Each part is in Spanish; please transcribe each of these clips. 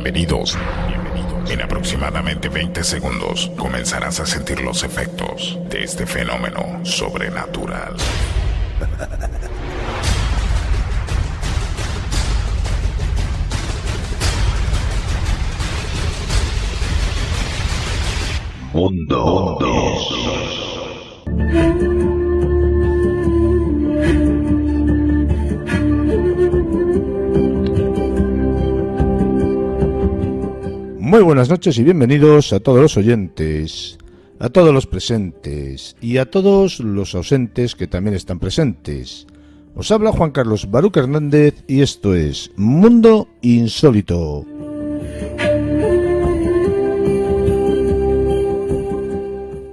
Bienvenidos. En aproximadamente 20 segundos comenzarás a sentir los efectos de este fenómeno sobrenatural. Mundo. Muy buenas noches y bienvenidos a todos los oyentes, a todos los presentes y a todos los ausentes que también están presentes. Os habla Juan Carlos Baruch Hernández y esto es Mundo Insólito.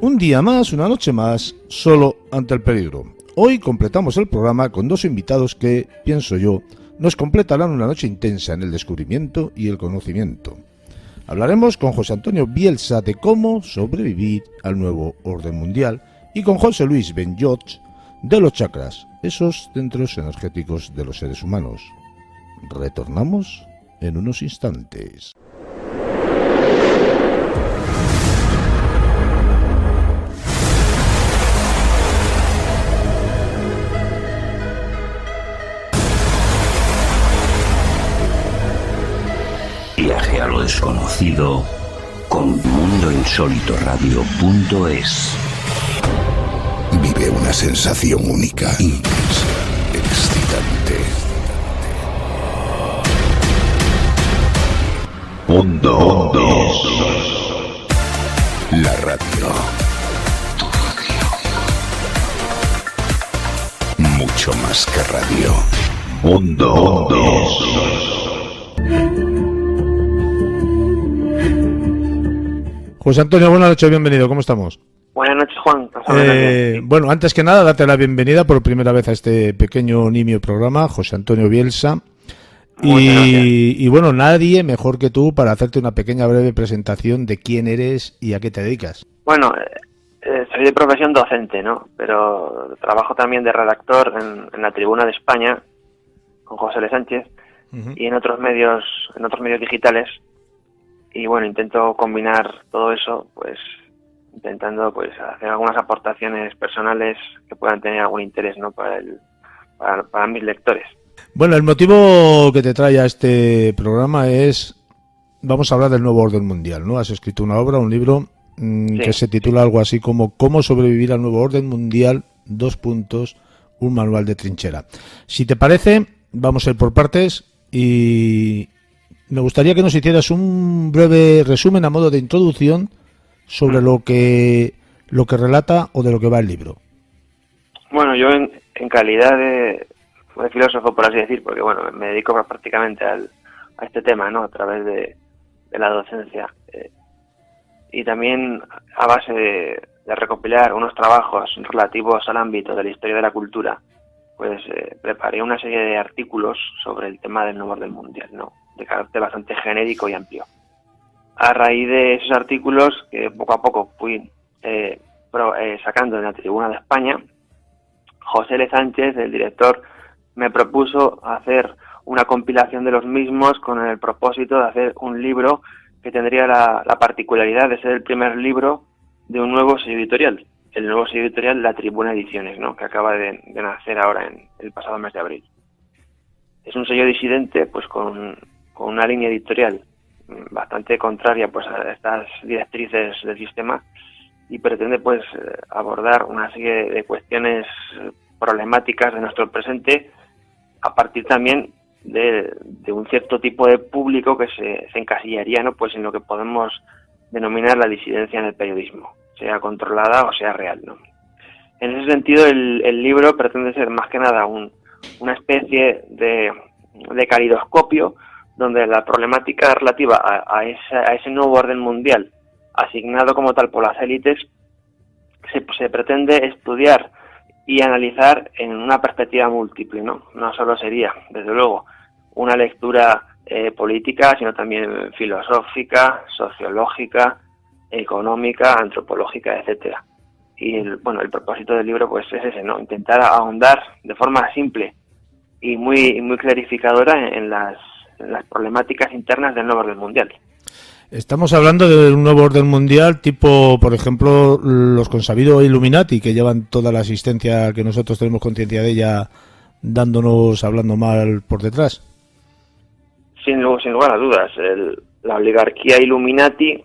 Un día más, una noche más, solo ante el peligro. Hoy completamos el programa con dos invitados que, pienso yo, nos completarán una noche intensa en el descubrimiento y el conocimiento. Hablaremos con José Antonio Bielsa de cómo sobrevivir al nuevo orden mundial y con José Luis Benlloch de los chakras, esos centros energéticos de los seres humanos. Retornamos en unos instantes. Viaje a lo desconocido con mundoinsólitoradio.es. Vive una sensación única, intensa, excitante. Mundo. La radio. Mucho más que radio. Mundo. José Antonio, buenas noches, bienvenido, ¿cómo estamos? Buenas noches, Juan. Bueno, antes que nada, date la bienvenida por primera vez a este pequeño nimio programa, José Antonio Bielsa. Y bueno, nadie mejor que tú para hacerte una pequeña breve presentación de quién eres y a qué te dedicas. Bueno, soy de profesión docente, ¿no? Pero trabajo también de redactor en La Tribuna de España, con José L. Sánchez, y en otros medios digitales. Y bueno, intento combinar todo eso, pues intentando pues hacer algunas aportaciones personales que puedan tener algún interés, ¿no? para mis lectores. Bueno, el motivo que te trae a este programa es, vamos a hablar del nuevo orden mundial, ¿no? Has escrito una obra, un libro que se titula algo así como ¿Cómo sobrevivir al nuevo orden mundial? Un manual de trinchera. Si te parece, vamos a ir por partes y me gustaría que nos hicieras un breve resumen a modo de introducción sobre lo que relata o de lo que va el libro. Bueno, yo en calidad de filósofo, por así decir, porque bueno, me dedico prácticamente a este tema, ¿no? A través de la docencia. Y también a base de recopilar unos trabajos relativos al ámbito de la historia de la cultura, pues preparé una serie de artículos sobre el tema del nuevo orden mundial, ¿no? De carácter bastante genérico y amplio. A raíz de esos artículos que poco a poco fui sacando en La Tribuna de España, José L. Sánchez, el director, me propuso hacer una compilación de los mismos con el propósito de hacer un libro que tendría la particularidad de ser el primer libro de un nuevo sello editorial, el nuevo sello editorial La Tribuna Ediciones, ¿no? Que acaba de nacer ahora en el pasado mes de abril. Es un sello disidente, pues con una línea editorial bastante contraria pues a estas directrices del sistema y pretende pues abordar una serie de cuestiones problemáticas de nuestro presente a partir también de un cierto tipo de público que se encasillaría, ¿no? Pues en lo que podemos denominar la disidencia en el periodismo, sea controlada o sea real, ¿no? En ese sentido el libro pretende ser más que nada una especie de calidoscopio donde la problemática relativa a ese nuevo orden mundial asignado como tal por las élites se pretende estudiar y analizar en una perspectiva múltiple, ¿no? No solo sería, desde luego, una lectura política, sino también filosófica, sociológica, económica, antropológica, etcétera. Y el propósito del libro pues es ese, ¿no? Intentar ahondar de forma simple y muy clarificadora en las las problemáticas internas del nuevo orden mundial. Estamos hablando de un nuevo orden mundial tipo, por ejemplo, los consabidos Illuminati, que llevan toda la asistencia que nosotros tenemos conciencia de ella, hablando mal por detrás. Sin lugar a dudas, la oligarquía Illuminati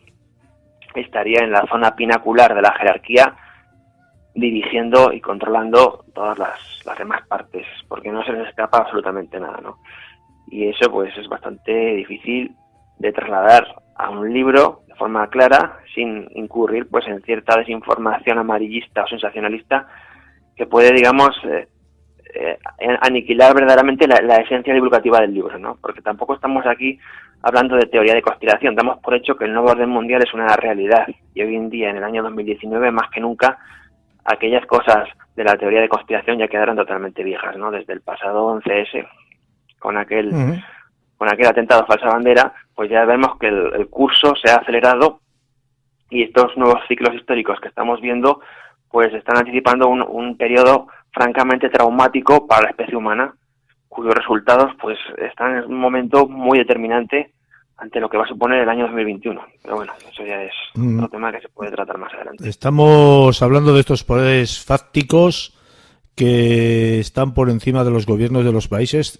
estaría en la zona pinacular de la jerarquía, dirigiendo y controlando todas las demás partes, porque no se les escapa absolutamente nada, ¿no? Y eso pues es bastante difícil de trasladar a un libro de forma clara, sin incurrir pues en cierta desinformación amarillista o sensacionalista que puede, digamos, aniquilar verdaderamente la esencia divulgativa del libro, ¿no? Porque tampoco estamos aquí hablando de teoría de conspiración, damos por hecho que el nuevo orden mundial es una realidad, y hoy en día, en el año 2019, más que nunca, aquellas cosas de la teoría de conspiración ya quedaron totalmente viejas, ¿no? Desde el pasado 11S, con aquel atentado a falsa bandera, pues ya vemos que el curso se ha acelerado, y estos nuevos ciclos históricos que estamos viendo pues están anticipando un periodo francamente traumático para la especie humana, cuyos resultados pues están en un momento muy determinante ante lo que va a suponer el año 2021. Pero bueno, eso ya es otro tema que se puede tratar más adelante. Estamos hablando de estos poderes fácticos que están por encima de los gobiernos de los países,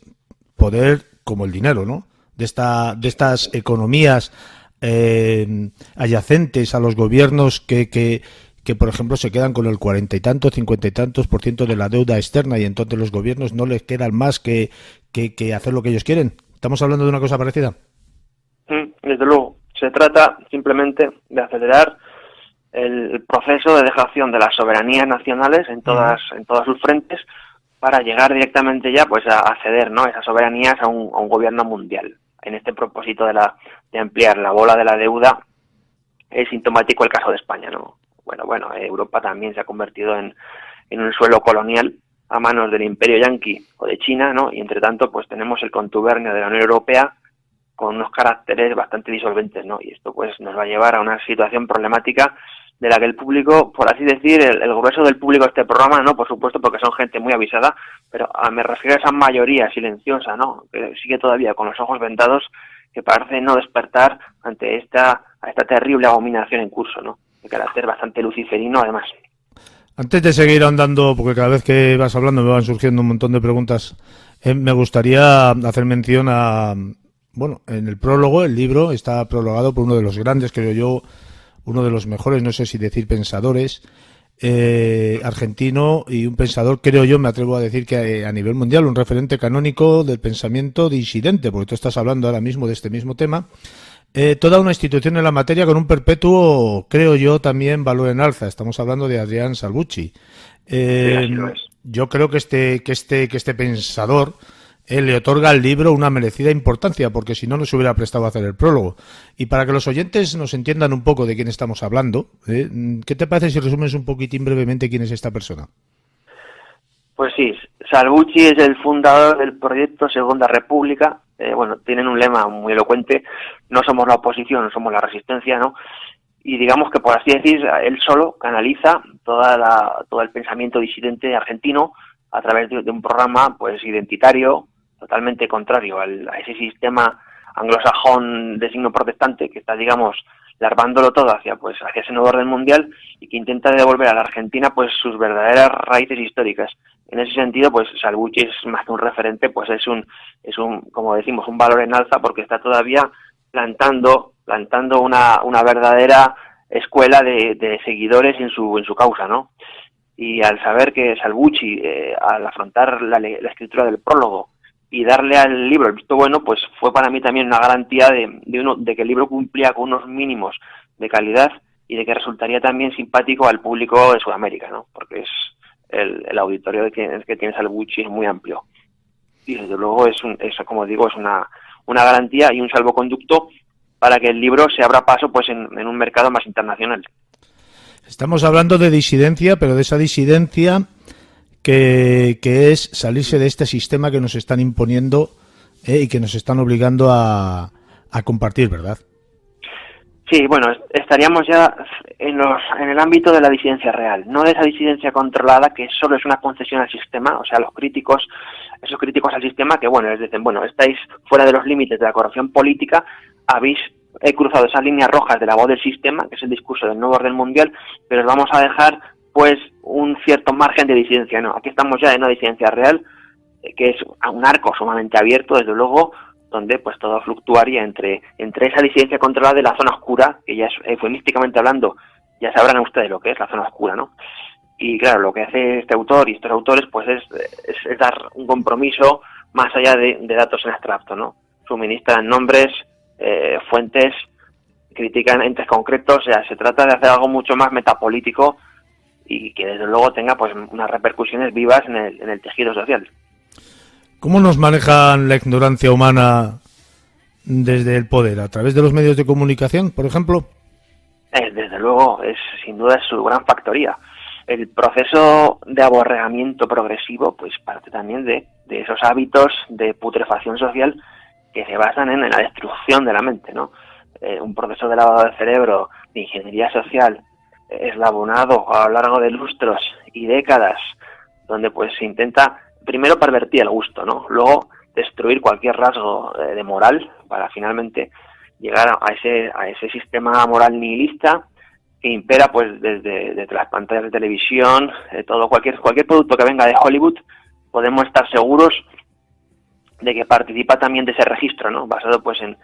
poder como el dinero, ¿no? De estas economías adyacentes a los gobiernos que por ejemplo se quedan con el 40 y tantos, 50 y tantos % de la deuda externa, y entonces los gobiernos no les quedan más que hacer lo que ellos quieren. ¿Estamos hablando de una cosa parecida? Desde luego, se trata simplemente de acelerar el proceso de dejación de las soberanías nacionales en todas sus frentes, para llegar directamente ya pues a ceder, ¿no?, esas soberanías a un gobierno mundial. En este propósito de ampliar la bola de la deuda es sintomático el caso de España, ¿no? Bueno, Europa también se ha convertido en un suelo colonial a manos del Imperio Yanqui o de China, ¿no? Y entre tanto pues tenemos el contubernio de la Unión Europea con unos caracteres bastante disolventes, ¿no? Y esto pues nos va a llevar a una situación problemática de la que el público, por así decir, el grueso del público de este programa, ¿no?, por supuesto, porque son gente muy avisada, pero me refiero a esa mayoría silenciosa, ¿no?, que sigue todavía con los ojos vendados, que parece no despertar ante esta terrible abominación en curso, ¿no?, de carácter bastante luciferino, además. Antes de seguir ahondando, porque cada vez que vas hablando me van surgiendo un montón de preguntas, me gustaría hacer mención a... Bueno, en el prólogo, el libro está prologado por uno de los grandes, creo yo, uno de los mejores, no sé si decir pensadores, argentino, y un pensador, creo yo, me atrevo a decir que a nivel mundial, un referente canónico del pensamiento disidente, porque tú estás hablando ahora mismo de este mismo tema. Toda una institución en la materia con un perpetuo, creo yo, también valor en alza. Estamos hablando de Adrián Salvucci. Yo creo que este pensador le otorga al libro una merecida importancia, porque si no, no se hubiera prestado a hacer el prólogo. Y para que los oyentes nos entiendan un poco de quién estamos hablando, ¿qué te parece si resumes un poquitín brevemente quién es esta persona? Pues sí, Salvucci es el fundador del proyecto Segunda República. Tienen un lema muy elocuente: no somos la oposición, no somos la resistencia, ¿no? Y digamos que, por así decir, él solo canaliza todo el pensamiento disidente argentino a través de un programa pues identitario, totalmente contrario a ese sistema anglosajón de signo protestante que está, digamos, larvándolo todo hacia ese nuevo orden mundial, y que intenta devolver a la Argentina pues sus verdaderas raíces históricas. En ese sentido, pues Salvucci es más que un referente, pues es un como decimos, un valor en alza, porque está todavía plantando una verdadera escuela de seguidores en su causa, ¿no? Y al saber que Salvucci, al afrontar la escritura del prólogo y darle al libro el visto bueno, pues fue para mí también una garantía de que el libro cumplía con unos mínimos de calidad, y de que resultaría también simpático al público de Sudamérica, ¿no? Porque el auditorio que tiene Salvucci es muy amplio. Y desde luego como digo, es una garantía y un salvoconducto para que el libro se abra paso pues en un mercado más internacional. Estamos hablando de disidencia, pero de esa disidencia que es salirse de este sistema que nos están imponiendo y que nos están obligando a compartir, ¿verdad? Sí, bueno, estaríamos ya en el ámbito de la disidencia real, no de esa disidencia controlada que solo es una concesión al sistema, o sea, esos críticos al sistema que, bueno, les dicen, bueno, estáis fuera de los límites de la corrección política, habéis cruzado esas líneas rojas de la voz del sistema, que es el discurso del nuevo orden mundial, pero os vamos a dejar, pues, un cierto margen de disidencia, ¿no? Aquí estamos ya en una disidencia real, que es un arco sumamente abierto, desde luego, donde pues todo fluctuaría entre esa disidencia controlada de la zona oscura, que ya es, eufemísticamente hablando, ya sabrán ustedes lo que es la zona oscura, ¿no? Y claro, lo que hace este autor y estos autores pues es dar un compromiso más allá de datos en abstracto, ¿no? Suministran nombres, fuentes, critican entes concretos, o sea, se trata de hacer algo mucho más metapolítico y que desde luego tenga pues unas repercusiones vivas en el tejido social. ¿Cómo nos manejan la ignorancia humana desde el poder? ¿A través de los medios de comunicación, por ejemplo? Desde luego, sin duda es su gran factoría. El proceso de aborregamiento progresivo pues parte también de esos hábitos de putrefacción social que se basan en la destrucción de la mente, ¿no? Un proceso de lavado de cerebro, de ingeniería social, eslabonado a lo largo de lustros y décadas, donde pues se intenta primero pervertir el gusto, ¿no? Luego destruir cualquier rasgo de moral para finalmente llegar a ese sistema moral nihilista que impera pues desde las pantallas de televisión, todo cualquier producto que venga de Hollywood, podemos estar seguros de que participa también de ese registro, ¿no? Basado pues en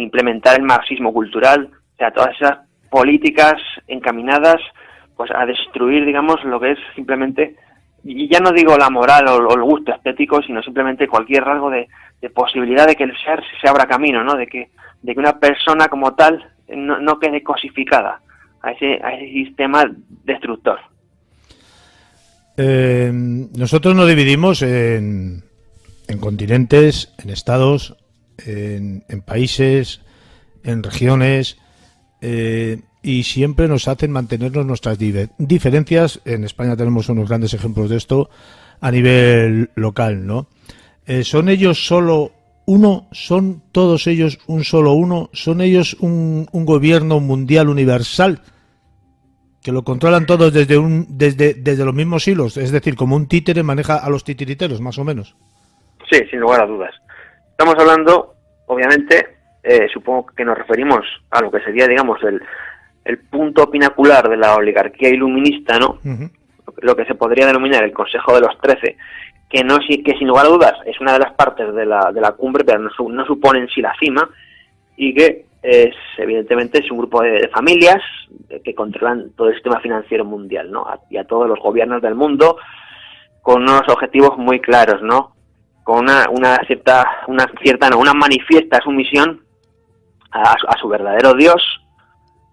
implementar el marxismo cultural, o sea, todas esas políticas encaminadas pues a destruir, digamos, lo que es simplemente, y ya no digo la moral o el gusto estético, sino simplemente cualquier rasgo de posibilidad de que el ser se abra camino, ¿no? De que una persona como tal no quede cosificada a ese sistema destructor. Nosotros nos dividimos en continentes, en estados, en países, en regiones, y siempre nos hacen mantenernos nuestras diferencias. En España tenemos unos grandes ejemplos de esto a nivel local, ¿no? ¿Son ellos solo uno? ¿Son todos ellos un solo uno? ¿Son ellos un gobierno mundial universal que lo controlan todos desde los mismos hilos? Es decir, como un títere maneja a los titiriteros, más o menos. Sí, sin lugar a dudas. Estamos hablando, obviamente, supongo que nos referimos a lo que sería, digamos, el punto pinacular de la oligarquía iluminista, ¿no? Uh-huh. Lo que se podría denominar el Consejo de los 13, que sin lugar a dudas es una de las partes de la cumbre, pero no supone en sí la cima, y que evidentemente es un grupo de familias que controlan todo el sistema financiero mundial, ¿no? Y a todos los gobiernos del mundo, con unos objetivos muy claros, ¿no? Con una manifiesta sumisión a su verdadero Dios.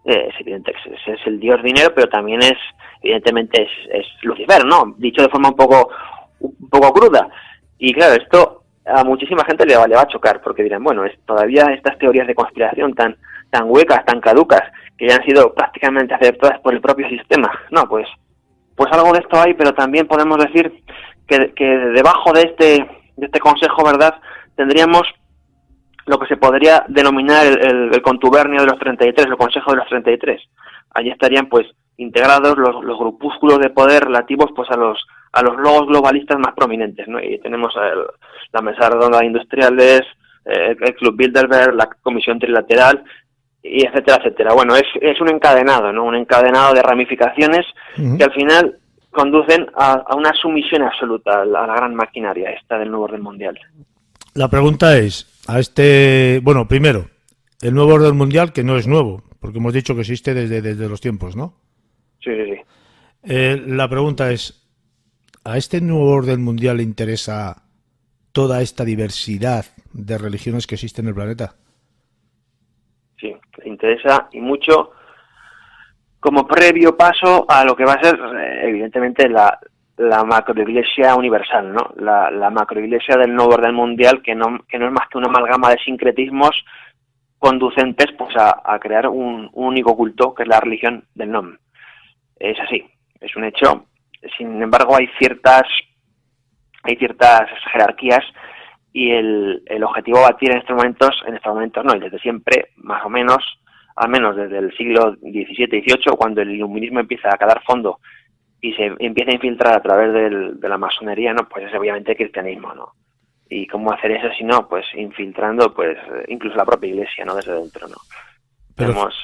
Es evidente que ese es el Dios dinero, pero también evidentemente es Lucifer, ¿no? Dicho de forma un poco cruda. Y claro, esto a muchísima gente le va a chocar, porque dirán, bueno, todavía estas teorías de conspiración tan huecas, tan caducas, que ya han sido prácticamente aceptadas por el propio sistema. No, pues algo de esto hay, pero también podemos decir que debajo de este consejo, ¿verdad?, tendríamos lo que se podría denominar el contubernio de los 33, el consejo de los 33. Allí estarían pues integrados los grupúsculos de poder relativos pues a los logos globalistas más prominentes, ¿no? Y tenemos la Mesa Redonda de Industriales, el Club Bilderberg, la Comisión Trilateral, y etcétera, etcétera. Bueno, es un encadenado, ¿no? Un encadenado de ramificaciones uh-huh. que al final conducen a una sumisión absoluta a la gran maquinaria esta del nuevo orden mundial. La pregunta es, primero, el nuevo orden mundial, que no es nuevo, porque hemos dicho que existe desde los tiempos, ¿no? Sí. La pregunta es, ¿a este nuevo orden mundial le interesa toda esta diversidad de religiones que existe en el planeta? Sí, le interesa y mucho, como previo paso a lo que va a ser, evidentemente, la macroiglesia universal, ¿no? La macroiglesia del nuevo orden mundial, que no es más que una amalgama de sincretismos conducentes pues a crear un único culto, que es la religión del Nom. Es así, es un hecho. Sin embargo, hay ciertas jerarquías, y el objetivo a batir en estos momentos no, y desde siempre, más o menos, al menos desde el siglo XVII-XVIII, cuando el iluminismo empieza a calar fondo y se empieza a infiltrar a través de la masonería, ¿no? Pues es obviamente el cristianismo, ¿no? Y cómo hacer eso si no, pues infiltrando, pues incluso la propia Iglesia, ¿no? Desde dentro, ¿no? Pero Tenemos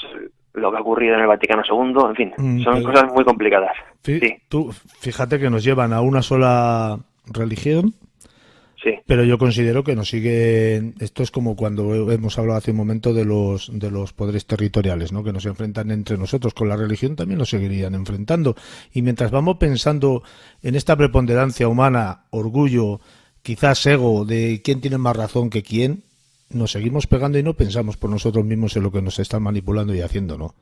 lo que ha ocurrido en el Vaticano II, en fin, son cosas muy complicadas. Sí. Tú, fíjate que nos llevan a una sola religión. Sí. Pero yo considero que nos siguen. Esto es como cuando hemos hablado hace un momento de los poderes territoriales, ¿no? Que nos enfrentan entre nosotros. Con la religión también nos seguirían enfrentando. Y mientras vamos pensando en esta preponderancia humana, orgullo, quizás ego de quién tiene más razón que quién, nos seguimos pegando y no pensamos por nosotros mismos en lo que nos están manipulando y haciendo, ¿no?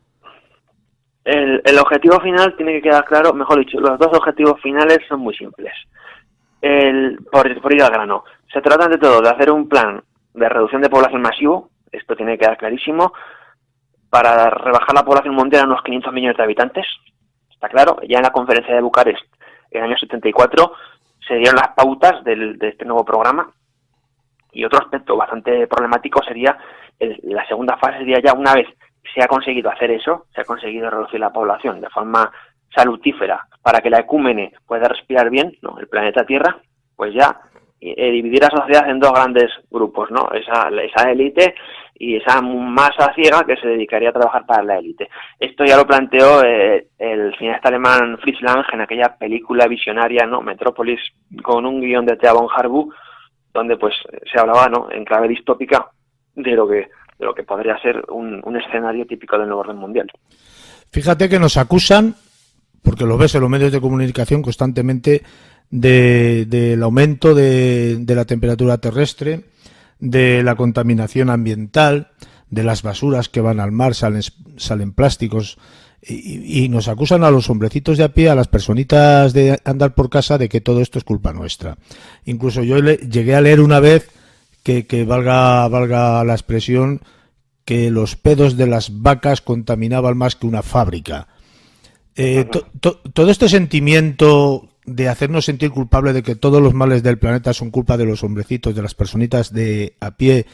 El objetivo final tiene que quedar claro, mejor dicho, los dos objetivos finales son muy simples. Por ir al grano, se trata ante todo de hacer un plan de reducción de población masivo, esto tiene que quedar clarísimo, para rebajar la población mundial a unos 500 millones de habitantes, está claro. Ya en la conferencia de Bucarest, en el año 74, se dieron las pautas de este nuevo programa. Y otro aspecto bastante problemático sería, la segunda fase sería ya una vez se ha conseguido hacer eso, se ha conseguido reducir la población de forma salutífera para que la ecúmene pueda respirar bien, ¿no? El planeta Tierra, pues ya dividir la sociedad en dos grandes grupos, ¿no? Esa élite y esa masa ciega que se dedicaría a trabajar para la élite. Esto ya lo planteó el cineasta alemán Fritz Lang en aquella película visionaria, ¿no? Metrópolis, con un guión de Thea von Harbu, donde pues se hablaba, ¿no? En clave distópica de lo que podría ser un escenario típico del nuevo orden mundial. Fíjate que nos acusan, porque lo ves en los medios de comunicación constantemente, del aumento de la temperatura terrestre, de la contaminación ambiental, de las basuras que van al mar, salen plásticos, y nos acusan a los hombrecitos de a pie, a las personitas de andar por casa, de que todo esto es culpa nuestra. Incluso yo llegué a leer una vez que valga la expresión, que los pedos de las vacas contaminaban más que una fábrica. Todo este sentimiento de hacernos sentir culpables de que todos los males del planeta son culpa de los hombrecitos, de las personitas de a pie,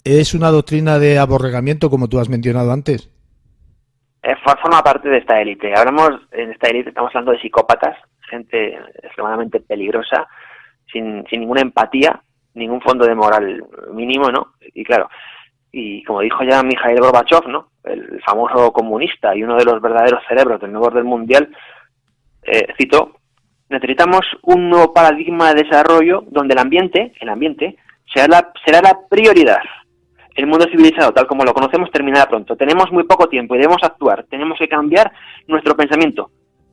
¿es una doctrina de aborregamiento, como tú has mencionado antes? Forma parte de esta élite. En esta élite estamos hablando de psicópatas, gente extremadamente peligrosa, sin ninguna empatía, ningún fondo de moral mínimo, ¿no? Y claro, y como dijo ya Mikhail Gorbachev, ¿no? El famoso comunista y uno de los verdaderos cerebros del nuevo orden mundial, citó: necesitamos un nuevo paradigma de desarrollo donde el ambiente será la prioridad. El mundo civilizado, tal como lo conocemos, terminará pronto. Tenemos muy poco tiempo y debemos actuar. Tenemos que cambiar nuestro pensamiento,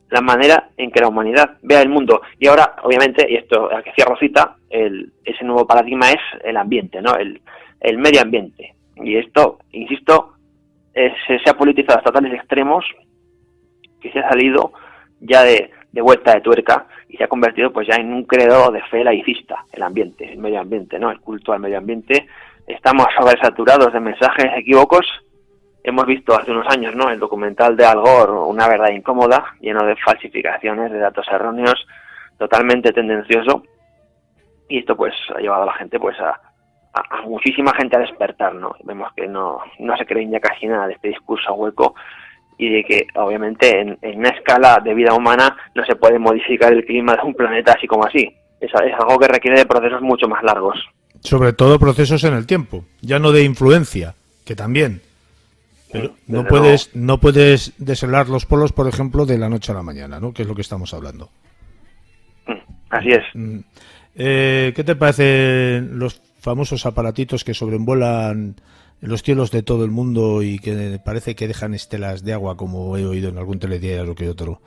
la manera en que la humanidad vea el mundo. Y ahora, obviamente, y esto aquí cierro cita, ese nuevo paradigma es el ambiente, ¿no? El medio ambiente. Y esto, insisto, se ha politizado hasta tales extremos que se ha salido ya de vuelta de tuerca y se ha convertido pues ya en un credo de fe laicista, el ambiente, el medio ambiente, ¿no? El culto al medio ambiente. Estamos sobresaturados de mensajes equívocos. Hemos visto hace unos años, ¿no? El documental de Al Gore, Una verdad incómoda, lleno de falsificaciones, de datos erróneos, totalmente tendencioso. Y esto pues ha llevado a la gente pues a muchísima gente a despertar, ¿no? Vemos que no se creen ya casi nada de este discurso hueco y de que obviamente en una escala de vida humana no se puede modificar el clima de un planeta así como así. Es algo que requiere de procesos mucho más largos. Sobre todo procesos en el tiempo, ya no de influencia, que también. Pero no puedes deshelar los polos, por ejemplo, de la noche a la mañana, ¿no? Que es lo que estamos hablando. Así es. ¿Qué te parecen los famosos aparatitos que sobrevuelan los cielos de todo el mundo y que parece que dejan estelas de agua, como he oído en algún telediario que otro?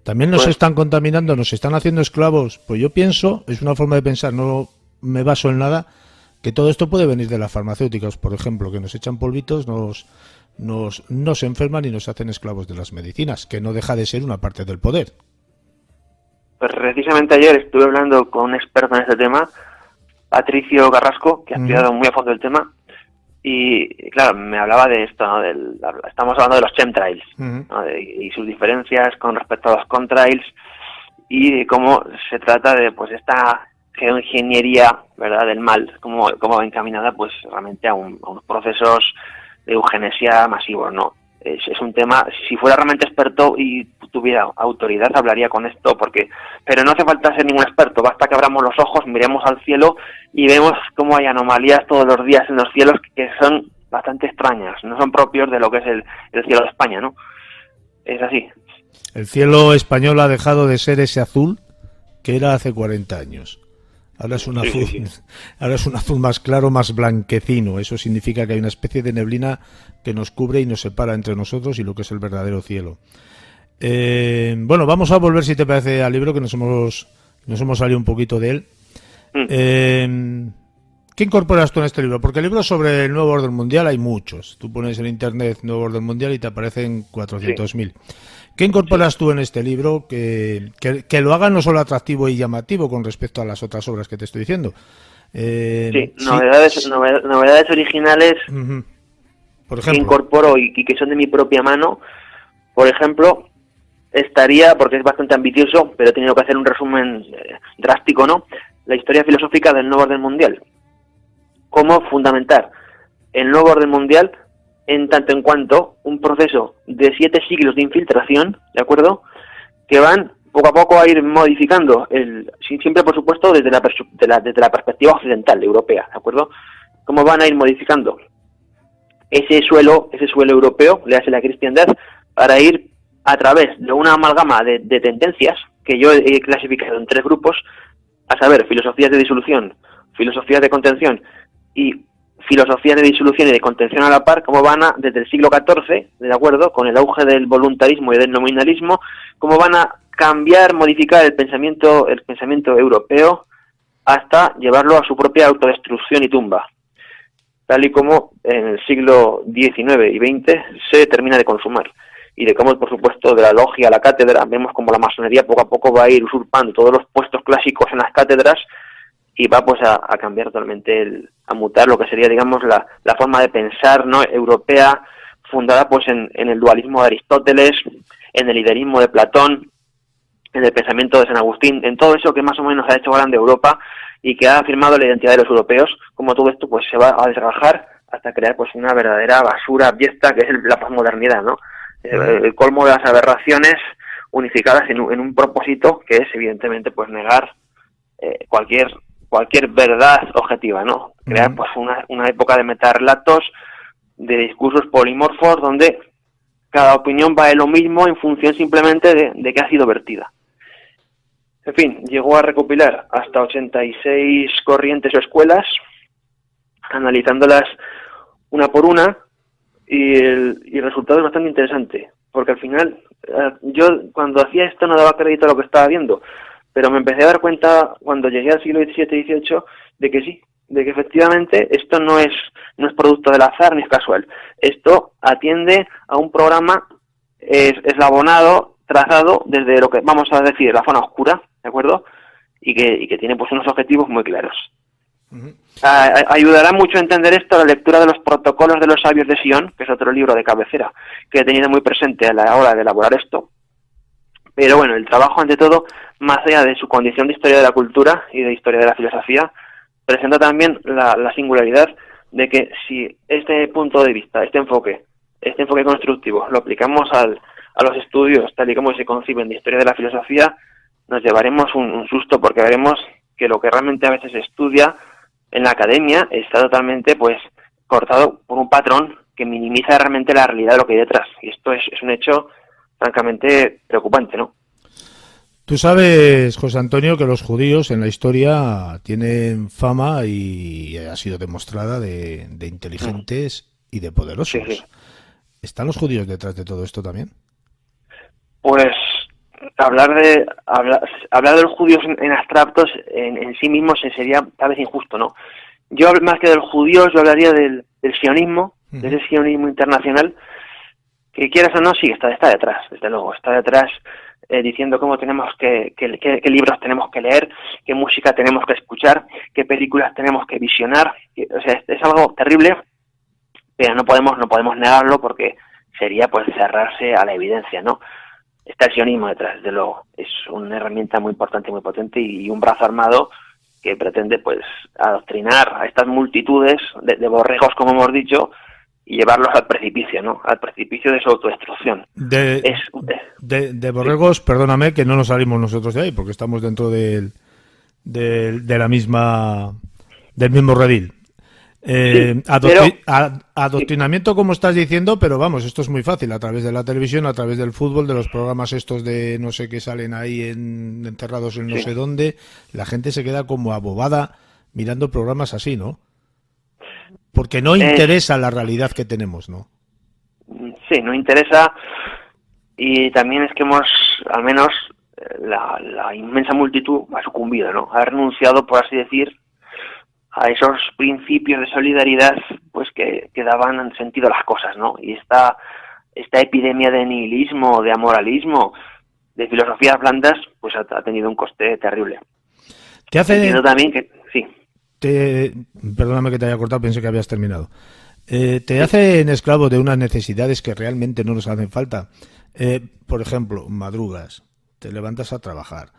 ¿También nos están contaminando, nos están haciendo esclavos? Pues yo pienso, es una forma de pensar, no me baso en nada, que todo esto puede venir de las farmacéuticas, por ejemplo, que nos echan polvitos, nos enferman y nos hacen esclavos de las medicinas, que no deja de ser una parte del poder. Pues precisamente ayer estuve hablando con un experto en este tema, Patricio Carrasco, que ha estudiado muy a fondo el tema, y claro, me hablaba de esto, ¿no? Estamos hablando de los chemtrails, ¿no? Y sus diferencias con respecto a los contrails, y de cómo se trata de pues esta geoingeniería, ¿verdad?, del mal, como encaminada pues realmente a unos procesos eugenesia masivos, ¿no? Es un tema, si fuera realmente experto y tuviera autoridad, hablaría con esto, pero no hace falta ser ningún experto, basta que abramos los ojos, miremos al cielo y vemos cómo hay anomalías todos los días en los cielos que son bastante extrañas, no son propios de lo que es el cielo de España, ¿no? Es así. El cielo español ha dejado de ser ese azul que era hace 40 años. Ahora es un azul, ahora es un azul más claro, más blanquecino. Eso significa que hay una especie de neblina que nos cubre y nos separa entre nosotros y lo que es el verdadero cielo. Bueno, vamos a volver, si te parece, al libro, que nos hemos salido un poquito de él. ¿Qué incorporas tú en este libro? Porque libros sobre el nuevo orden mundial hay muchos. Tú pones en internet nuevo orden mundial y te aparecen 400.000. ¿Qué incorporas tú en este libro que lo haga no solo atractivo y llamativo con respecto a las otras obras que te estoy diciendo? Novedades originales. Uh-huh. Por ejemplo, que incorporo y que son de mi propia mano. Por ejemplo, estaría, porque es bastante ambicioso, pero he tenido que hacer un resumen drástico, ¿no? La historia filosófica del nuevo orden mundial. Cómo fundamentar el nuevo orden mundial en tanto en cuanto un proceso de 7 siglos de infiltración, ¿de acuerdo?, que van poco a poco a ir modificando, siempre por supuesto desde la perspectiva occidental, europea, ¿de acuerdo?, cómo van a ir modificando ese suelo europeo, le hace la cristiandad, para ir a través de una amalgama de tendencias que yo he clasificado en 3 grupos, a saber, filosofías de disolución, filosofías de contención y filosofía de disolución y de contención a la par, cómo van desde el siglo XIV, ¿de acuerdo?, con el auge del voluntarismo y del nominalismo, cómo van a cambiar, modificar el pensamiento europeo hasta llevarlo a su propia autodestrucción y tumba, tal y como en el siglo XIX y XX se termina de consumar. Y de cómo, por supuesto, de la logia a la cátedra, vemos como la masonería poco a poco va a ir usurpando todos los puestos clásicos en las cátedras y va pues a cambiar totalmente, a mutar lo que sería, digamos, la forma de pensar, ¿no?, europea, fundada pues en el dualismo de Aristóteles, en el idealismo de Platón, en el pensamiento de San Agustín, en todo eso que más o menos ha hecho grande Europa y que ha afirmado la identidad de los europeos. Como todo esto pues se va a desgajar hasta crear pues una verdadera basura abyecta que es la posmodernidad, ¿no? El colmo de las aberraciones unificadas en un propósito que es evidentemente pues negar cualquier verdad objetiva, ¿no? Crear pues una época de metarrelatos, de discursos polimorfos donde cada opinión vale lo mismo en función simplemente de que ha sido vertida. En fin, llegó a recopilar hasta 86 corrientes o escuelas, analizándolas una por una, y el resultado es bastante interesante, porque al final yo cuando hacía esto no daba crédito a lo que estaba viendo, pero me empecé a dar cuenta cuando llegué al siglo XVII y XVIII de que sí, de que efectivamente esto no es producto del azar ni es casual. Esto atiende a un programa eslabonado, trazado desde lo que vamos a decir la zona oscura, ¿de acuerdo? Y que tiene pues unos objetivos muy claros. Uh-huh. Ayudará mucho a entender esto la lectura de los protocolos de los sabios de Sion, que es otro libro de cabecera que he tenido muy presente a la hora de elaborar esto. Pero bueno, el trabajo, ante todo, más allá de su condición de historia de la cultura y de historia de la filosofía, presenta también la singularidad de que si este punto de vista, este enfoque constructivo, lo aplicamos a los estudios tal y como se conciben de historia de la filosofía, nos llevaremos un susto, porque veremos que lo que realmente a veces se estudia en la academia está totalmente pues cortado por un patrón que minimiza realmente la realidad de lo que hay detrás. Y esto es un hecho francamente preocupante, ¿no? Tú sabes, José Antonio, que los judíos en la historia tienen fama, y ha sido demostrada, de inteligentes y de poderosos. Sí. ¿Están los judíos detrás de todo esto también? Pues hablar de los judíos en abstractos en sí mismos sería tal vez injusto, ¿no? Yo, más que de los judíos, yo hablaría del sionismo, de ese sionismo internacional, que quieras o no, sí, está detrás, desde luego, está detrás, diciendo cómo tenemos qué libros tenemos que leer, qué música tenemos que escuchar, qué películas tenemos que visionar. O sea, es algo terrible, pero no podemos negarlo, porque sería pues cerrarse a la evidencia, ¿no? Está el sionismo detrás, desde luego. Es una herramienta muy importante, muy potente, y un brazo armado que pretende pues adoctrinar a estas multitudes de borregos, como hemos dicho, y llevarlos al precipicio, ¿no? Al precipicio de su autodestrucción. De borregos, perdóname, que no nos salimos nosotros de ahí, porque estamos dentro de la misma, del mismo redil. Adoctrinamiento, como estás diciendo, pero vamos, esto es muy fácil, a través de la televisión, a través del fútbol, de los programas estos de no sé qué salen ahí enterrados en no sé dónde, la gente se queda como abobada mirando programas así, ¿no? Porque no interesa la realidad que tenemos, ¿no? Sí, no interesa, y también es que al menos la inmensa multitud ha sucumbido, ¿no? Ha renunciado, por así decir, a esos principios de solidaridad pues que daban sentido a las cosas, ¿no? Y esta epidemia de nihilismo, de amoralismo, de filosofías blandas, pues ha tenido un coste terrible. Te hace... Entiendo también que... Sí. Perdóname que te haya cortado, pensé que habías terminado. Te hacen esclavo de unas necesidades que realmente no nos hacen falta. Por ejemplo, madrugas, te levantas a trabajar,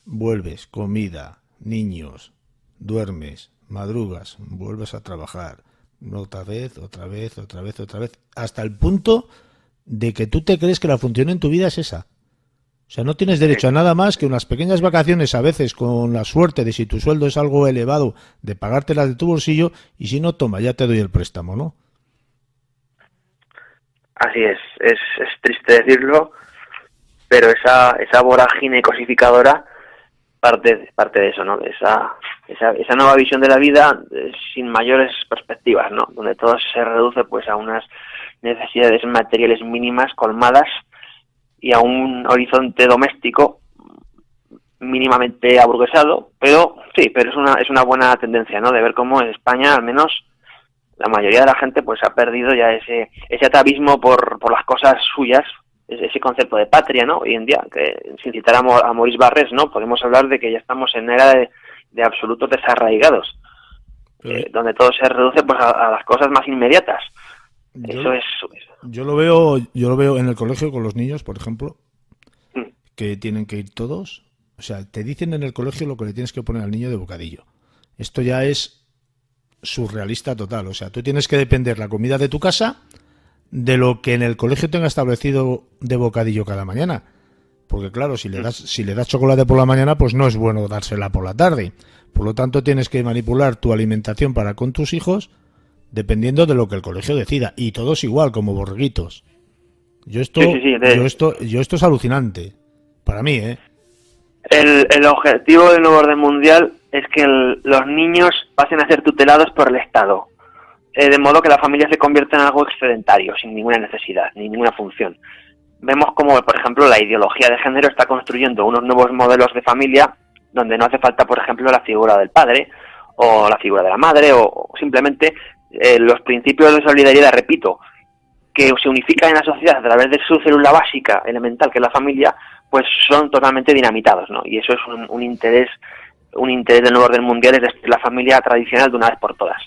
vuelves, comida, niños, duermes, madrugas, vuelves a trabajar, otra vez, hasta el punto de que tú te crees que la función en tu vida es esa. O sea, no tienes derecho a nada más que unas pequeñas vacaciones, a veces con la suerte de, si tu sueldo es algo elevado, de pagártelas de tu bolsillo, y si no, toma, ya te doy el préstamo, ¿no? Así es triste decirlo, pero esa vorágine cosificadora parte de eso, ¿no? De esa nueva visión de la vida sin mayores perspectivas, ¿no? Donde todo se reduce pues a unas necesidades materiales mínimas colmadas y a un horizonte doméstico mínimamente aburguesado, pero es una buena tendencia, ¿no? De ver cómo en España, al menos, la mayoría de la gente pues ha perdido ya ese atavismo por las cosas suyas, ese concepto de patria, ¿no? Hoy en día, que sin citar a Maurice Barrés, ¿no? Podemos hablar de que ya estamos en era de absolutos desarraigados, donde todo se reduce pues a las cosas más inmediatas. Yo lo veo en el colegio con los niños, por ejemplo, que tienen que ir todos. O sea, te dicen en el colegio lo que le tienes que poner al niño de bocadillo. Esto ya es surrealista total. O sea, tú tienes que depender la comida de tu casa de lo que en el colegio tenga establecido de bocadillo cada mañana. Porque claro, si le das chocolate por la mañana, pues no es bueno dársela por la tarde. Por lo tanto, tienes que manipular tu alimentación para con tus hijos dependiendo de lo que el colegio decida. Y todos igual, como borreguitos. Esto es alucinante. Para mí, ¿eh? El objetivo del nuevo orden mundial es que los niños pasen a ser tutelados por el Estado. De modo que la familia se convierta en algo excedentario, sin ninguna necesidad, ni ninguna función. Vemos como, por ejemplo, la ideología de género está construyendo unos nuevos modelos de familia donde no hace falta, por ejemplo, la figura del padre o la figura de la madre o simplemente los principios de solidaridad, repito, que se unifican en la sociedad a través de su célula básica, elemental, que es la familia, pues son totalmente dinamitados, ¿no? Y eso es un interés del nuevo orden mundial, es decir, la familia tradicional de una vez por todas.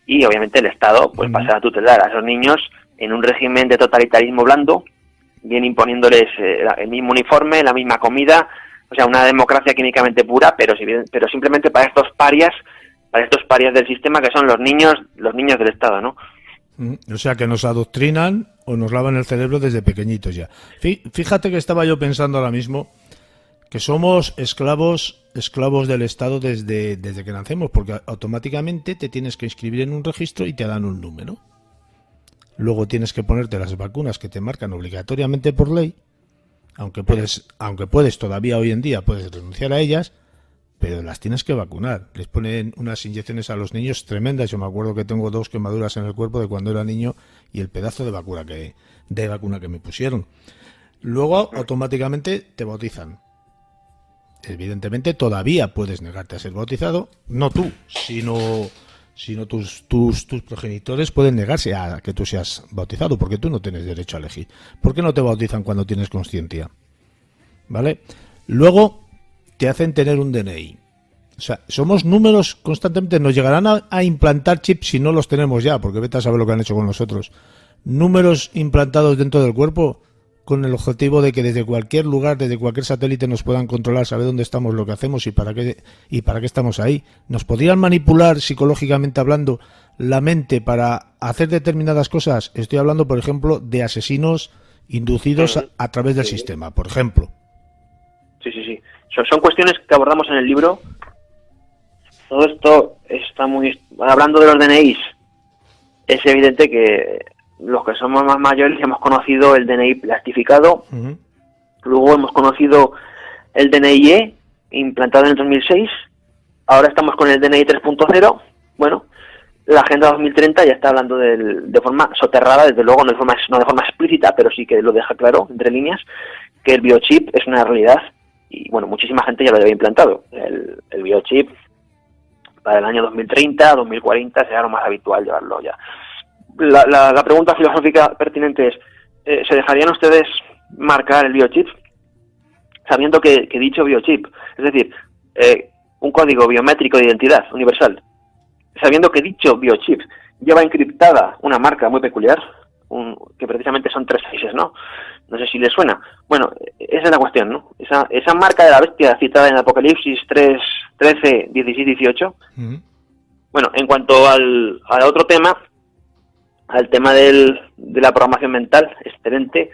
Y obviamente el Estado pues pasa a tutelar a esos niños en un régimen de totalitarismo blando, bien imponiéndoles el mismo uniforme, la misma comida, o sea, una democracia químicamente pura, pero simplemente para estos parias del sistema que son los niños del Estado, ¿no? O sea, que nos adoctrinan o nos lavan el cerebro desde pequeñitos ya. Fíjate que estaba yo pensando ahora mismo que somos esclavos del Estado desde que nacemos, porque automáticamente te tienes que inscribir en un registro y te dan un número. Luego tienes que ponerte las vacunas que te marcan obligatoriamente por ley, aunque puedes todavía hoy en día puedes renunciar a ellas, pero las tienes que vacunar. Les ponen unas inyecciones a los niños tremendas. Yo me acuerdo que tengo 2 quemaduras en el cuerpo de cuando era niño y el pedazo de vacuna que me pusieron. Luego automáticamente te bautizan. Evidentemente todavía puedes negarte a ser bautizado, no tú, sino tus progenitores pueden negarse a que tú seas bautizado, porque tú no tienes derecho a elegir. ¿Por qué no te bautizan cuando tienes consciencia? ¿Vale? Luego te hacen tener un DNI. O sea, somos números constantemente, nos llegarán a implantar chips si no los tenemos ya, porque vete a saber lo que han hecho con nosotros. Números implantados dentro del cuerpo con el objetivo de que desde cualquier lugar, desde cualquier satélite nos puedan controlar, saber dónde estamos, lo que hacemos y para qué estamos ahí. Nos podrían manipular psicológicamente hablando la mente para hacer determinadas cosas? Estoy hablando, por ejemplo, de asesinos inducidos a través del sistema, por ejemplo. Sí. Son cuestiones que abordamos en el libro. Todo esto está muy... Hablando de los DNIs, es evidente que los que somos más mayores hemos conocido el DNI plastificado, luego hemos conocido el DNI-E, implantado en el 2006, ahora estamos con el DNI 3.0, bueno, la Agenda 2030 ya está hablando de forma soterrada, desde luego no de forma explícita, pero sí que lo deja claro, entre líneas, que el biochip es una realidad, y bueno, muchísima gente ya lo había implantado. El biochip para el año 2030, 2040 será lo más habitual llevarlo ya. La pregunta filosófica pertinente es, ¿se dejarían ustedes marcar el biochip? Sabiendo que dicho biochip, es decir, un código biométrico de identidad universal, sabiendo que dicho biochip lleva encriptada una marca muy peculiar, que precisamente son 3 6, ¿no? No sé si les suena. Bueno, esa es la cuestión, ¿no? Esa marca de la bestia citada en Apocalipsis 3, 13, 16, 18. Bueno, en cuanto al otro tema, al tema de la programación mental, excelente,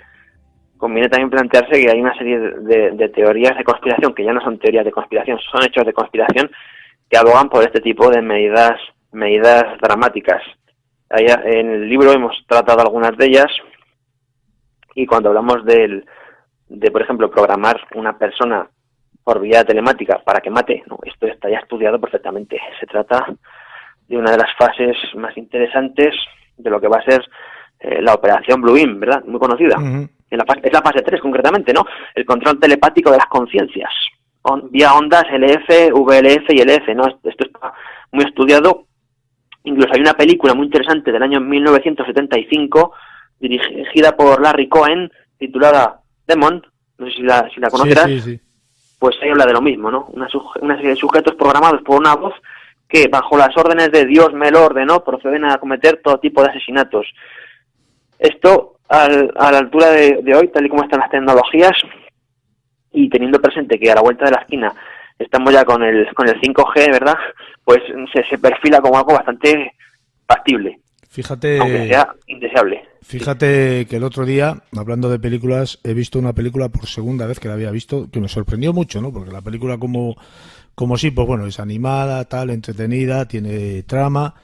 conviene también plantearse que hay una serie de teorías de conspiración, que ya no son teorías de conspiración, son hechos de conspiración, que abogan por este tipo de medidas dramáticas. En el libro hemos tratado algunas de ellas, y cuando hablamos de por ejemplo, programar una persona por vía telemática para que mate, no, esto está ya estudiado perfectamente. Se trata de una de las fases más interesantes de lo que va a ser la operación Bluebeam, ¿verdad? Muy conocida. Es la fase 3 concretamente, ¿no? El control telepático de las conciencias, vía ondas LF, VLF y LF, ¿no? Esto está muy estudiado. Incluso hay una película muy interesante del año 1975, dirigida por Larry Cohen, titulada Demon, no sé si la conocerás. Sí. Pues ahí habla de lo mismo, ¿no? Una serie de sujetos programados por una voz que, bajo las órdenes de Dios me lo ordenó, proceden a cometer todo tipo de asesinatos. Esto, a la altura de hoy, tal y como están las tecnologías, y teniendo presente que a la vuelta de la esquina estamos ya con el 5G, ¿verdad? Pues se perfila como algo bastante factible. Fíjate, aunque sea indeseable. Fíjate que el otro día, hablando de películas, he visto una película por segunda vez que la había visto, que me sorprendió mucho, ¿no? Porque la película como sí, pues bueno, es animada, tal, entretenida, tiene trama,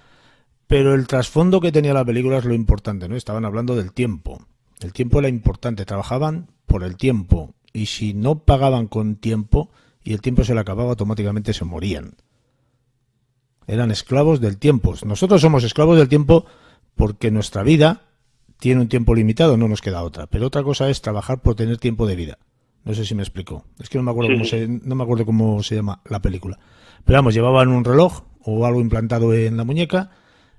pero el trasfondo que tenía la película es lo importante, ¿no? Estaban hablando del tiempo. El tiempo era importante, trabajaban por el tiempo, y si no pagaban con tiempo y el tiempo se le acababa, automáticamente se morían. Eran esclavos del tiempo. Nosotros somos esclavos del tiempo porque nuestra vida tiene un tiempo limitado, no nos queda otra. Pero otra cosa es trabajar por tener tiempo de vida. No sé si me explico. Es que no me acuerdo cómo se llama la película. Pero vamos, llevaban un reloj o algo implantado en la muñeca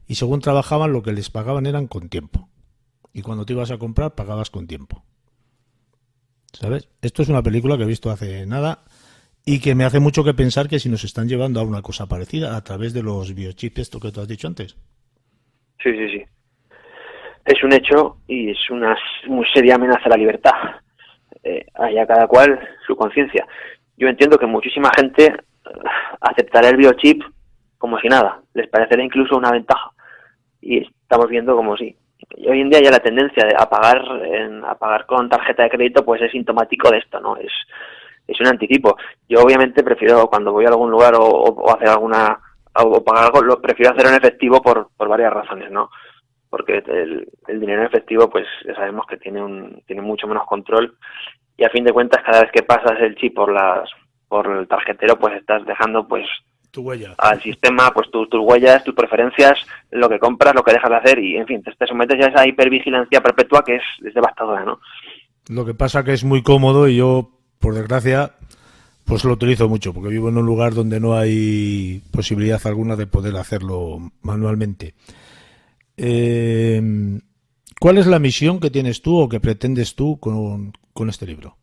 y según trabajaban lo que les pagaban eran con tiempo. Y cuando te ibas a comprar pagabas con tiempo. ¿Sabes? Esto es una película que he visto hace nada y que me hace mucho que pensar que si nos están llevando a una cosa parecida a través de los biochips, esto que tú has dicho antes. Sí. Es un hecho y es una muy seria amenaza a la libertad. Haya cada cual su conciencia. Yo entiendo que muchísima gente aceptará el biochip como si nada. Les parecerá incluso una ventaja. Y estamos viendo como sí. Y hoy en día ya la tendencia a pagar con tarjeta de crédito pues es sintomático de esto, ¿no? Es un anticipo. Yo obviamente prefiero, cuando voy a algún lugar o hacer o pagar algo, lo prefiero hacer en efectivo por varias razones, ¿no? Porque el dinero en efectivo pues ya sabemos que tiene mucho menos control, y a fin de cuentas cada vez que pasas el chip por el tarjetero pues estás dejando pues tu huella al sistema, pues tus huellas, tus preferencias, lo que compras, lo que dejas de hacer, y en fin, te sometes ya a esa hipervigilancia perpetua que es devastadora, ¿no? Lo que pasa que es muy cómodo y yo, por desgracia, pues lo utilizo mucho porque vivo en un lugar donde no hay posibilidad alguna de poder hacerlo manualmente. ¿Cuál es la misión que tienes tú o que pretendes tú con este libro?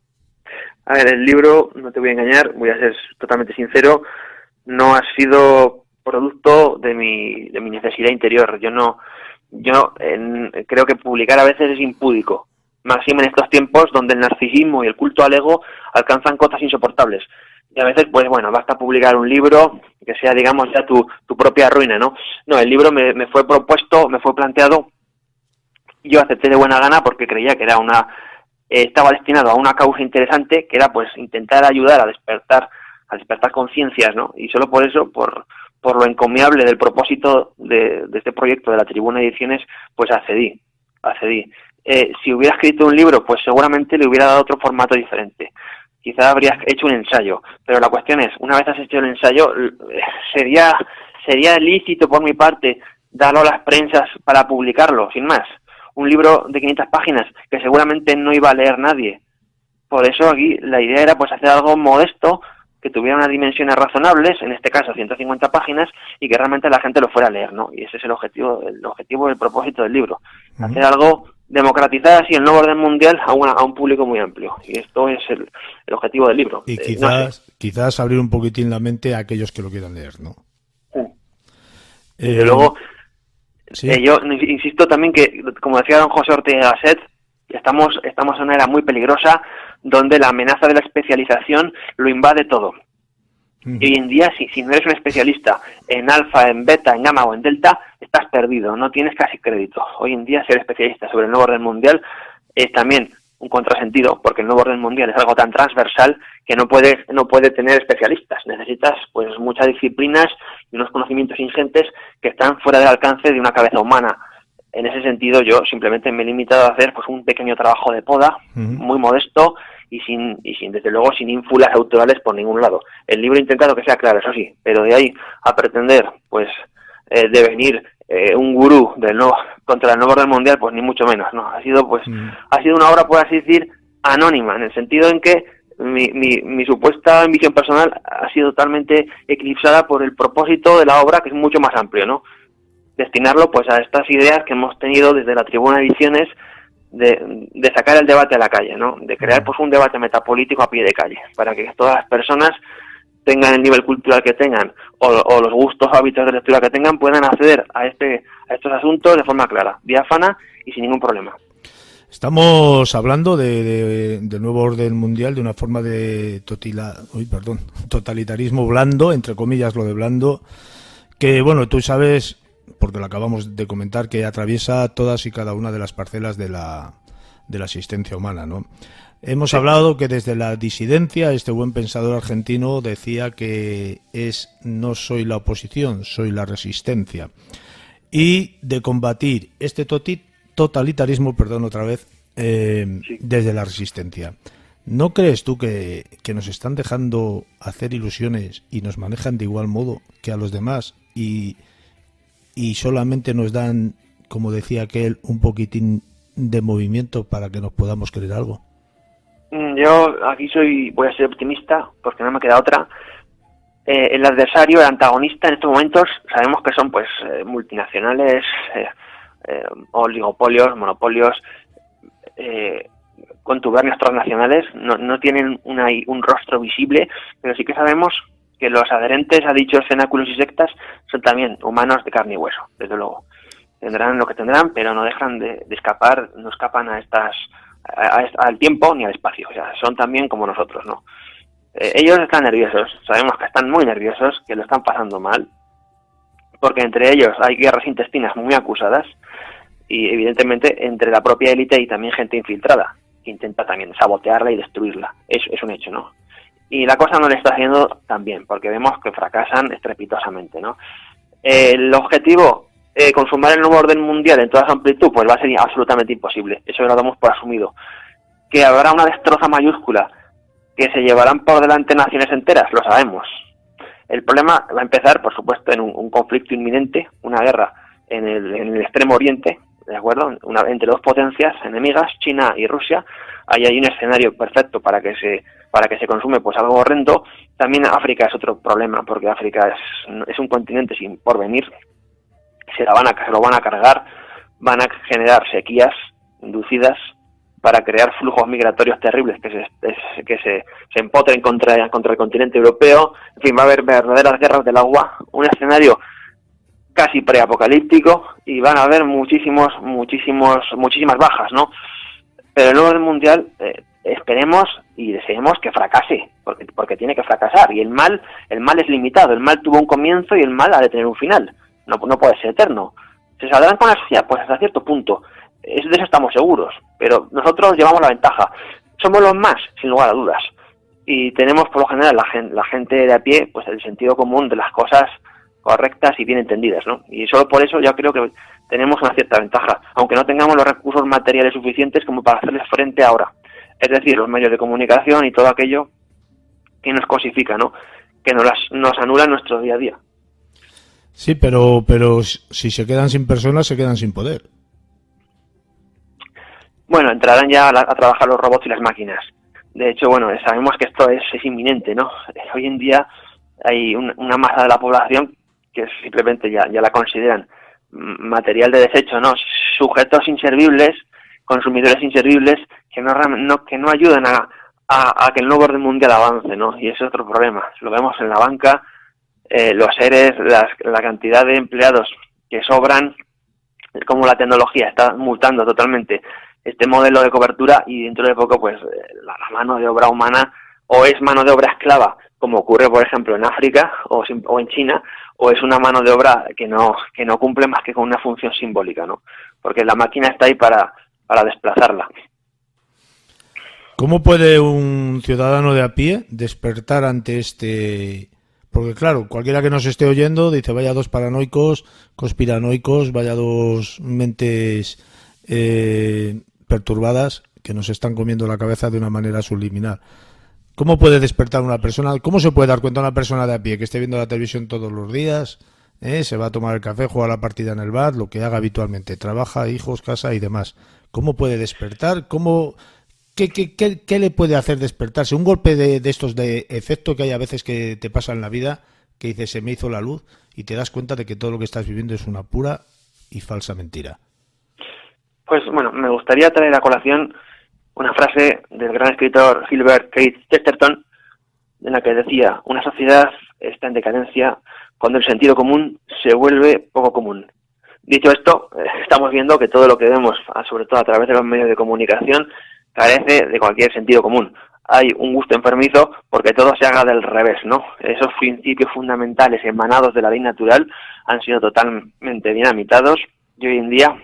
A ver, el libro, no te voy a engañar, voy a ser totalmente sincero, no ha sido producto de mi necesidad interior. Yo creo que publicar a veces es impúdico, máximo en estos tiempos donde el narcisismo y el culto al ego alcanzan cotas insoportables. Y a veces, pues bueno, basta publicar un libro que sea, digamos, ya tu propia ruina, ¿no? No, el libro me fue propuesto, me fue planteado, yo acepté de buena gana porque creía que era estaba destinado a una causa interesante, que era pues intentar ayudar a despertar conciencias, ¿no? Y solo por eso, por lo encomiable del propósito de este proyecto de la Tribuna Ediciones, pues accedí. Si hubiera escrito un libro, pues seguramente le hubiera dado otro formato diferente. Quizá habría hecho un ensayo, pero la cuestión es, una vez has hecho el ensayo, sería lícito por mi parte darlo a las prensas para publicarlo, sin más. Un libro de 500 páginas que seguramente no iba a leer nadie. Por eso aquí la idea era pues hacer algo modesto, que tuviera unas dimensiones razonables, en este caso 150 páginas, y que realmente la gente lo fuera a leer, ¿no? Y ese es el objetivo del propósito del libro. Hacer algo, democratizar así el nuevo orden mundial a un público muy amplio. Y esto es el objetivo del libro. Y quizás abrir un poquitín la mente a aquellos que lo quieran leer, ¿no? Y luego, ¿sí? Yo insisto también que, como decía don José Ortega Gasset, estamos en una era muy peligrosa donde la amenaza de la especialización lo invade todo. Y hoy en día, si no eres un especialista en alfa, en beta, en gamma o en delta, estás perdido, no tienes casi crédito. Hoy en día ser especialista sobre el nuevo orden mundial es también un contrasentido, porque el nuevo orden mundial es algo tan transversal que no puede tener especialistas. Necesitas pues muchas disciplinas y unos conocimientos ingentes que están fuera del alcance de una cabeza humana. En ese sentido, yo simplemente me he limitado a hacer pues un pequeño trabajo de poda, muy modesto y sin desde luego sin ínfulas autorales por ningún lado. El libro he intentado que sea claro, eso sí, pero de ahí a pretender pues devenir un gurú contra el nuevo orden mundial, pues ni mucho menos, ¿no? Ha sido una obra, por así decir, anónima, en el sentido en que mi supuesta ambición personal ha sido totalmente eclipsada por el propósito de la obra, que es mucho más amplio, ¿no? Destinarlo pues a estas ideas que hemos tenido desde la Tribuna Ediciones de sacar el debate a la calle, ¿no? De crear pues un debate metapolítico a pie de calle, para que todas las personas, tengan el nivel cultural que tengan o los gustos o hábitos de lectura que tengan, puedan acceder a estos asuntos de forma clara, diáfana y sin ningún problema. Estamos hablando del nuevo orden mundial, de una forma de totalitarismo blando, entre comillas lo de blando, que bueno, tú sabes, porque lo acabamos de comentar, que atraviesa todas y cada una de las parcelas de la existencia humana, ¿no? Hemos hablado que desde la disidencia, este buen pensador argentino decía que no soy la oposición, soy la resistencia. Y de combatir este totalitarismo, desde la resistencia. ¿No crees tú que nos están dejando hacer ilusiones y nos manejan de igual modo que a los demás y solamente nos dan, como decía aquel, un poquitín de movimiento para que nos podamos creer algo? Yo aquí voy a ser optimista porque no me queda otra. El adversario, el antagonista en estos momentos, sabemos que son pues multinacionales, oligopolios, monopolios, contubernios transnacionales. No tienen un rostro visible, pero sí que sabemos que los adherentes a dichos cenáculos y sectas son también humanos de carne y hueso, desde luego. Tendrán lo que tendrán, pero no dejan de escapar, no escapan al tiempo ni al espacio. O sea, son también como nosotros, ¿no? Ellos están nerviosos, sabemos que están muy nerviosos, que lo están pasando mal, porque entre ellos hay guerras intestinas muy acusadas y evidentemente entre la propia élite y también gente infiltrada que intenta también sabotearla y destruirla. Es un hecho, ¿no? Y la cosa no le está haciendo tan bien, porque vemos que fracasan estrepitosamente, ¿no? El objetivo, consumar el nuevo orden mundial en toda su amplitud, pues va a ser absolutamente imposible. Eso lo damos por asumido. Que habrá una destroza mayúscula, que se llevarán por delante naciones enteras, lo sabemos. El problema va a empezar, por supuesto, en un conflicto inminente, una guerra en el Extremo Oriente, ¿de acuerdo? Entre dos potencias enemigas, China y Rusia. Ahí hay un escenario perfecto para que se consume pues algo horrendo. También África es otro problema, porque África es un continente sin porvenir. Se lo van a cargar, van a generar sequías inducidas para crear flujos migratorios terribles que se empotren contra el continente europeo. En fin, va a haber verdaderas guerras del agua, un escenario casi preapocalíptico, y van a haber muchísimas bajas, ¿no? Pero el nuevo orden mundial esperemos y deseemos que fracase, porque tiene que fracasar, y el mal es limitado, el mal tuvo un comienzo y el mal ha de tener un final, no puede ser eterno. ¿Se saldrán con la suya? Pues hasta cierto punto, de eso estamos seguros, pero nosotros llevamos la ventaja, somos los más, sin lugar a dudas, y tenemos por lo general la gente de a pie, pues el sentido común de las cosas correctas y bien entendidas, ¿no? Y solo por eso yo creo que tenemos una cierta ventaja, aunque no tengamos los recursos materiales suficientes como para hacerles frente ahora. Es decir, los medios de comunicación y todo aquello que nos cosifica, ¿no? Que nos anula nuestro día a día. Sí, pero si se quedan sin personas, se quedan sin poder. Bueno, entrarán ya a trabajar los robots y las máquinas. De hecho, bueno, sabemos que esto es inminente, ¿no? Hoy en día hay una masa de la población que simplemente ya la consideran material de desecho, ¿no? Sujetos inservibles, consumidores inservibles, que no ayudan a que el nuevo orden mundial avance, ¿no? Y ese es otro problema. Lo vemos en la banca, los seres, la cantidad de empleados que sobran, como la tecnología está multando totalmente este modelo de cobertura, y dentro de poco pues la mano de obra humana o es mano de obra esclava, como ocurre por ejemplo en África o en China, o es una mano de obra que no cumple más que con una función simbólica, ¿no? Porque la máquina está ahí para desplazarla. ¿Cómo puede un ciudadano de a pie despertar ante este...? Porque claro, cualquiera que nos esté oyendo dice, vaya dos paranoicos, conspiranoicos, vaya dos mentes perturbadas que nos están comiendo la cabeza de una manera subliminal. ¿Cómo puede despertar una persona? ¿Cómo se puede dar cuenta una persona de a pie que esté viendo la televisión todos los días? Se va a tomar el café, juega la partida en el bar, lo que haga habitualmente, trabaja, hijos, casa y demás. ¿Cómo puede despertar? ¿Qué le puede hacer despertarse? Un golpe de estos de efecto que hay a veces que te pasa en la vida, que dices, se me hizo la luz, y te das cuenta de que todo lo que estás viviendo es una pura y falsa mentira. Pues bueno, me gustaría traer a colación una frase del gran escritor Gilbert Keith Chesterton, en la que decía, una sociedad está en decadencia cuando el sentido común se vuelve poco común. Dicho esto, estamos viendo que todo lo que vemos, sobre todo a través de los medios de comunicación, carece de cualquier sentido común. Hay un gusto enfermizo porque todo se haga del revés, ¿no? Esos principios fundamentales emanados de la ley natural han sido totalmente dinamitados, y hoy en día,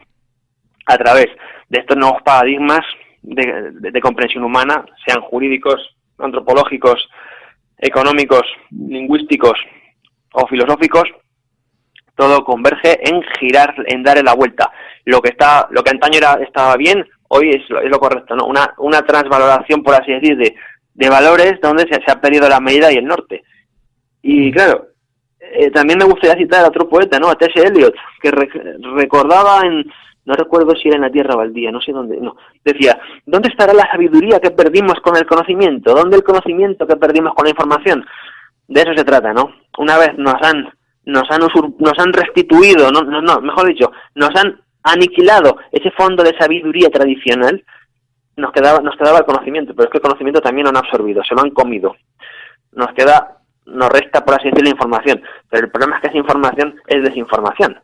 a través de estos nuevos paradigmas de comprensión humana, sean jurídicos, antropológicos, económicos, lingüísticos o filosóficos, todo converge en girar, en darle la vuelta. Lo que antaño estaba bien, hoy es lo correcto, ¿no? Una transvaloración, por así decir, de valores donde se ha perdido la medida y el norte. Y claro, también me gustaría citar a otro poeta, ¿no? A T.S. Eliot, que recordaba no recuerdo si era en La Tierra Baldía, no sé dónde, no. Decía, ¿dónde estará la sabiduría que perdimos con el conocimiento? ¿Dónde el conocimiento que perdimos con la información? De eso se trata, ¿no? Una vez nos han restituido, mejor dicho, nos han aniquilado ese fondo de sabiduría tradicional, nos quedaba el conocimiento, pero es que el conocimiento también lo han absorbido, se lo han comido. Nos resta, por así decirlo, la información, pero el problema es que esa información es desinformación.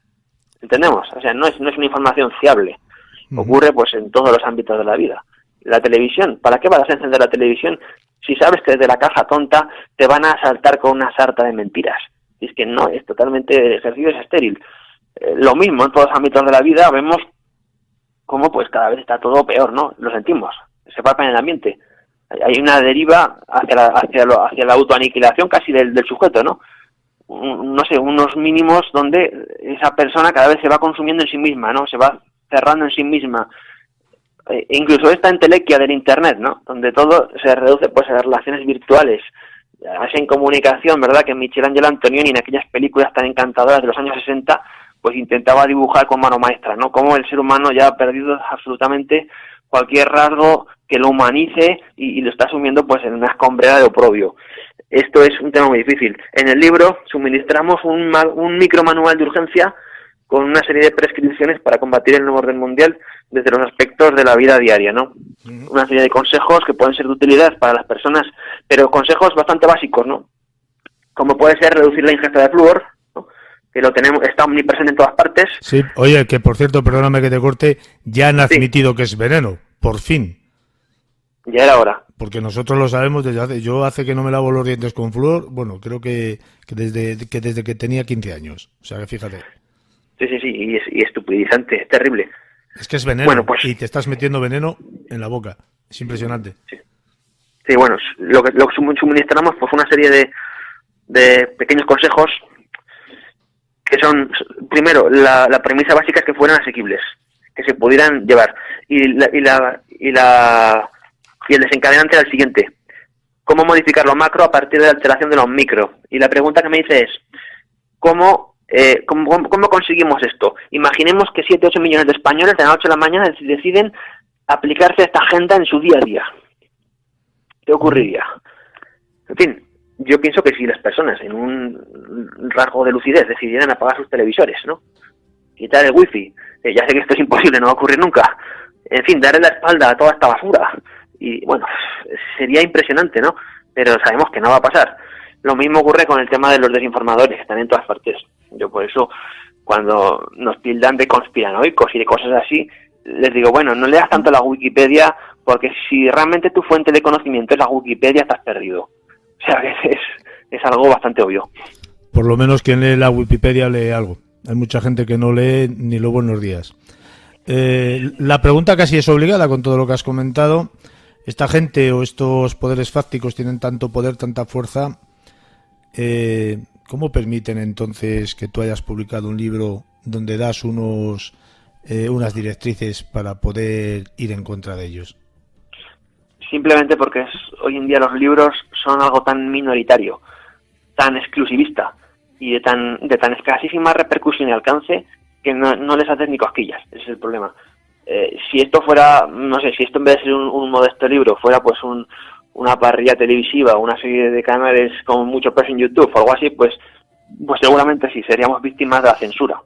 ¿Entendemos? O sea, no es una información fiable. Ocurre pues en todos los ámbitos de la vida. La televisión, ¿para qué vas a encender la televisión si sabes que desde la caja tonta te van a asaltar con una sarta de mentiras? Y es que no, es totalmente, el ejercicio es estéril. Lo mismo en todos los ámbitos de la vida, vemos cómo pues cada vez está todo peor, ¿no? Lo sentimos, se palpa en el ambiente. Hay una deriva hacia la autoaniquilación casi del sujeto, ¿no? No sé, unos mínimos donde esa persona cada vez se va consumiendo en sí misma, ¿no? Se va cerrando en sí misma. Incluso esta entelequia del Internet, ¿no? Donde todo se reduce pues a las relaciones virtuales. Así en comunicación, ¿verdad? Que Michelangelo Antonioni en aquellas películas tan encantadoras de los años 60 pues intentaba dibujar con mano maestra, ¿no? Cómo el ser humano ya ha perdido absolutamente cualquier rasgo que lo humanice y lo está asumiendo pues en una escombrera de oprobio. Esto es un tema muy difícil. En el libro suministramos un micromanual de urgencia con una serie de prescripciones para combatir el nuevo orden mundial desde los aspectos de la vida diaria, ¿no? Una serie de consejos que pueden ser de utilidad para las personas, pero consejos bastante básicos, ¿no? Como puede ser reducir la ingesta de flúor, ¿no? Que está omnipresente en todas partes. Sí, oye, que por cierto, perdóname que te corte, ya han admitido que es veneno, por fin. Ya era hora. Porque nosotros lo sabemos desde hace... Yo hace que no me lavo los dientes con flúor, bueno, creo que desde que tenía 15 años. O sea, que fíjate. Sí, y estupidizante, es terrible. Es que es veneno, Bueno, pues, y te estás metiendo veneno en la boca. Es impresionante. Sí, bueno, lo que suministramos pues una serie de pequeños consejos que son, primero, la premisa básica es que fueran asequibles, que se pudieran llevar. Y el desencadenante era el siguiente: ¿cómo modificar lo macro a partir de la alteración de lo micro? Y la pregunta que me dice es, ¿cómo conseguimos esto? Imaginemos que 7 o 8 millones de españoles de la noche a la mañana deciden aplicarse a esta agenda en su día a día. ¿Qué ocurriría? En fin, yo pienso que si las personas en un rasgo de lucidez decidieran apagar sus televisores, ¿no? Quitar el wifi, ya sé que esto es imposible, no va a ocurrir nunca. En fin, darle la espalda a toda esta basura. Y bueno, sería impresionante, ¿no? Pero sabemos que no va a pasar. Lo mismo ocurre con el tema de los desinformadores, que están en todas partes. Yo por eso, cuando nos tildan de conspiranoicos y de cosas así, les digo, bueno, no leas tanto la Wikipedia, porque si realmente tu fuente de conocimiento es la Wikipedia, estás perdido. O sea, es algo bastante obvio. Por lo menos quien lee la Wikipedia lee algo. Hay mucha gente que no lee ni los buenos días. La pregunta casi es obligada con todo lo que has comentado. Esta gente o estos poderes fácticos tienen tanto poder, tanta fuerza. ¿Cómo permiten entonces que tú hayas publicado un libro donde das unas directrices para poder ir en contra de ellos? Simplemente porque hoy en día los libros son algo tan minoritario, tan exclusivista y de tan escasísima repercusión y alcance que no les haces ni cosquillas. Ese es el problema. Si esto fuera, no sé, si esto en vez de ser un modesto libro fuera pues una parrilla televisiva, una serie de canales con mucho peso en YouTube o algo así, pues seguramente sí, seríamos víctimas de la censura.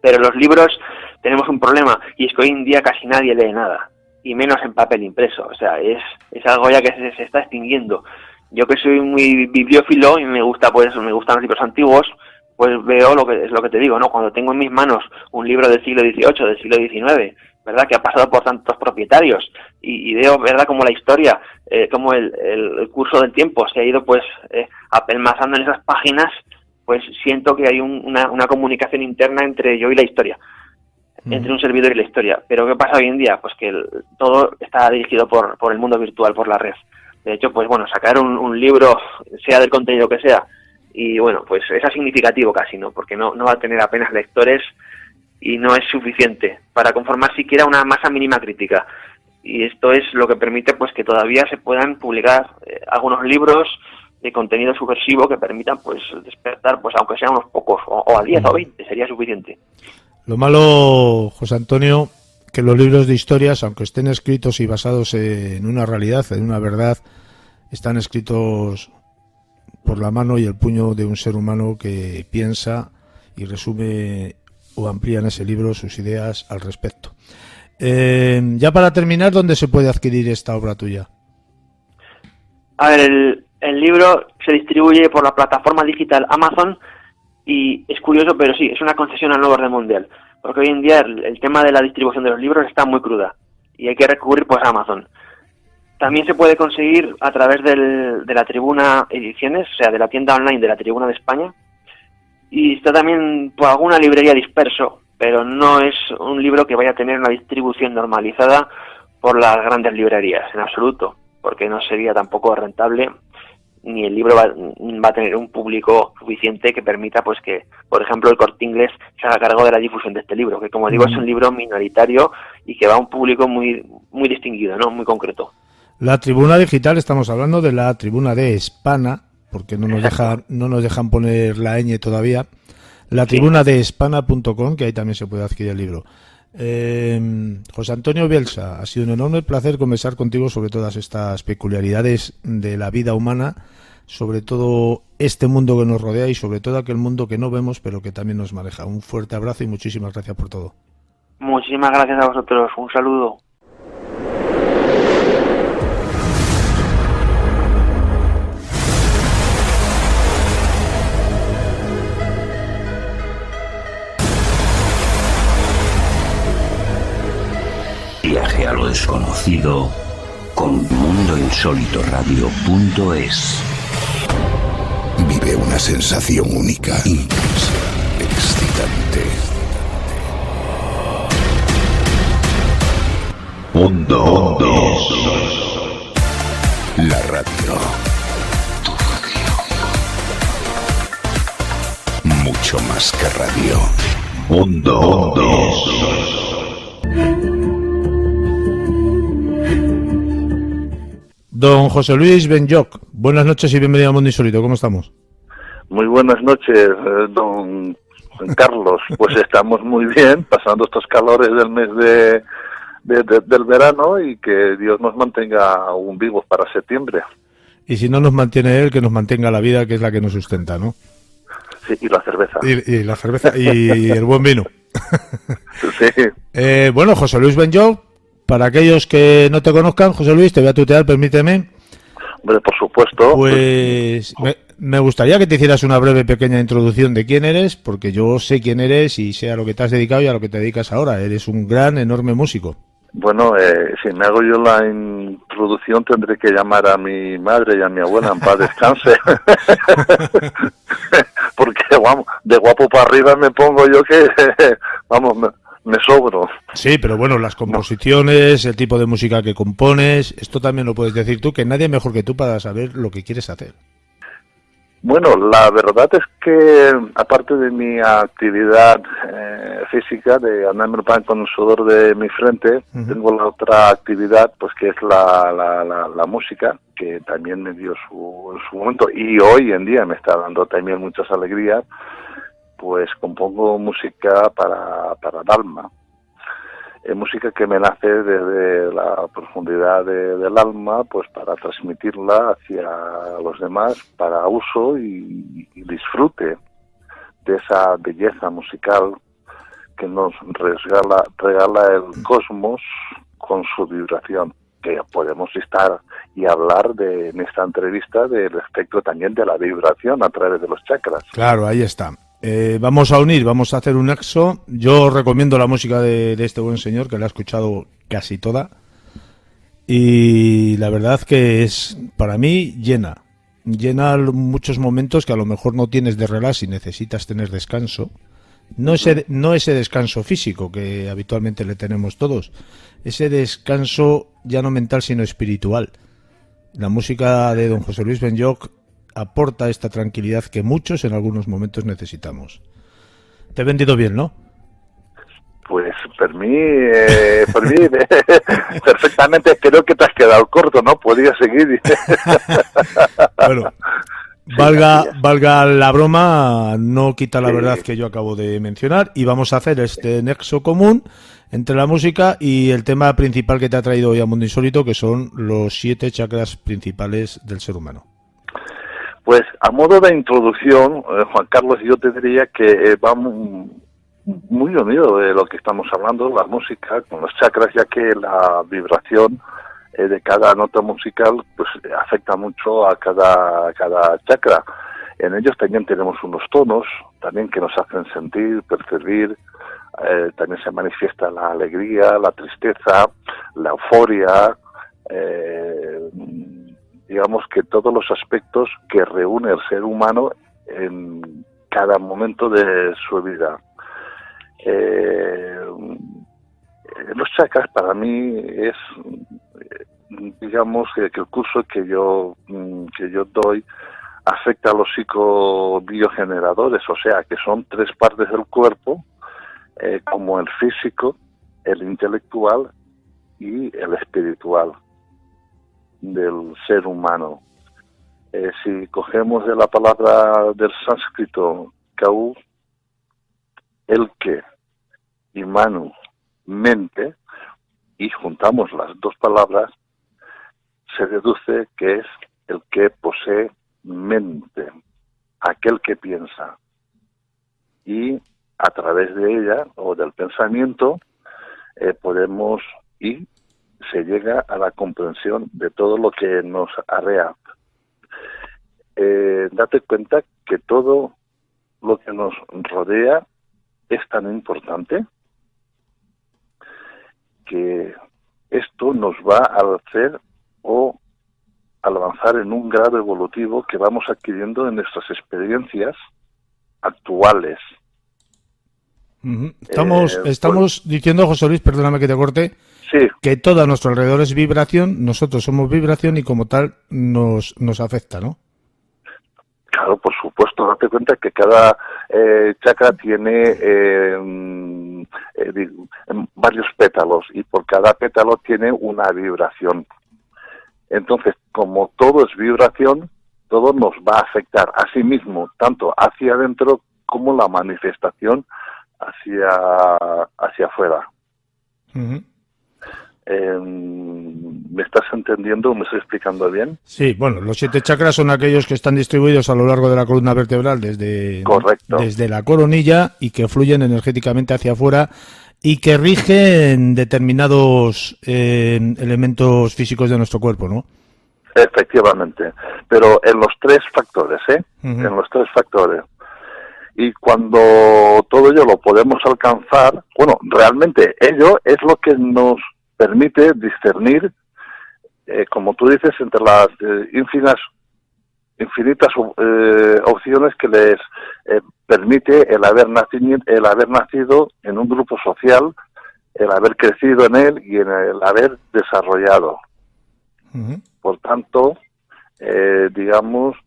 Pero los libros tenemos un problema, y es que hoy en día casi nadie lee nada, y menos en papel impreso. O sea, es algo ya que se está extinguiendo. Yo que soy muy bibliófilo y me gustan los libros antiguos, pues veo lo que te digo, ¿no? Cuando tengo en mis manos un libro del siglo XVIII, del siglo XIX, ¿verdad?, que ha pasado por tantos propietarios, y veo, ¿verdad?, como la historia, como el curso del tiempo se ha ido pues apelmazando en esas páginas, pues siento que hay una comunicación interna entre yo y la historia, entre un servidor y la historia. Pero ¿qué pasa hoy en día? Pues que todo está dirigido por el mundo virtual, por la red. De hecho, pues bueno, sacar un libro, sea del contenido que sea, y bueno, pues es significativo casi, ¿no? Porque no va a tener apenas lectores y no es suficiente para conformar siquiera una masa mínima crítica. Y esto es lo que permite pues que todavía se puedan publicar algunos libros de contenido subversivo que permitan pues despertar, pues aunque sean unos pocos, o a 10 o 20, sería suficiente. Lo malo, José Antonio, que los libros de historias, aunque estén escritos y basados en una realidad, en una verdad, están escritos por la mano y el puño de un ser humano que piensa y resume o amplía en ese libro sus ideas al respecto. Ya para terminar, ¿dónde se puede adquirir esta obra tuya? A ver, el libro se distribuye por la plataforma digital Amazon, y es curioso, pero sí, es una concesión al nuevo orden mundial, porque hoy en día el tema de la distribución de los libros está muy cruda y hay que recurrir pues a Amazon. También se puede conseguir a través de la Tribuna Ediciones, o sea, de la tienda online de la Tribuna de España, y está también por alguna librería disperso, pero no es un libro que vaya a tener una distribución normalizada por las grandes librerías, en absoluto, porque no sería tampoco rentable, ni el libro va a tener un público suficiente que permita pues que, por ejemplo, el Corte Inglés se haga cargo de la difusión de este libro, que como digo es un libro minoritario y que va a un público muy muy distinguido, ¿no?, muy concreto. La Tribuna Digital, estamos hablando de la Tribuna de Hispana, porque no nos dejan poner la ñ todavía. La Tribuna de Hispana.com, que ahí también se puede adquirir el libro. José Antonio Bielsa, ha sido un enorme placer conversar contigo sobre todas estas peculiaridades de la vida humana, sobre todo este mundo que nos rodea y sobre todo aquel mundo que no vemos pero que también nos maneja. Un fuerte abrazo y muchísimas gracias por todo. Muchísimas gracias a vosotros, un saludo. Viaje a lo desconocido con mundoinsólitoradio.es. Vive una sensación única, intensa, excitante. Mundo. La radio. Mucho más que radio. Mundo. Don José Luis Benlloch, buenas noches y bienvenido a Mundo Insólito. ¿Cómo estamos? Muy buenas noches, don Carlos. Pues estamos muy bien, pasando estos calores del mes del verano, y que Dios nos mantenga aún vivos para septiembre. Y si no nos mantiene él, que nos mantenga la vida, que es la que nos sustenta, ¿no? Sí, y la cerveza. Y la cerveza y el buen vino. Sí. Bueno, José Luis Benlloch, para aquellos que no te conozcan, José Luis, te voy a tutear, permíteme. Hombre, por supuesto. Pues me gustaría que te hicieras una breve pequeña introducción de quién eres, porque yo sé quién eres y sé a lo que te has dedicado y a lo que te dedicas ahora. Eres un gran, enorme músico. Bueno, si me hago yo la introducción, tendré que llamar a mi madre y a mi abuela en paz descanse. Porque, vamos, de guapo para arriba me pongo yo que, vamos, me sobro. Sí, pero bueno, las composiciones, el tipo de música que compones, esto también lo puedes decir tú, que nadie mejor que tú para saber lo que quieres hacer. Bueno, la verdad es que, aparte de mi actividad física, de andarme el pan con el sudor de mi frente, tengo la otra actividad, pues que es la música, que también me dio en su momento, y hoy en día me está dando también muchas alegrías. Pues compongo música para el alma. Música que me nace desde la profundidad del alma, pues para transmitirla hacia los demás, para uso y disfrute de esa belleza musical que nos regala el cosmos con su vibración, que podemos estar y hablar en esta entrevista del efecto también de la vibración a través de los chakras. Claro, ahí está. Vamos a unir, vamos a hacer un nexo. Yo recomiendo la música de este buen señor, que la he escuchado casi toda, y la verdad que es, para mí, llena muchos momentos que a lo mejor no tienes de relax y necesitas tener descanso. No ese descanso físico que habitualmente le tenemos todos, ese descanso ya no mental sino espiritual. La música de don José Luis Benlloch aporta esta tranquilidad que muchos en algunos momentos necesitamos. Te he vendido bien, ¿no? Pues por mí perfectamente. Creo que te has quedado corto, ¿no? Podías seguir. Bueno, valga la broma, no quita la verdad que yo acabo de mencionar, y vamos a hacer este nexo común entre la música y el tema principal que te ha traído hoy a Mundo Insólito, que son los 7 chakras principales del ser humano. Pues a modo de introducción, Juan Carlos, yo te diría que va muy unido de lo que estamos hablando, la música, con los chakras, ya que la vibración de cada nota musical pues afecta mucho a cada chakra. En ellos también tenemos unos tonos, también que nos hacen sentir, percibir, también se manifiesta la alegría, la tristeza, la euforia, digamos que todos los aspectos que reúne el ser humano en cada momento de su vida. Los chakras para mí es, digamos, que el curso que yo doy afecta a los psicobiogeneradores, o sea, que son 3 partes del cuerpo, como el físico, el intelectual y el espiritual del ser humano. Si cogemos de la palabra del sánscrito kau, el que, y manu, mente, y juntamos las dos palabras, se deduce que es el que posee mente, aquel que piensa, y a través de ella o del pensamiento podemos y se llega a la comprensión de todo lo que nos arrea. Date cuenta que todo lo que nos rodea es tan importante que esto nos va a hacer al avanzar en un grado evolutivo que vamos adquiriendo en nuestras experiencias actuales. Estamos diciendo, José Luis, perdóname que te corte, Sí, que todo a nuestro alrededor es vibración, nosotros somos vibración y como tal nos afecta, ¿no? claro, por supuesto. Date cuenta que cada chakra tiene varios pétalos y por cada pétalo tiene una vibración. Entonces, como todo es vibración, todo nos va a afectar a sí mismo, tanto hacia adentro como la manifestación hacia afuera. Uh-huh. ¿Me estás entendiendo? ¿Me estoy explicando bien? Sí, bueno, los 7 chakras son aquellos que están distribuidos a lo largo de la columna vertebral Correcto. desde la coronilla y que fluyen energéticamente hacia afuera y que rigen determinados elementos físicos de nuestro cuerpo, ¿no? Efectivamente, pero en los 3 factores, Uh-huh. En los 3 factores. Y cuando todo ello lo podemos alcanzar, bueno, realmente ello es lo que nos permite discernir, como tú dices, entre las infinitas opciones que les permite el haber nacido en un grupo social, el haber crecido en él y en el haber desarrollado. Uh-huh. Por tanto, digamos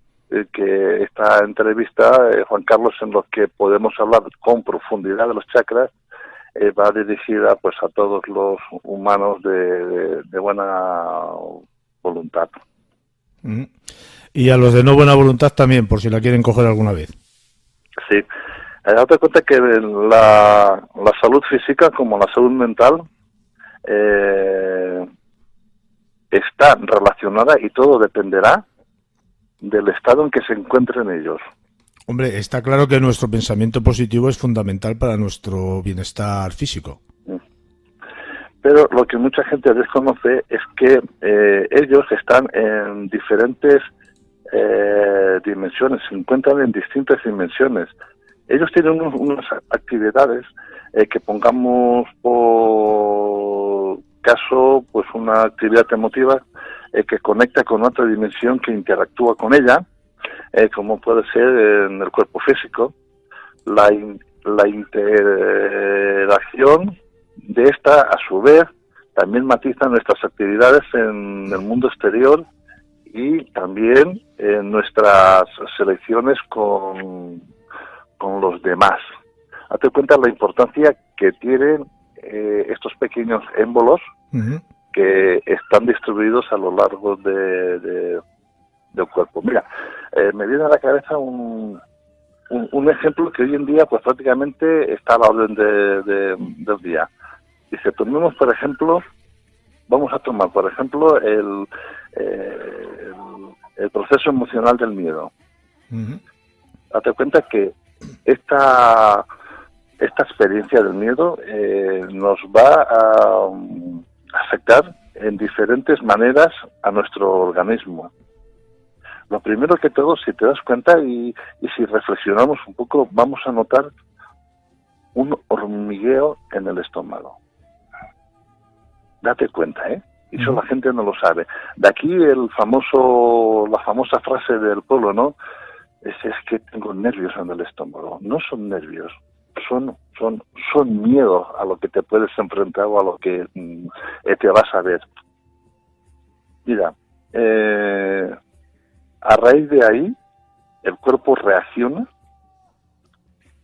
que esta entrevista, Juan Carlos, en lo que podemos hablar con profundidad de los chakras, va dirigida pues a todos los humanos de buena voluntad. Uh-huh. Y a los de no buena voluntad también, por si la quieren coger alguna vez. Sí. Date cuenta que la salud física como la salud mental está relacionada y todo dependerá del estado en que se encuentren ellos. Hombre, está claro que nuestro pensamiento positivo es fundamental para nuestro bienestar físico. Pero lo que mucha gente desconoce es que ellos están en diferentes dimensiones, se encuentran en distintas dimensiones. Ellos tienen unas actividades que pongamos por caso, pues una actividad emotiva que conecta con otra dimensión que interactúa con ella, como puede ser en el cuerpo físico, la interacción de esta, a su vez, también matiza nuestras actividades en el mundo exterior y también en nuestras selecciones con los demás. Hazte cuenta la importancia que tienen estos pequeños émbolos Uh-huh. que están distribuidos a lo largo del cuerpo. Mira, me viene a la cabeza un ejemplo que hoy en día pues prácticamente está a la orden del día. Dice, vamos a tomar por ejemplo el proceso emocional del miedo. Uh-huh. Date cuenta que esta experiencia del miedo nos va a afectar en diferentes maneras a nuestro organismo. Lo primero que todo, si te das cuenta y si reflexionamos un poco, vamos a notar un hormigueo en el estómago. Date cuenta, Y eso la gente no lo sabe. De aquí la famosa frase del pueblo, ¿no? Es que tengo nervios en el estómago. No son nervios, son miedo a lo que te puedes enfrentar o a lo que te vas a ver. Mira, a raíz de ahí, el cuerpo reacciona,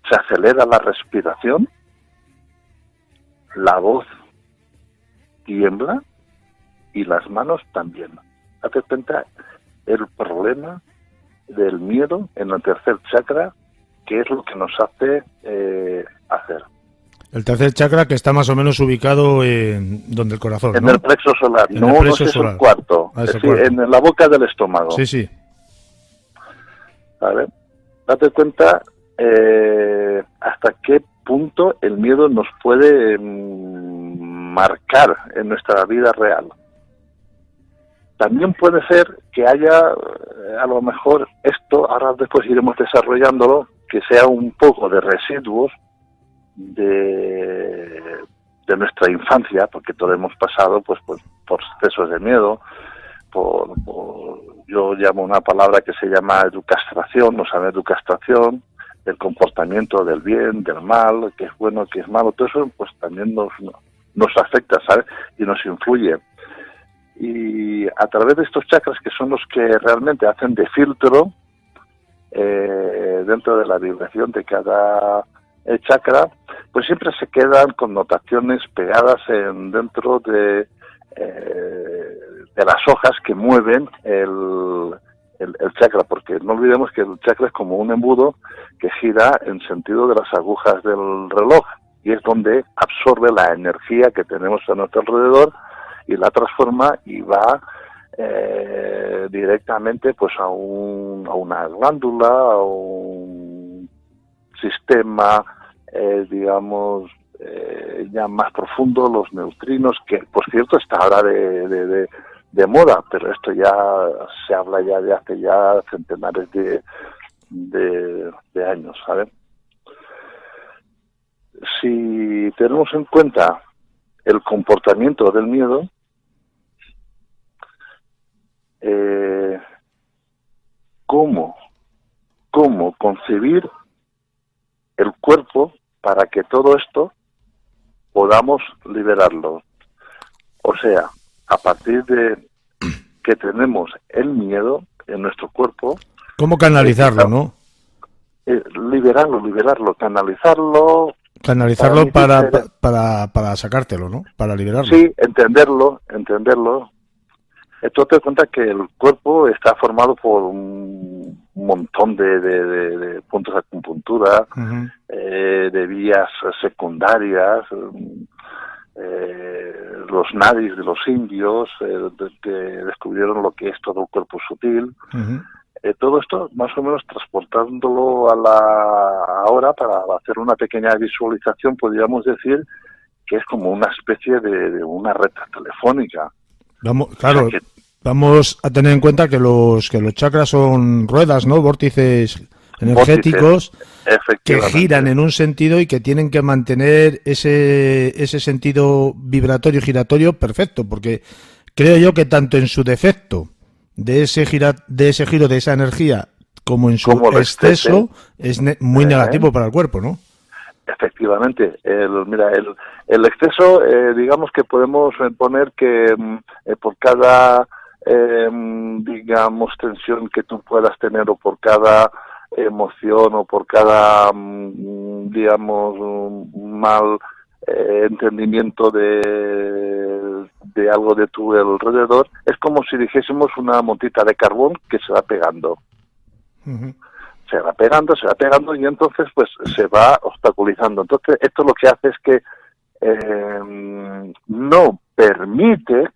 se acelera la respiración, la voz tiembla y las manos también. Hazte cuenta el problema del miedo en el tercer chakra, que es lo que nos hace hacer. El tercer chakra que está más o menos ubicado en donde el corazón, ¿no? En el plexo solar. En el plexo solar. Es el cuarto. Es el decir, cuarto. En la boca del estómago. Sí, sí. ¿Vale? Date cuenta hasta qué punto el miedo nos puede marcar en nuestra vida real. También puede ser que haya, a lo mejor esto, ahora después iremos desarrollándolo, que sea un poco de residuos de nuestra infancia, porque todos hemos pasado pues por excesos de miedo, yo llamo una palabra que se llama educastración, o sea, educastración, el comportamiento del bien, del mal, que es bueno, que es malo, todo eso pues también nos afecta, ¿sabes? Y nos influye. Y a través de estos chakras, que son los que realmente hacen de filtro dentro de la vibración de cada chakra, pues siempre se quedan connotaciones pegadas dentro de las hojas que mueven el chakra, porque no olvidemos que el chakra es como un embudo que gira en sentido de las agujas del reloj, y es donde absorbe la energía que tenemos a nuestro alrededor y la transforma y va directamente pues a una glándula, a un sistema digamos ya más profundo, los neutrinos, que por cierto está ahora de moda, pero esto ya se habla ya de hace ya centenares de años, ¿sabes? Si tenemos en cuenta el comportamiento del miedo, ¿cómo concebir el cuerpo para que todo esto podamos liberarlo? O sea, a partir de que tenemos el miedo en nuestro cuerpo, ¿cómo canalizarlo, no? Liberarlo, canalizarlo para sacártelo, ¿no? Para liberarlo. Sí, entenderlo. Esto te cuenta que el cuerpo está formado por un montón de puntos de acupuntura, Uh-huh. De vías secundarias, los nadis de los indios, que descubrieron lo que es todo el cuerpo sutil. Uh-huh. Todo esto más o menos transportándolo ahora para hacer una pequeña visualización, podríamos decir que es como una especie de una red telefónica. Vamos a tener en cuenta que los chakras son ruedas, ¿no? Vórtices energéticos que giran en un sentido y que tienen que mantener ese sentido vibratorio y giratorio perfecto, porque creo yo que tanto en su defecto de ese giro de esa energía como en su exceso es muy negativo para el cuerpo, ¿no? Efectivamente, el exceso, digamos que podemos poner que por cada digamos tensión que tú puedas tener, o por cada emoción, o por cada digamos mal entendimiento de algo de tu alrededor, es como si dijésemos una montita de carbón que se va pegando. Uh-huh. Se va pegando y entonces pues se va obstaculizando. Entonces esto lo que hace es que no permite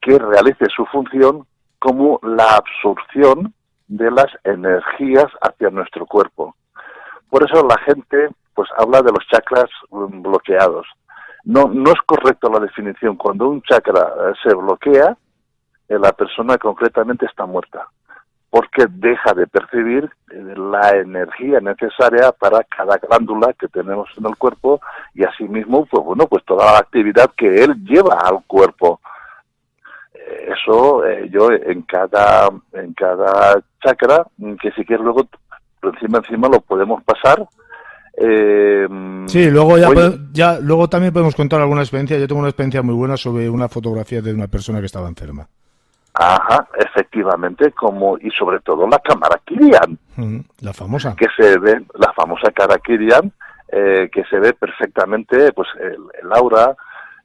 que realice su función como la absorción de las energías hacia nuestro cuerpo. Por eso la gente pues habla de los chakras bloqueados. No es correcto la definición. Cuando un chakra se bloquea, la persona concretamente está muerta, porque deja de percibir la energía necesaria para cada glándula que tenemos en el cuerpo, y asimismo pues toda la actividad que él lleva al cuerpo. Eso yo en cada chakra, que si quieres luego encima lo podemos pasar. Sí, luego luego también podemos contar alguna experiencia. Yo tengo una experiencia muy buena sobre una fotografía de una persona que estaba enferma. Ajá, efectivamente, y sobre todo la cámara Kirian, la famosa, que se ve, la famosa cara Kirian, que se ve perfectamente, pues el aura.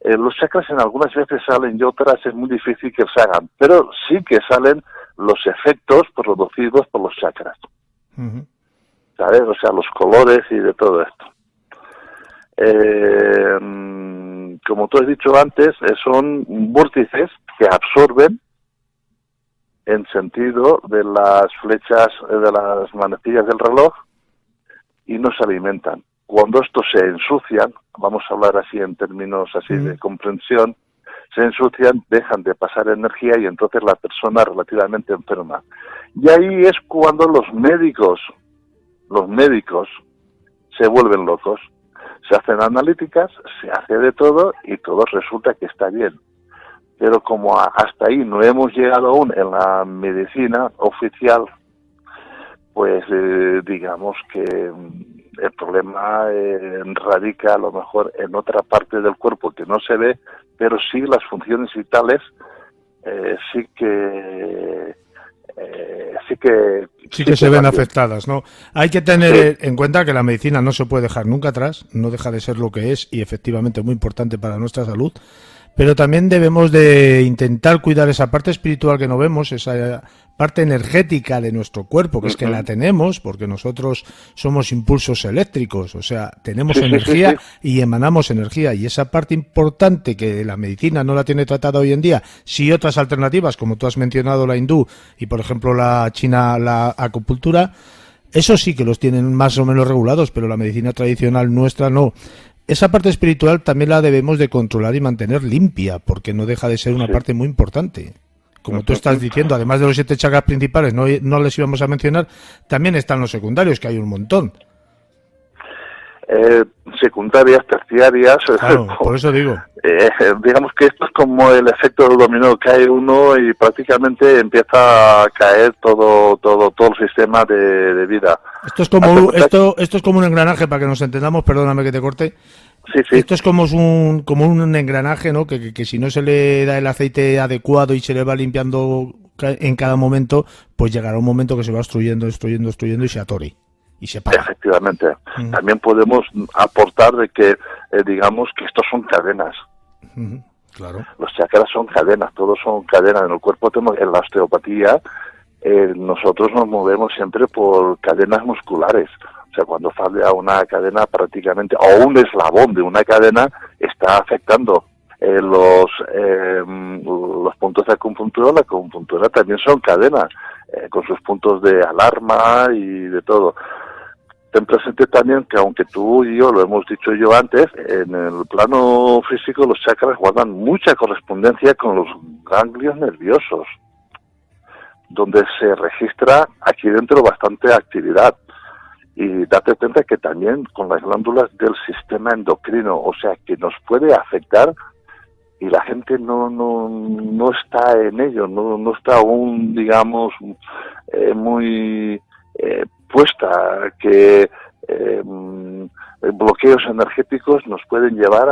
Los chakras en algunas veces salen y otras es muy difícil que se hagan, pero sí que salen los efectos producidos por los chakras. Uh-huh. ¿Sabes? O sea, los colores y de todo esto. Como tú has dicho antes, son vórtices que absorben en sentido de las flechas, de las manecillas del reloj, y no se alimentan. Cuando estos se ensucian, vamos a hablar así en términos así de comprensión, se ensucian, dejan de pasar energía y entonces la persona relativamente enferma. Y ahí es cuando los médicos se vuelven locos. Se hacen analíticas, se hace de todo y todo resulta que está bien. pero como hasta ahí no hemos llegado aún en la medicina oficial, pues digamos que el problema radica a lo mejor en otra parte del cuerpo que no se ve, pero sí las funciones vitales sí que se ven afectadas, ¿no? Hay que tener en cuenta que la medicina no se puede dejar nunca atrás, no deja de ser lo que es y efectivamente muy importante para nuestra salud, pero también debemos de intentar cuidar esa parte espiritual que no vemos, esa parte energética de nuestro cuerpo, que es que la tenemos, porque nosotros somos impulsos eléctricos, o sea, tenemos energía y emanamos energía, y esa parte importante que la medicina no la tiene tratada hoy en día, sí otras alternativas, como tú has mencionado, la hindú y, por ejemplo, la china, la acupuntura, eso sí que los tienen más o menos regulados, pero la medicina tradicional nuestra no. Esa parte espiritual también la debemos de controlar y mantener limpia, porque no deja de ser una parte muy importante. Como tú estás diciendo, además de los 7 chakras principales, no les íbamos a mencionar, también están los secundarios, que hay un montón. Secundarias, terciarias. Claro, por eso digo. Digamos que esto es como el efecto del dominó, cae uno y prácticamente empieza a caer todo el sistema de vida. Esto es como un engranaje, para que nos entendamos, perdóname que te corte. Sí. Esto es como un engranaje, ¿no? Que si no se le da el aceite adecuado y se le va limpiando en cada momento, pues llegará un momento que se va destruyendo y se atore y se para. Efectivamente. También podemos aportar de que, digamos que estos son cadenas. Claro. Los chakras son cadenas, todos son cadenas. En el cuerpo tenemos, en la osteopatía, nosotros nos movemos siempre por cadenas musculares. O sea, cuando falla una cadena prácticamente, o un eslabón de una cadena, está afectando los puntos de acupuntura. La acupuntura también son cadenas, con sus puntos de alarma y de todo. Ten presente también que, aunque tú y yo lo hemos dicho yo antes, en el plano físico los chakras guardan mucha correspondencia con los ganglios nerviosos, donde se registra aquí dentro bastante actividad. Y date cuenta que también con las glándulas del sistema endocrino, o sea, que nos puede afectar y la gente no está en ello, no está aún, digamos, muy puesta, que bloqueos energéticos nos pueden llevar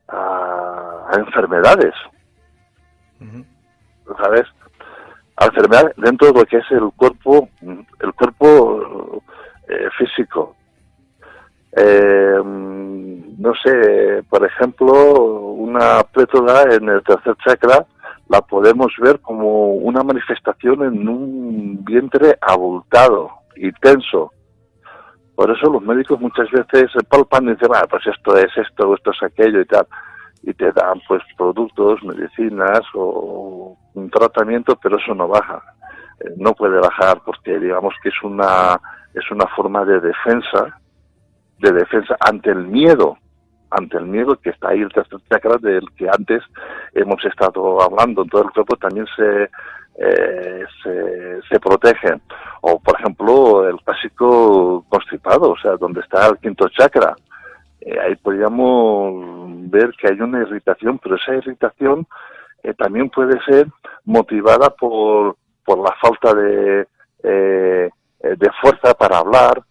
a enfermedades, ¿sabes? A enfermedades dentro de lo que es el cuerpo físico. No sé, por ejemplo, una plétora en el tercer chakra la podemos ver como una manifestación en un vientre abultado y tenso. Por eso los médicos muchas veces se palpan y dicen, pues esto es aquello y tal, y te dan pues productos, medicinas o un tratamiento, pero eso no baja. No puede bajar porque digamos que es una forma de defensa ante el miedo que está ahí, el tercer chakra del que antes hemos estado hablando. En todo el cuerpo también se protege. O por ejemplo el clásico constipado, o sea, donde está el quinto chakra, ahí podríamos ver que hay una irritación, pero esa irritación también puede ser motivada por la falta de fuerza para hablar.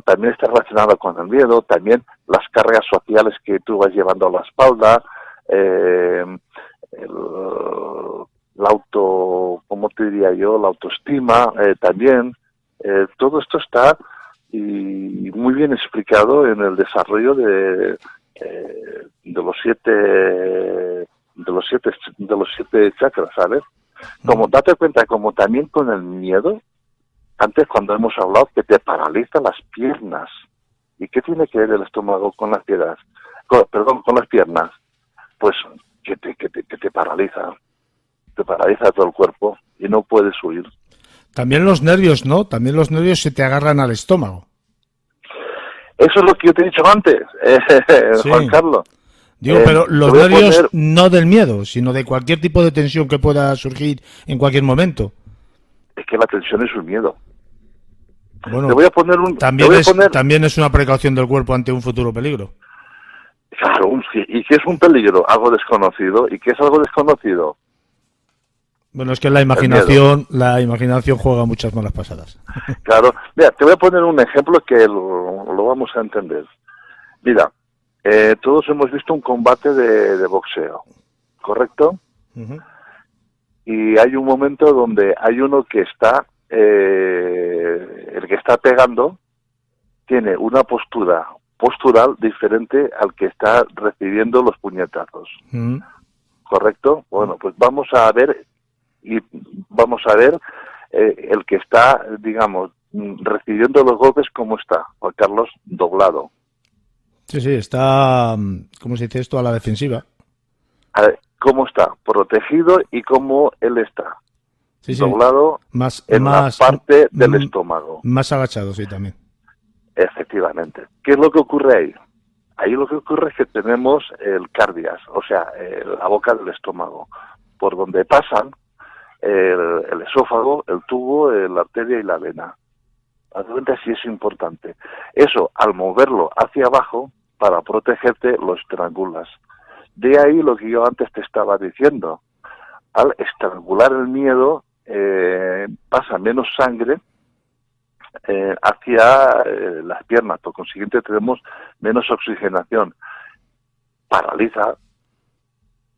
También está relacionado con el miedo, también las cargas sociales que tú vas llevando a la espalda, ¿cómo te diría yo? La autoestima, también. Todo esto está y muy bien explicado en el desarrollo de los siete chakras, ¿sabes? Como date cuenta, como también con el miedo. Antes, cuando hemos hablado que te paraliza las piernas. ¿Y qué tiene que ver el estómago con las piernas? Con las piernas. Pues que te paraliza. Te paraliza todo el cuerpo y no puedes huir. También los nervios, ¿no? También los nervios se te agarran al estómago. Eso es lo que yo te he dicho antes, sí. Juan Carlos. Digo, pero los nervios no del miedo, sino de cualquier tipo de tensión que pueda surgir en cualquier momento. Es que la tensión es un miedo. Bueno, te voy a poner también es una precaución del cuerpo ante un futuro peligro. Claro, ¿y qué es un peligro? Algo desconocido. ¿Y qué es algo desconocido? Bueno, es que la imaginación juega muchas malas pasadas. Claro. Mira, te voy a poner un ejemplo que lo vamos a entender. Mira, todos hemos visto un combate de boxeo, ¿correcto? Uh-huh. Y hay un momento donde hay uno que está, el que está pegando, tiene una postural diferente al que está recibiendo los puñetazos, Uh-huh. ¿correcto? Bueno, pues vamos a ver el que está, digamos, recibiendo los golpes, ¿cómo está? Juan Carlos, doblado. Sí, está, ¿cómo se dice esto? A la defensiva. A ver, ¿cómo está? Protegido y cómo él está. Sí. Doblado en la parte del estómago. Más agachado, sí, también. Efectivamente. ¿Qué es lo que ocurre ahí? Ahí lo que ocurre es que tenemos el cardias, o sea, la boca del estómago, por donde pasan el esófago, el tubo, la arteria y la vena. Haz de cuenta si es importante. Eso, al moverlo hacia abajo, para protegerte, lo estrangulas. De ahí lo que yo antes te estaba diciendo. Al estrangular el miedo, pasa menos sangre hacia las piernas. Por consiguiente, tenemos menos oxigenación. Paraliza.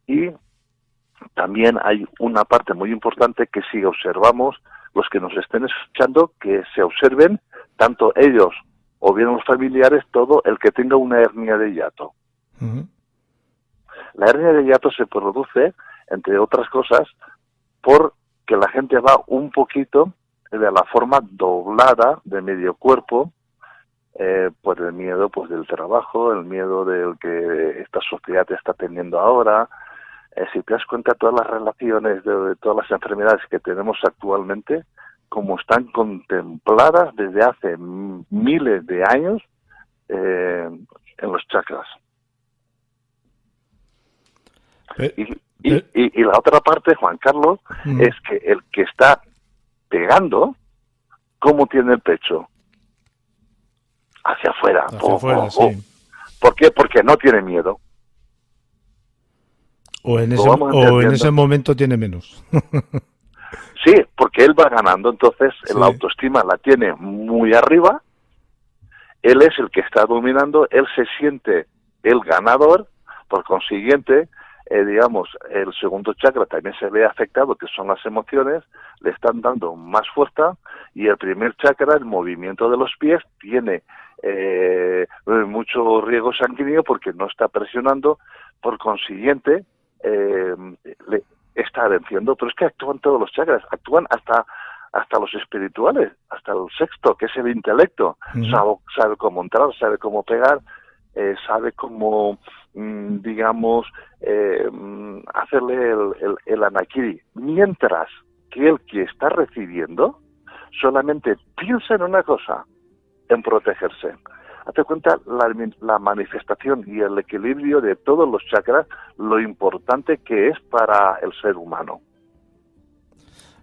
Y también hay una parte muy importante que si observamos, los que nos estén escuchando, que se observen, tanto ellos o bien los familiares, todo el que tenga una hernia de hiato. Uh-huh. La hernia de hiato se produce, entre otras cosas, porque la gente va un poquito de la forma doblada de medio cuerpo, por el miedo pues del trabajo, el miedo del que esta sociedad está teniendo ahora. Si te das cuenta, todas las relaciones de todas las enfermedades que tenemos actualmente, como están contempladas desde hace miles de años en los chakras. Y la otra parte, Juan Carlos, es que el que está pegando, ¿cómo tiene el pecho? Hacia afuera. Hacia afuera, sí. ¿Por qué? Porque no tiene miedo. O en ese momento tiene menos. Sí, porque él va ganando, entonces la autoestima la tiene muy arriba, él es el que está dominando, él se siente el ganador, por consiguiente, digamos, el segundo chakra también se ve afectado, que son las emociones, le están dando más fuerza, y el primer chakra, el movimiento de los pies, tiene mucho riego sanguíneo porque no está presionando, por consiguiente, le está venciendo, pero es que actúan todos los chakras, actúan hasta los espirituales, hasta el sexto, que es el intelecto. Sabe cómo entrar, sabe cómo pegar, sabe cómo, digamos, hacerle el anakiri. Mientras que el que está recibiendo solamente piensa en una cosa, en protegerse. Hazte cuenta la manifestación y el equilibrio de todos los chakras, lo importante que es para el ser humano.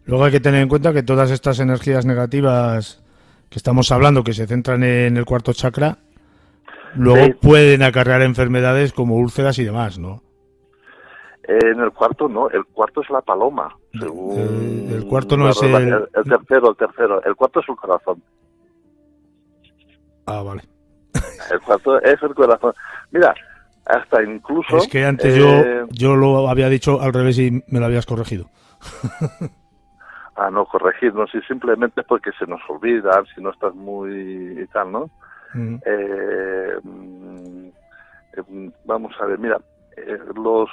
Luego hay que tener en cuenta que todas estas energías negativas que estamos hablando, que se centran en el cuarto chakra, luego pueden acarrear enfermedades como úlceras y demás, ¿no? En el cuarto no, el cuarto es la paloma. El cuarto no es el tercero. El cuarto es el corazón. Ah, vale. El cuarto es el corazón. Mira, hasta incluso... Es que antes yo lo había dicho al revés y me lo habías corregido. No, corregirnos, y simplemente porque se nos olvida, si no estás muy y tal, ¿no? Vamos a ver, mira, los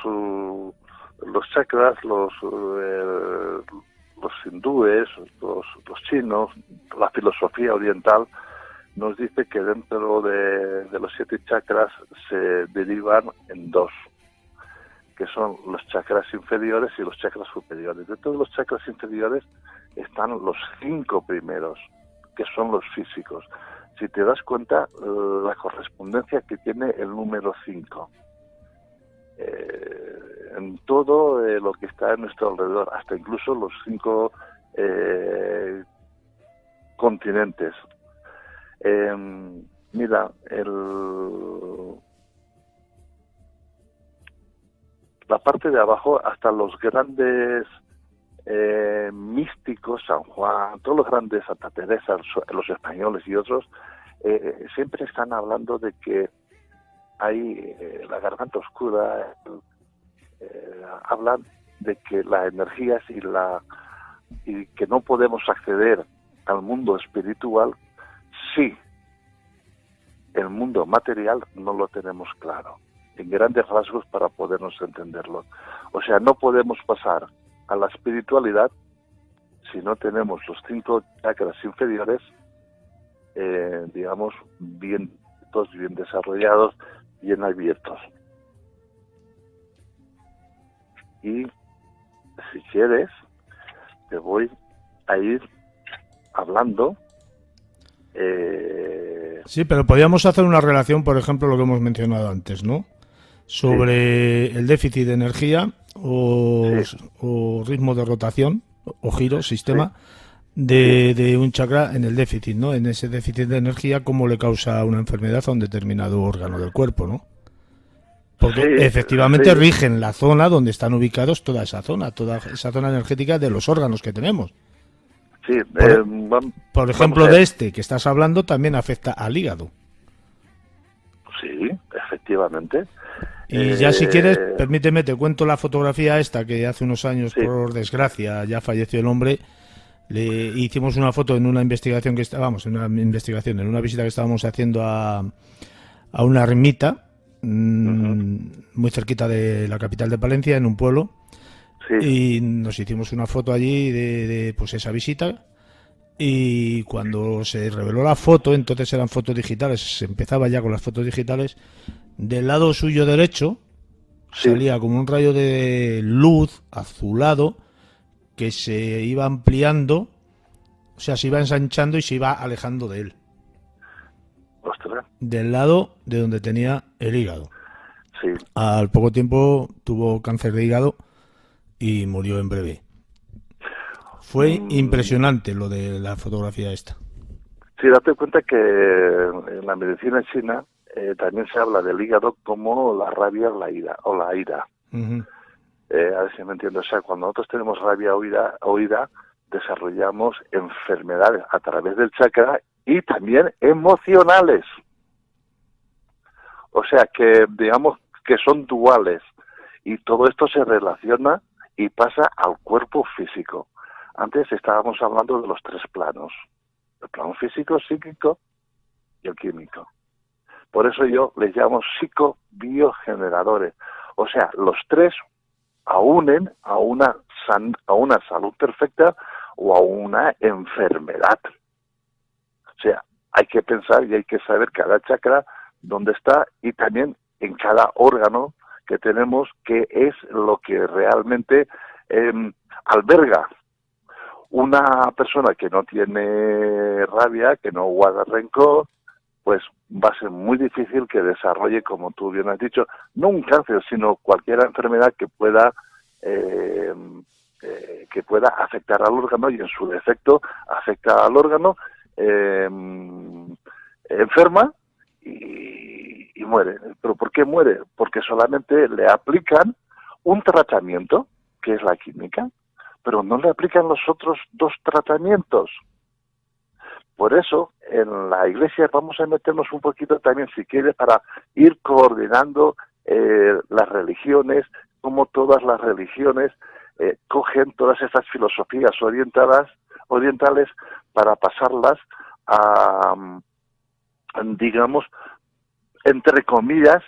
chakras, los hindúes, los chinos, la filosofía oriental nos dice que dentro de los 7 chakras se derivan en 2, que son los chakras inferiores y los chakras superiores. Dentro de los chakras inferiores están los 5 primeros, que son los físicos. Si te das cuenta, la correspondencia que tiene el número 5. En todo lo que está a nuestro alrededor, hasta incluso los 5 continentes. Mira, la parte de abajo, hasta los grandes místicos, San Juan, todos los grandes, Santa Teresa, los españoles y otros, siempre están hablando de que hay la garganta oscura, hablan de que las energías y que no podemos acceder al mundo espiritual si el mundo material no lo tenemos claro, en grandes rasgos, para podernos entenderlo. O sea, no podemos pasar a la espiritualidad si no tenemos los 5 chakras inferiores, digamos, bien desarrollados, bien abiertos. Y si quieres, te voy a ir hablando. Sí, pero podríamos hacer una relación, por ejemplo, lo que hemos mencionado antes, ¿no? Sobre el déficit de energía o ritmo de rotación o giro, sistema de un chakra en el déficit, ¿no? En ese déficit de energía, cómo le causa una enfermedad a un determinado órgano del cuerpo, ¿no? Porque efectivamente rigen la zona donde están ubicados toda esa zona energética de los órganos que tenemos. Sí, por ejemplo, de este que estás hablando también afecta al hígado. Sí, efectivamente. Y ya si quieres, permíteme, te cuento la fotografía esta que hace unos años, por desgracia, ya falleció el hombre. Le hicimos una foto en una investigación en una visita que estábamos haciendo a una ermita muy cerquita de la capital de Palencia, en un pueblo. Y nos hicimos una foto allí de pues esa visita, y cuando se reveló la foto, entonces eran fotos digitales, se empezaba ya con las fotos digitales, del lado suyo derecho salía como un rayo de luz azulado que se iba ampliando, o sea, se iba ensanchando y se iba alejando de él. Ostras. Del lado de donde tenía el hígado. Sí. Al poco tiempo tuvo cáncer de hígado y murió en breve. Fue impresionante lo de la fotografía esta. Sí, date cuenta que en la medicina china también se habla del hígado como la rabia o la ira. Uh-huh. A ver si me entiendo. O sea, cuando nosotros tenemos rabia o ira, desarrollamos enfermedades a través del chakra y también emocionales. O sea, que digamos que son duales. Y todo esto se relaciona y pasa al cuerpo físico. Antes estábamos hablando de los 3 planos: el plano físico, psíquico y el químico. Por eso yo les llamo psicobiogeneradores. O sea, los 3 unen a una salud perfecta o a una enfermedad. O sea, hay que pensar y hay que saber cada chakra dónde está, y también en cada órgano que tenemos, qué es lo que realmente alberga. Una persona que no tiene rabia, que no guarda rencor, pues va a ser muy difícil que desarrolle, como tú bien has dicho, no un cáncer, sino cualquier enfermedad que pueda afectar al órgano, y en su defecto afecta al órgano, enferma y muere. ¿Pero por qué muere? Porque solamente le aplican un tratamiento, que es la química, pero no le aplican los otros 2 tratamientos. Por eso, en la Iglesia vamos a meternos un poquito también, si quiere, para ir coordinando las religiones, como todas las religiones cogen todas estas filosofías orientales para pasarlas a, digamos, entre comillas,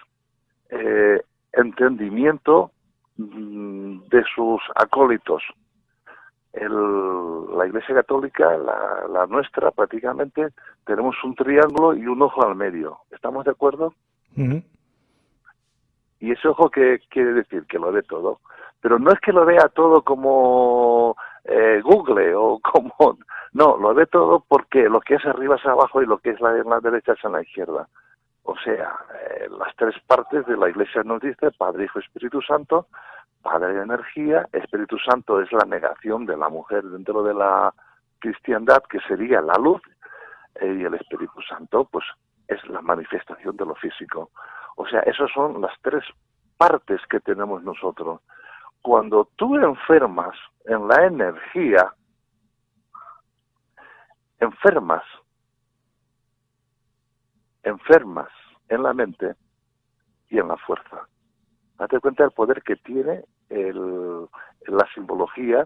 entendimiento de sus acólitos. La Iglesia Católica, la nuestra, prácticamente tenemos un triángulo y un ojo al medio. ¿Estamos de acuerdo? Uh-huh. Y ese ojo, ¿qué quiere decir? Que lo ve todo. Pero no es que lo vea todo como Google o como... No, lo ve todo porque lo que es arriba es abajo y lo que es en la derecha es en la izquierda. O sea, las 3 partes de la Iglesia nos dice Padre, Hijo, Espíritu Santo. Padre de energía, Espíritu Santo es la negación de la mujer dentro de la cristiandad, que sería la luz, y el Espíritu Santo pues es la manifestación de lo físico. O sea, esas son las 3 partes que tenemos nosotros. Cuando tú enfermas en la energía, enfermas en la mente y en la fuerza. Date cuenta del poder que tiene la simbología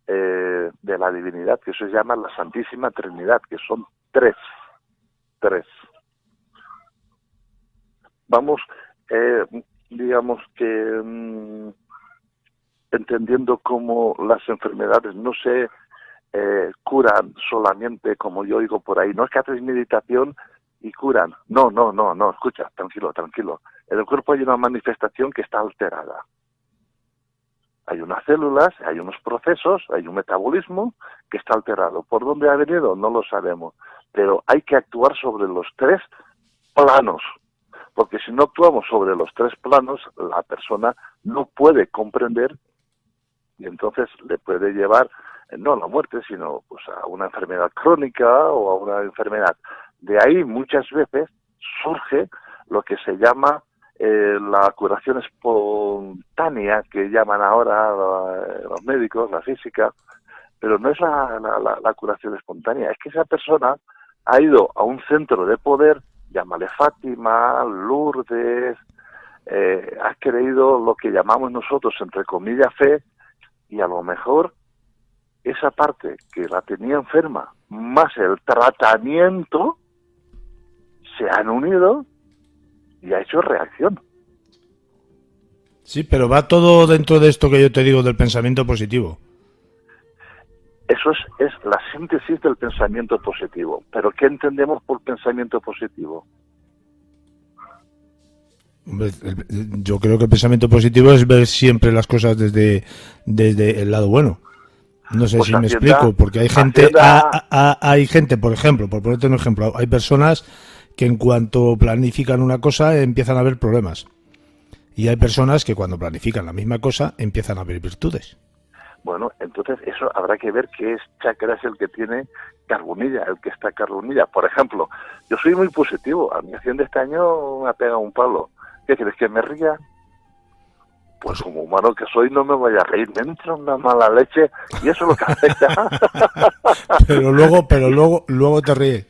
de la divinidad, que eso se llama la Santísima Trinidad, que son tres. Vamos, digamos que entendiendo cómo las enfermedades no se curan solamente, como yo oigo por ahí, no es que haces meditación y curan. No, escucha, tranquilo. En el cuerpo hay una manifestación que está alterada. Hay unas células, hay unos procesos, hay un metabolismo que está alterado. ¿Por dónde ha venido? No lo sabemos. Pero hay que actuar sobre los tres planos. Porque si no actuamos sobre los tres planos, la persona no puede comprender y entonces le puede llevar, no a la muerte, sino pues a una enfermedad crónica o a una enfermedad. De ahí muchas veces surge lo que se llama la curación espontánea, que llaman ahora los médicos, la física, pero no es la curación espontánea, es que esa persona ha ido a un centro de poder, llámale Fátima, Lourdes, ha creído lo que llamamos nosotros, entre comillas, fe, y a lo mejor esa parte que la tenía enferma, más el tratamiento, se han unido y ha hecho reacción. Sí, pero va todo dentro de esto que yo te digo del pensamiento positivo. Eso es la síntesis del pensamiento positivo. ¿Pero qué entendemos por pensamiento positivo? Yo creo que el pensamiento positivo es ver siempre las cosas desde el lado bueno. No sé si me explico, porque hay gente, hay gente, por ejemplo, por ponerte un ejemplo, hay personas que en cuanto planifican una cosa empiezan a haber problemas. Y hay personas que cuando planifican la misma cosa empiezan a ver virtudes. Bueno, entonces eso habrá que ver qué chakra es el que tiene carbonilla, el que está carbonilla. Por ejemplo, yo soy muy positivo. A mi Hacienda este año me ha pegado un palo. ¿Qué crees, que me ría? Pues como humano que soy no me voy a reír. Me entra una mala leche y eso es lo que afecta. pero luego te ríes.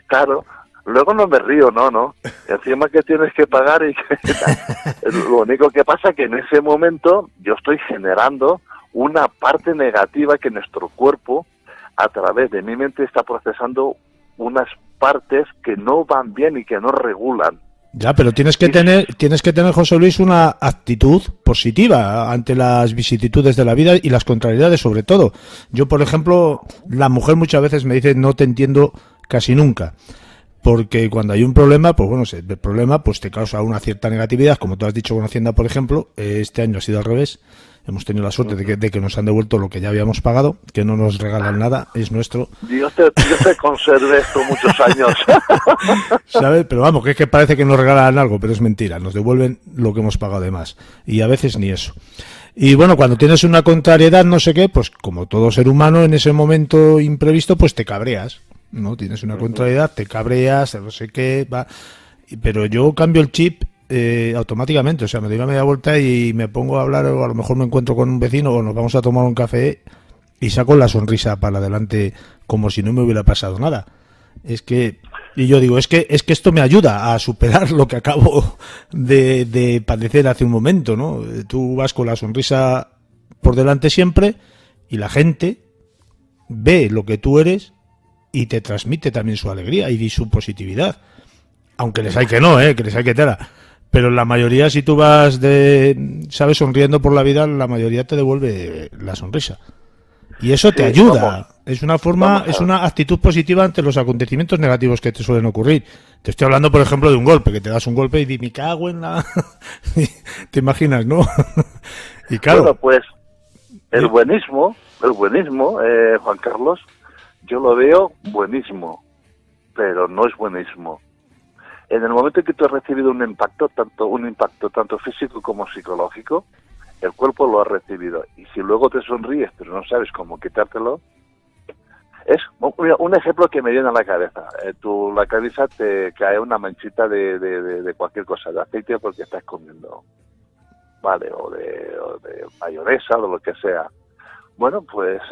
Claro. Luego no me río, no. Encima que tienes que pagar y lo único que pasa es que en ese momento yo estoy generando una parte negativa que nuestro cuerpo, a través de mi mente, está procesando unas partes que no van bien y que no regulan. Ya, pero tienes que tener, José Luis, una actitud positiva ante las vicisitudes de la vida y las contrariedades, sobre todo. Yo, por ejemplo, la mujer muchas veces me dice no te entiendo casi nunca. Porque cuando hay un problema, pues bueno, el problema pues te causa una cierta negatividad, como tú has dicho con Hacienda, por ejemplo. Este año ha sido al revés. Hemos tenido la suerte de que nos han devuelto lo que ya habíamos pagado, que no nos regalan nada, es nuestro. Dios te conserve esto muchos años. ¿Sabes? Pero vamos, que es que parece que nos regalan algo, pero es mentira. Nos devuelven lo que hemos pagado de más. Y a veces ni eso. Y bueno, cuando tienes una contrariedad, no sé qué, pues como todo ser humano, en ese momento imprevisto, pues te cabreas. No, tienes una contrariedad, te cabreas, no sé qué, va. Pero yo cambio el chip automáticamente, o sea, me doy una media vuelta y me pongo a hablar, o a lo mejor me encuentro con un vecino o nos vamos a tomar un café y saco la sonrisa para adelante como si no me hubiera pasado nada. Y yo digo, es que esto me ayuda a superar lo que acabo de padecer hace un momento, ¿no? Tú vas con la sonrisa por delante siempre y la gente ve lo que tú eres y te transmite también su alegría y su positividad. Aunque les hay que no, que les hay que tela. Pero la mayoría, si tú vas sabes, sonriendo por la vida, la mayoría te devuelve la sonrisa. Y eso te ayuda. Vamos, es una forma, es una actitud positiva ante los acontecimientos negativos que te suelen ocurrir. Te estoy hablando, por ejemplo, de un golpe, que te das un golpe y me cago en la... Te imaginas, ¿no? Y claro... Bueno, pues el buenismo, Juan Carlos, yo lo veo buenísimo, pero no es buenismo. En el momento en que tú has recibido un impacto tanto físico como psicológico, el cuerpo lo ha recibido. Y si luego te sonríes, pero no sabes cómo quitártelo, es un ejemplo que me viene a la cabeza. La cabeza te cae una manchita de cualquier cosa, de aceite, porque estás comiendo. vale, o de mayonesa, o lo que sea. Bueno, pues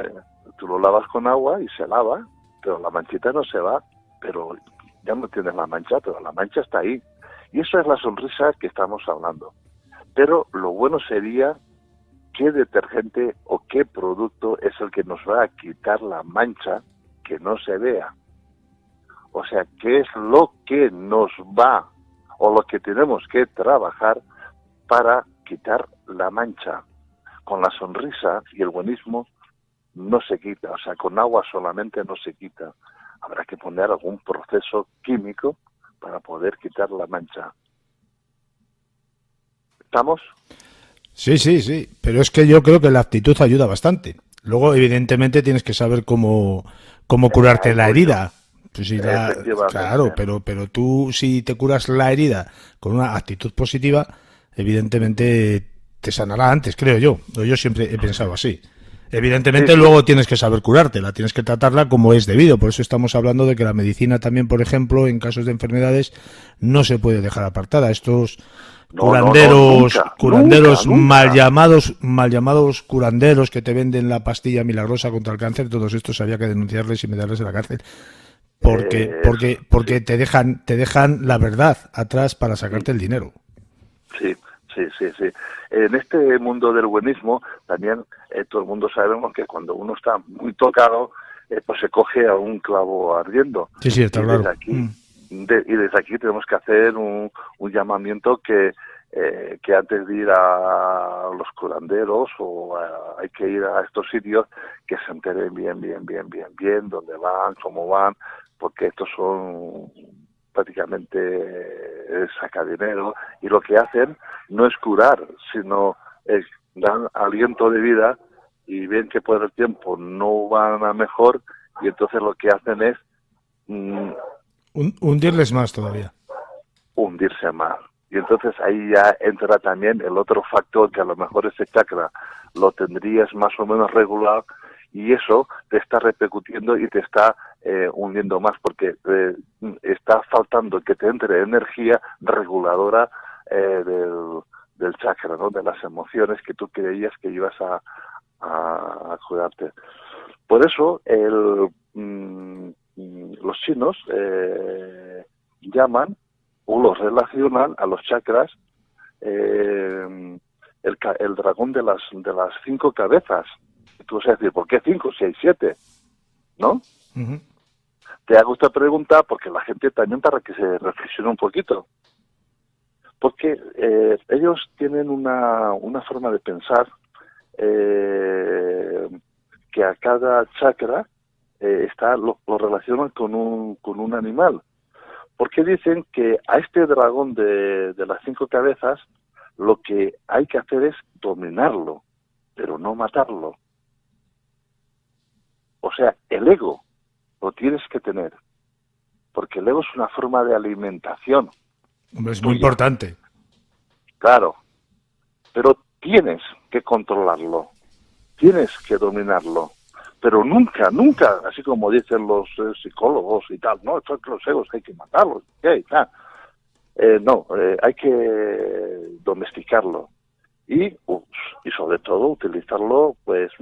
tú lo lavas con agua y se lava, pero la manchita no se va, pero ya no tienes la mancha, pero la mancha está ahí. Y eso es la sonrisa que estamos hablando. Pero lo bueno sería qué detergente o qué producto es el que nos va a quitar la mancha que no se vea. O sea, qué es lo que nos va o lo que tenemos que trabajar para quitar la mancha. Con la sonrisa y el buenismo no se quita, o sea, con agua solamente no se quita. Habrá que poner algún proceso químico para poder quitar la mancha. ¿Estamos? Sí, pero es que yo creo que la actitud ayuda bastante. Luego, evidentemente, tienes que saber cómo curarte la herida. Pues si claro, pero tú si te curas la herida con una actitud positiva, evidentemente te sanará antes, creo yo. Yo siempre he pensado así. Evidentemente luego tienes que saber curártela, tienes que tratarla como es debido. Por eso estamos hablando de que la medicina también, por ejemplo, en casos de enfermedades, no se puede dejar apartada. Estos curanderos mal llamados curanderos que te venden la pastilla milagrosa contra el cáncer, todos estos había que denunciarles y meterles en la cárcel. Porque te dejan la verdad atrás para sacarte el dinero. Sí. En este mundo del buenismo también todo el mundo sabemos que cuando uno está muy tocado, pues se coge a un clavo ardiendo. Sí, está claro. Desde aquí tenemos que hacer un llamamiento que antes de ir a los curanderos hay que ir a estos sitios que se enteren bien dónde van, cómo van, porque estos son prácticamente saca dinero y lo que hacen no es curar, sino dan aliento de vida y ven que por el tiempo no van a mejor y entonces lo que hacen es hundirles más todavía. Hundirse más. Y entonces ahí ya entra también el otro factor que a lo mejor ese chakra lo tendrías más o menos regular y eso te está repercutiendo y te está hundiendo más porque está faltando que te entre energía reguladora del chakra, ¿no? De las emociones que tú creías que ibas a curarte. Por eso los chinos llaman o los relacionan a los chakras el dragón de las 5 cabezas. Tú vas a decir, ¿por qué 5 si hay 7? ¿No? Uh-huh. Te hago esta pregunta porque la gente también para que se reflexione un poquito. Porque ellos tienen una forma de pensar que a cada chakra lo relacionan con un animal. Porque dicen que a este dragón de las 5 cabezas lo que hay que hacer es dominarlo, pero no matarlo. O sea, el ego lo tienes que tener, porque el ego es una forma de alimentación. Hombre, es muy importante. Claro, pero tienes que controlarlo, tienes que dominarlo, pero nunca, así como dicen los psicólogos y tal, no, estos los egos hay que matarlos, ¿qué? Hay que domesticarlo y sobre todo utilizarlo pues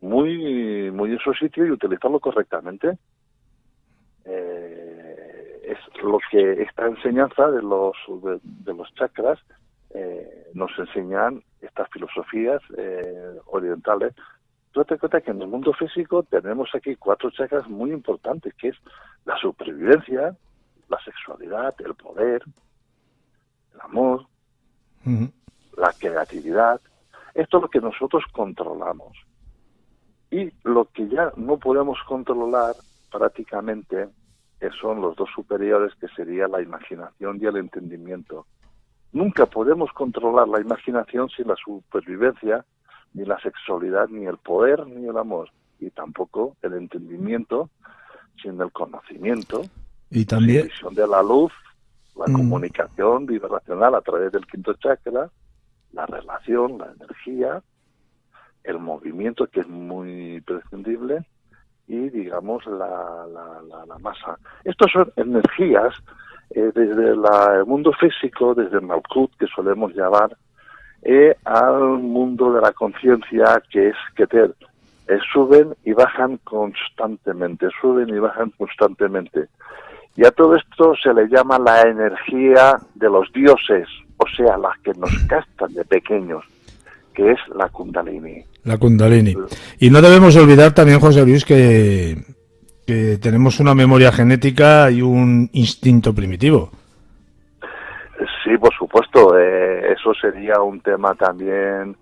muy en su sitio y utilizarlo correctamente. Es lo que esta enseñanza de los chakras nos enseñan estas filosofías orientales. Tú te das cuenta que en el mundo físico tenemos aquí 4 chakras muy importantes, que es la supervivencia, la sexualidad, el poder, el amor, uh-huh, la creatividad. Esto es lo que nosotros controlamos. Y lo que ya no podemos controlar prácticamente son los 2 superiores, que sería la imaginación y el entendimiento. Nunca podemos controlar la imaginación sin la supervivencia, ni la sexualidad, ni el poder, ni el amor. Y tampoco el entendimiento sin el conocimiento, y también la visión de la luz, la comunicación vibracional a través del 5º chakra, la relación, la energía, el movimiento, que es muy prescindible, y digamos la masa. Estas son energías desde el mundo físico, desde el Malkut, que solemos llamar, al mundo de la conciencia, que es Keter. Suben y bajan constantemente, Y a todo esto se le llama la energía de los dioses, o sea, las que nos captan de pequeños, que es la Kundalini. La Kundalini. Y no debemos olvidar también, José Luis, que tenemos una memoria genética y un instinto primitivo. Sí, por supuesto. Eso sería un tema también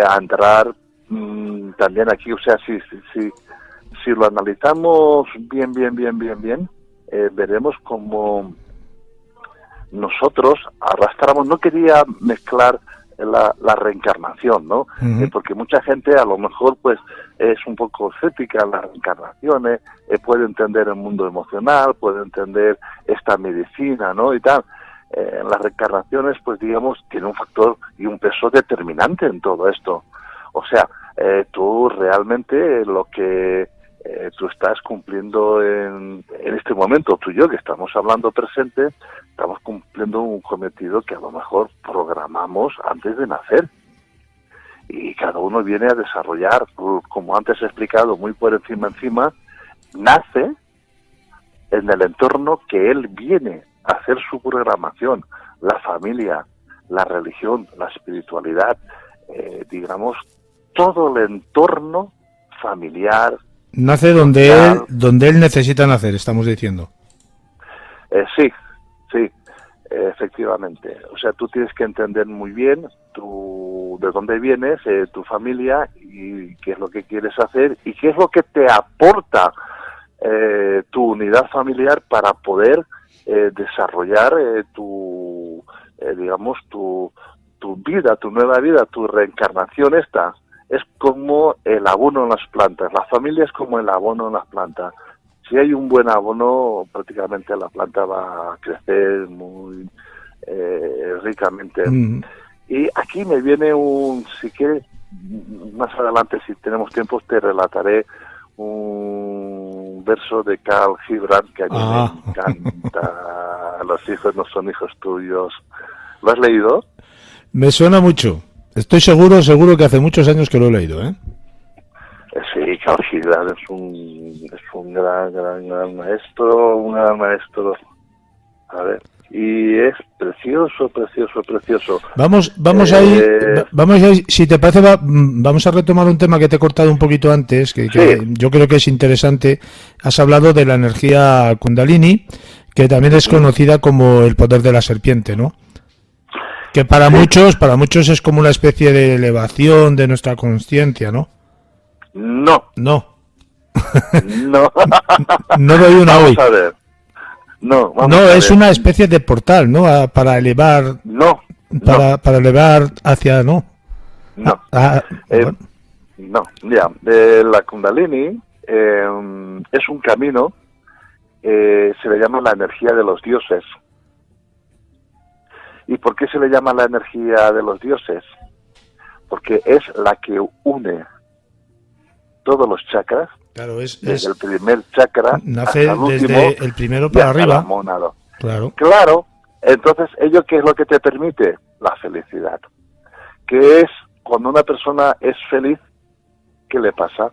a entrar también aquí. O sea, si lo analizamos bien, veremos como nosotros arrastramos. No quería mezclar la reencarnación, ¿no? Uh-huh. Porque mucha gente a lo mejor pues es un poco escéptica en las reencarnaciones, puede entender el mundo emocional, puede entender esta medicina, ¿no? Y tal. Las reencarnaciones, pues digamos, tiene un factor y un peso determinante en todo esto. O sea, tú realmente lo que tú estás cumpliendo en este momento, tú y yo, que estamos hablando presente, estamos cumpliendo un cometido que a lo mejor programamos antes de nacer. Y cada uno viene a desarrollar, como antes he explicado, muy por encima, nace en el entorno que él viene a hacer su programación, la familia, la religión, la espiritualidad, digamos, todo el entorno familiar. Nace donde él necesita nacer, estamos diciendo. Sí, efectivamente. O sea, tú tienes que entender muy bien de dónde vienes, tu familia, y qué es lo que quieres hacer y qué es lo que te aporta tu unidad familiar para poder desarrollar tu vida, tu nueva vida, tu reencarnación. Esta es como el abono en las plantas. La familia es como el abono en las plantas. Si hay un buen abono, prácticamente la planta va a crecer muy ricamente. Mm. Y aquí me viene si quieres, más adelante, si tenemos tiempo, te relataré un verso de Khalil Gibran que a mí me encanta. Los hijos no son hijos tuyos. ¿Lo has leído? Me suena mucho. Estoy seguro que hace muchos años que lo he leído, ¿eh? Sí, Khalil Gibran es un gran maestro, un gran maestro. A ver, y es precioso. Vamos ahí, si te parece, vamos a retomar un tema que te he cortado un poquito antes, que yo creo que es interesante. Has hablado de la energía Kundalini, que también es conocida como el poder de la serpiente, ¿no? Que para muchos es como una especie de elevación de nuestra conciencia, ¿no? No. No doy una hoy. Vamos a ver. No, es una especie de portal, ¿no? Para elevar. Para elevar hacia, ¿no? No. Bueno. No, ya. La Kundalini es un camino, se le llama la energía de los dioses. ¿Y por qué se le llama la energía de los dioses? Porque es la que une todos los chakras. Claro, desde el primer chakra nace hasta el último, desde el primero para arriba. Claro. Entonces, ¿ello qué es lo que te permite? La felicidad. Que es cuando una persona es feliz, ¿qué le pasa?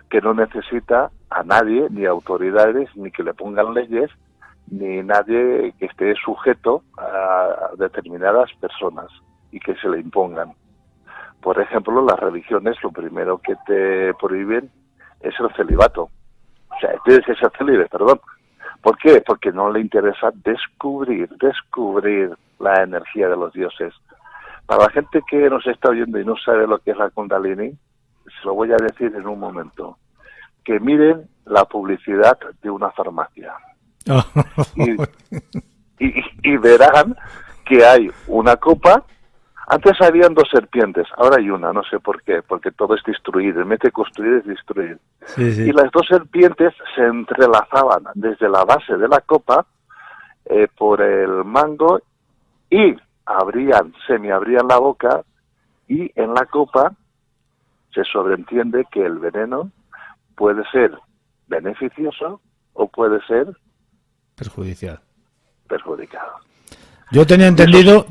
Que no necesita a nadie, ni autoridades, ni que le pongan leyes, ni nadie que esté sujeto a determinadas personas y que se le impongan. Por ejemplo, las religiones lo primero que te prohíben es el celibato. O sea, tienes que ser célibe, perdón. ¿Por qué? Porque no le interesa descubrir la energía de los dioses. Para la gente que nos está oyendo y no sabe lo que es la Kundalini, se lo voy a decir en un momento. Que miren la publicidad de una farmacia. Y verán que hay una copa. Antes habían 2 serpientes, ahora hay una, no sé por qué, porque todo es destruir, en vez de construir es destruir. Sí. Y las 2 serpientes se entrelazaban desde la base de la copa por el mango y semiabrían la boca, y en la copa se sobreentiende que el veneno puede ser beneficioso o puede ser perjudicial. perjudicados. Yo tenía entendido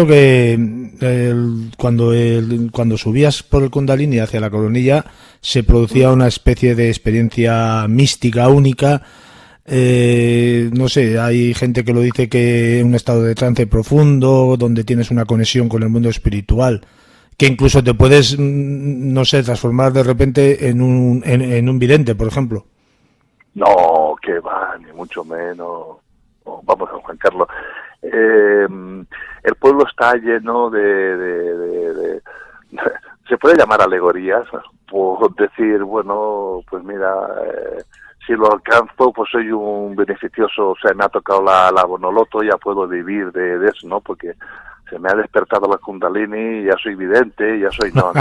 que cuando subías por el Kundalini hacia la coronilla se producía una especie de experiencia mística única. No sé, hay gente que lo dice que un estado de trance profundo, donde tienes una conexión con el mundo espiritual, que incluso te puedes, no sé, transformar de repente en un vidente, por ejemplo. No, que va, ni mucho menos. No, vamos a Juan Carlos. El pueblo está lleno de se puede llamar alegorías, por decir, bueno, pues mira, si lo alcanzo, pues soy un beneficioso, o sea, me ha tocado la bonoloto, ya puedo vivir de eso, ¿no? Porque se me ha despertado la Kundalini, ya soy vidente, ya soy... No.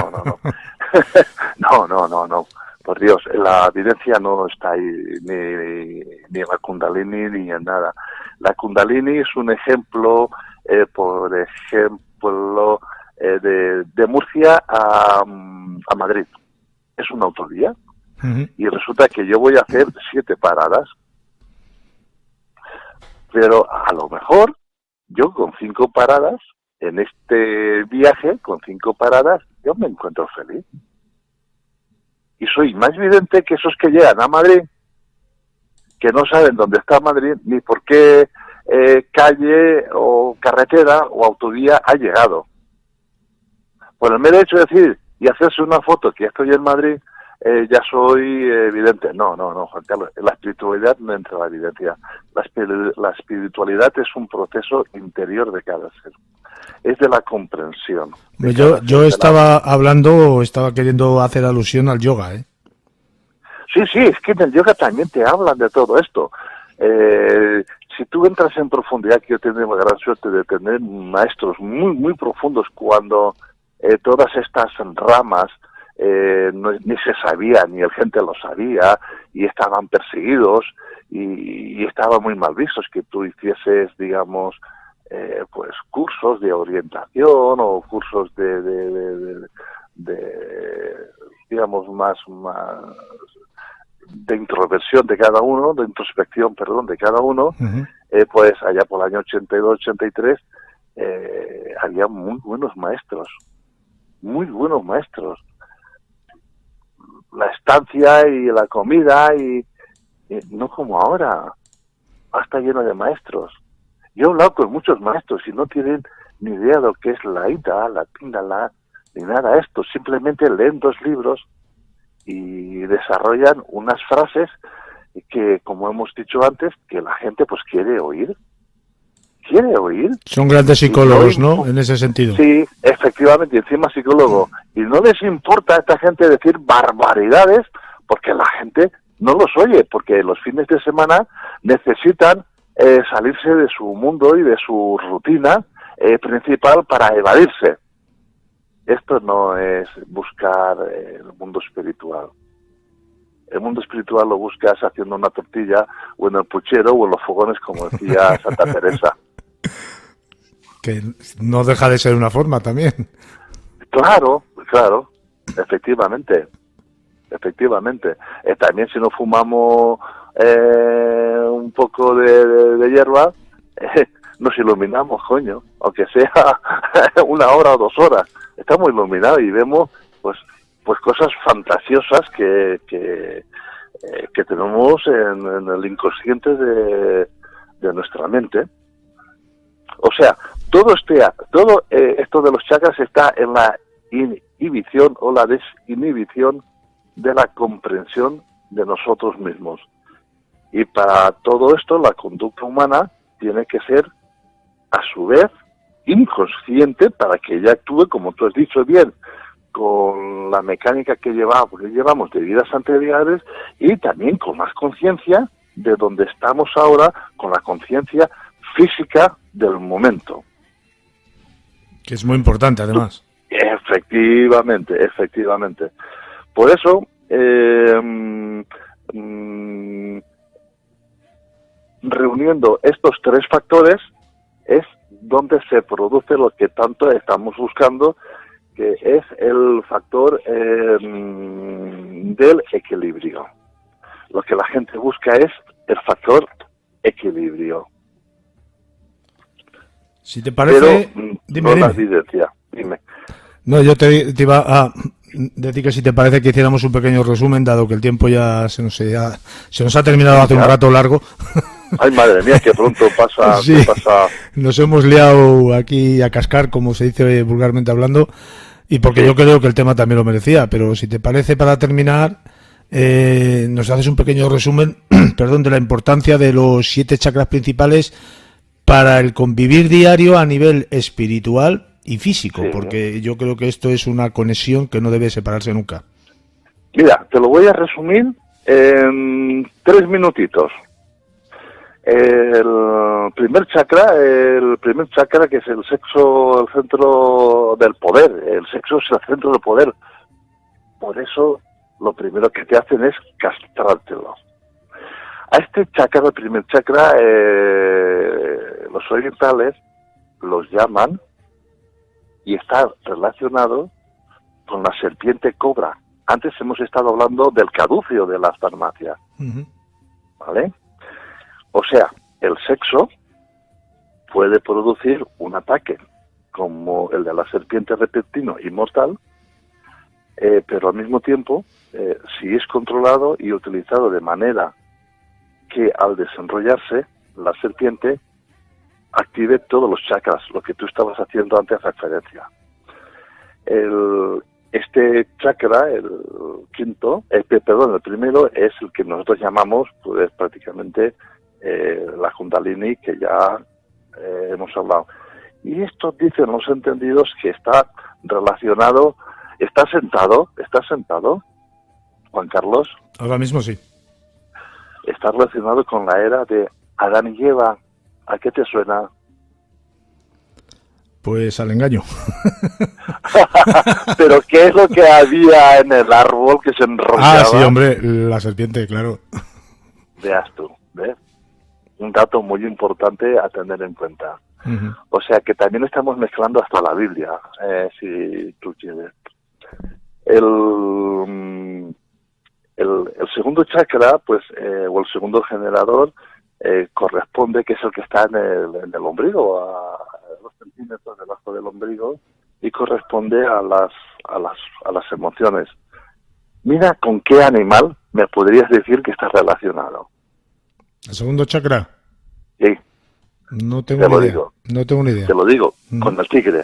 no. Por Dios, la evidencia no está ahí, ni en la Kundalini, ni en nada. La Kundalini es un ejemplo, por ejemplo, de Murcia a Madrid. Es una autovía. Uh-huh. Y resulta que yo voy a hacer 7 paradas. Pero a lo mejor, yo con 5 paradas, en este viaje, con 5 paradas, yo me encuentro feliz. Y soy más vidente que esos que llegan a Madrid, que no saben dónde está Madrid, ni por qué calle o carretera o autovía ha llegado. Por el mero hecho de decir y hacerse una foto que ya estoy en Madrid, ya soy vidente. No, Juan Carlos, la espiritualidad no entra en la evidencia. La espiritualidad es un proceso interior de cada ser. Es de la comprensión. Yo estaba queriendo hacer alusión al yoga, ¿eh? Sí, es que en el yoga también te hablan de todo esto. Si tú entras en profundidad, que yo tengo la gran suerte de tener maestros muy, muy profundos cuando todas estas ramas ni se sabía, ni el gente lo sabía, y estaban perseguidos, y estaban muy mal vistos que tú hicieses, digamos, pues cursos de orientación o cursos de digamos más de introversión de cada uno, de introspección, perdón, de cada uno. Uh-huh. Pues allá por el año 82-83 había muy buenos maestros. La estancia y la comida y no como ahora, está lleno de maestros. Yo he hablado con muchos maestros y no tienen ni idea de lo que es la Ida, la Píndala, ni nada de esto. Simplemente leen 2 libros y desarrollan unas frases que, como hemos dicho antes, que la gente pues quiere oír. Son grandes psicólogos, ¿no? En ese sentido. Sí, efectivamente, encima psicólogo. Y no les importa a esta gente decir barbaridades porque la gente no los oye, porque los fines de semana necesitan salirse de su mundo y de su rutina principal para evadirse. Esto no es buscar el mundo espiritual. El mundo espiritual lo buscas haciendo una tortilla o en el puchero o en los fogones, como decía Santa Teresa. Que no deja de ser una forma también. Claro, efectivamente. También si no fumamos un poco de hierba, nos iluminamos, coño, aunque sea 1 hora o 2 horas. Estamos iluminados y vemos pues cosas fantasiosas que tenemos en el inconsciente de nuestra mente. O sea, todo esto de los chakras está en la inhibición o la desinhibición de la comprensión de nosotros mismos. Y para todo esto, la conducta humana tiene que ser, a su vez, inconsciente para que ella actúe, como tú has dicho bien, con la mecánica que llevamos de vidas anteriores y también con más conciencia de donde estamos ahora, con la conciencia física del momento. Que es muy importante, además. Efectivamente. Por eso, reuniendo estos 3 factores es donde se produce lo que tanto estamos buscando, que es el factor del equilibrio. Lo que la gente busca es el factor equilibrio. Si te parece, pero dime, no dime. las evidencia. Dime. No, yo te iba a decir que si te parece que hiciéramos un pequeño resumen, dado que el tiempo ya se nos ha terminado hace un rato largo. Ay, madre mía, que pronto pasa. Sí, que pasa. nos hemos liado aquí a cascar, como se dice vulgarmente hablando, y porque yo creo que el tema también lo merecía, pero si te parece, para terminar, nos haces un pequeño resumen, perdón, de la importancia de los 7 chakras principales para el convivir diario a nivel espiritual y físico, Sí. porque yo creo que esto es una conexión que no debe separarse nunca. Mira, te lo voy a resumir en 3 minutitos. El primer chakra que es el sexo, el centro del poder. El sexo es el centro del poder. Por eso lo primero que te hacen es castrártelo. A este chakra, el primer chakra, los orientales los llaman, y está relacionado con la serpiente cobra. Antes hemos estado hablando del caducio de las farmacias, ¿vale? O sea, el sexo puede producir un ataque, como el de la serpiente repentino y mortal, pero al mismo tiempo, si es controlado y utilizado de manera que al desenrollarse, la serpiente active todos los chakras, lo que tú estabas haciendo antes referencia. Este chakra, el quinto, el primero es el que nosotros llamamos, pues prácticamente la Kundalini, que ya hemos hablado. Y esto dicen los entendidos que está relacionado, está sentado, Juan Carlos. Ahora mismo sí. Está relacionado con la era de Adán y Eva. ¿A qué te suena? Pues al engaño. Pero ¿qué es lo que había en el árbol que se enrollaba? Ah, sí, hombre, la serpiente, claro. Veas tú, ¿ves? Un dato muy importante a tener en cuenta. Uh-huh. O sea que también estamos mezclando hasta la Biblia, si tú quieres. El segundo chakra, pues, o el segundo generador, corresponde, que es el que está en el ombligo, a 2 centímetros debajo del ombligo, y corresponde a las emociones. Mira con qué animal me podrías decir que está relacionado. ¿El segundo chakra? Sí. No tengo ni idea. No tengo ni idea. Te lo digo, con el tigre.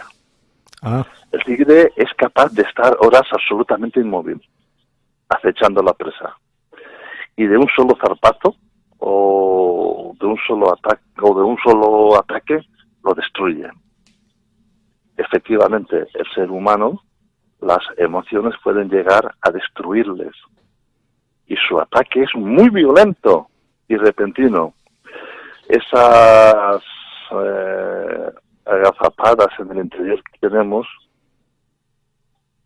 Ah. El tigre es capaz de estar horas absolutamente inmóvil, acechando la presa. Y de un solo zarpazo, o de un solo ataque, lo destruye. Efectivamente, el ser humano, las emociones pueden llegar a destruirles. Y su ataque es muy violento y repentino. Esas agazapadas en el interior que tenemos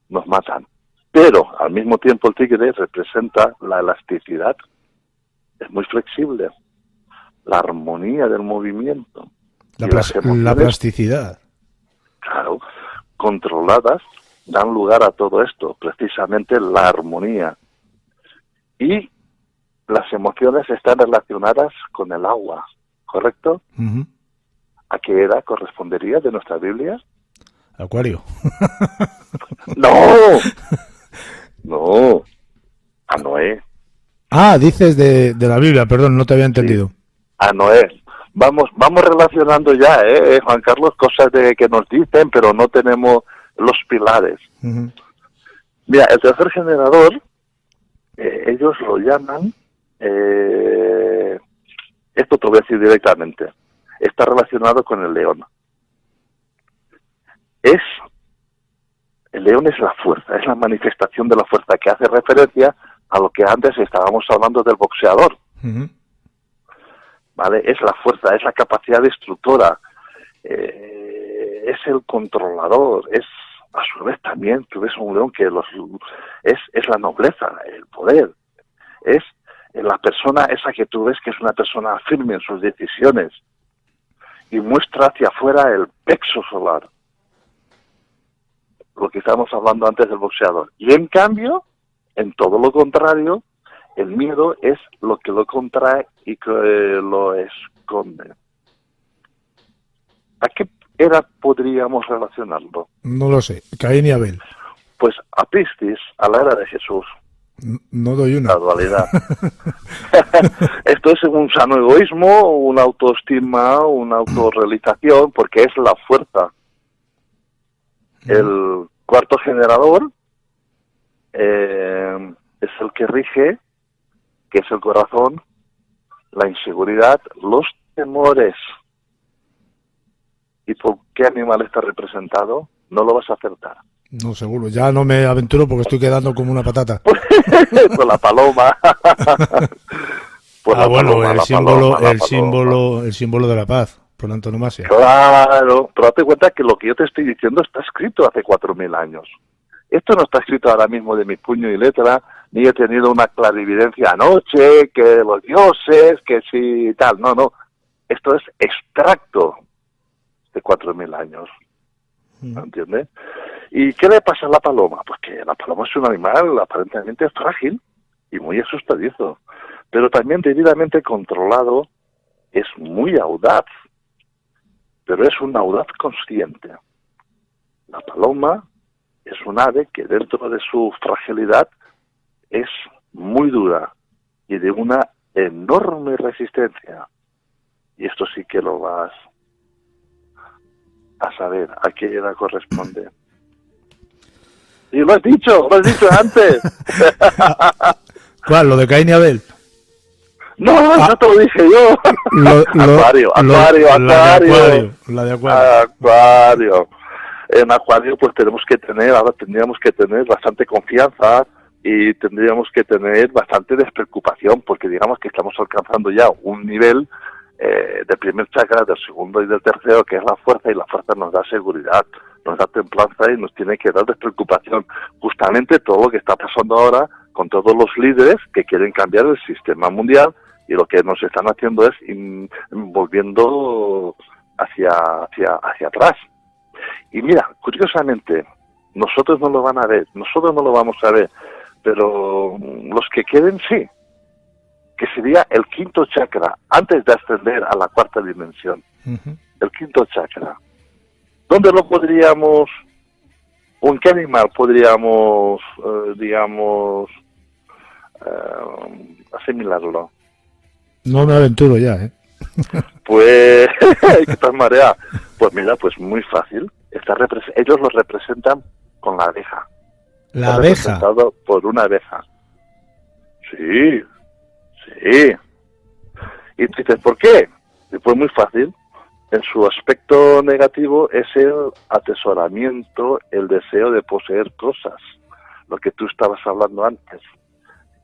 nos matan. Pero al mismo tiempo el tigre representa la elasticidad. Es muy flexible. La armonía del movimiento. La plasticidad. Claro, controladas dan lugar a todo esto, precisamente la armonía. Y las emociones están relacionadas con el agua, ¿correcto? Uh-huh. ¿A qué era correspondería de nuestra Biblia? Acuario. No, a Noé. Ah, dices de la Biblia, perdón, no te había entendido. Sí, a Noé. Vamos relacionando ya, Juan Carlos, cosas que nos dicen, pero no tenemos los pilares. Uh-huh. Mira, el tercer generador, ellos lo llaman, esto te lo voy a decir directamente, está relacionado con el león. El león es la fuerza, es la manifestación de la fuerza, que hace referencia a lo que antes estábamos hablando del boxeador. Uh-huh. ¿Vale? Es la fuerza, es la capacidad destructora, es el controlador, es a su vez también, tú ves un león que es la nobleza, el poder, es la persona esa que tú ves que es una persona firme en sus decisiones y muestra hacia afuera el plexo solar, lo que estábamos hablando antes del boxeador. Y en cambio, en todo lo contrario, el miedo es lo que lo contrae y que lo esconde. era podríamos relacionarlo? No lo sé. Caín y Abel. Pues a Piscis, a la era de Jesús. No doy una. La dualidad. Esto es un sano egoísmo, una autoestima, una autorrealización, porque es la fuerza. El cuarto generador es el que rige, que es el corazón, la inseguridad, los temores. ¿Y por qué animal está representado? No lo vas a acertar. No, seguro. Ya no me aventuro porque estoy quedando como una patata. Pues la paloma. Pues la bueno, paloma, el la símbolo, paloma, la el paloma. símbolo de la paz, por antonomasia. Claro, pero date cuenta que lo que yo te estoy diciendo está escrito hace 4.000 años. Esto no está escrito ahora mismo de mi puño y letra, ni he tenido una clarividencia anoche, que los dioses, que sí, tal. No. Esto es extracto de 4.000 años. ¿Entiendes? ¿Y qué le pasa a la paloma? Pues que la paloma es un animal aparentemente frágil y muy asustadizo, pero también debidamente controlado es muy audaz, pero es una audaz consciente. La paloma es un ave que dentro de su fragilidad es muy dura y de una enorme resistencia. Y esto sí que lo vas a saber a qué edad corresponde. Y lo has dicho antes. ¿Cuál? ¿Lo de Caín y Abel? No te lo dije yo. Acuario. La de Acuario. En Acuario pues tendríamos que tener bastante confianza y tendríamos que tener bastante despreocupación, porque digamos que estamos alcanzando ya un nivel del primer chakra, del segundo y del tercero, que es la fuerza, y la fuerza nos da seguridad, nos da templanza y nos tiene que dar despreocupación. Justamente todo lo que está pasando ahora con todos los líderes que quieren cambiar el sistema mundial, y lo que nos están haciendo es volviendo hacia atrás. Y mira, curiosamente, nosotros no lo van a ver, nosotros no lo vamos a ver, pero los que queden sí, que sería el quinto chakra, antes de ascender a la cuarta dimensión. El quinto chakra. ¿Dónde lo podríamos, o en qué animal podríamos, asimilarlo? No me aventuro ya, ¿eh? Pues, ¿qué tal marea? Pues mira, pues muy fácil. Ellos lo representan con la abeja. ¿La abeja? Representado por una abeja. Sí. Y tú dices, ¿por qué? Pues muy fácil. En su aspecto negativo es el atesoramiento, el deseo de poseer cosas, lo que tú estabas hablando antes.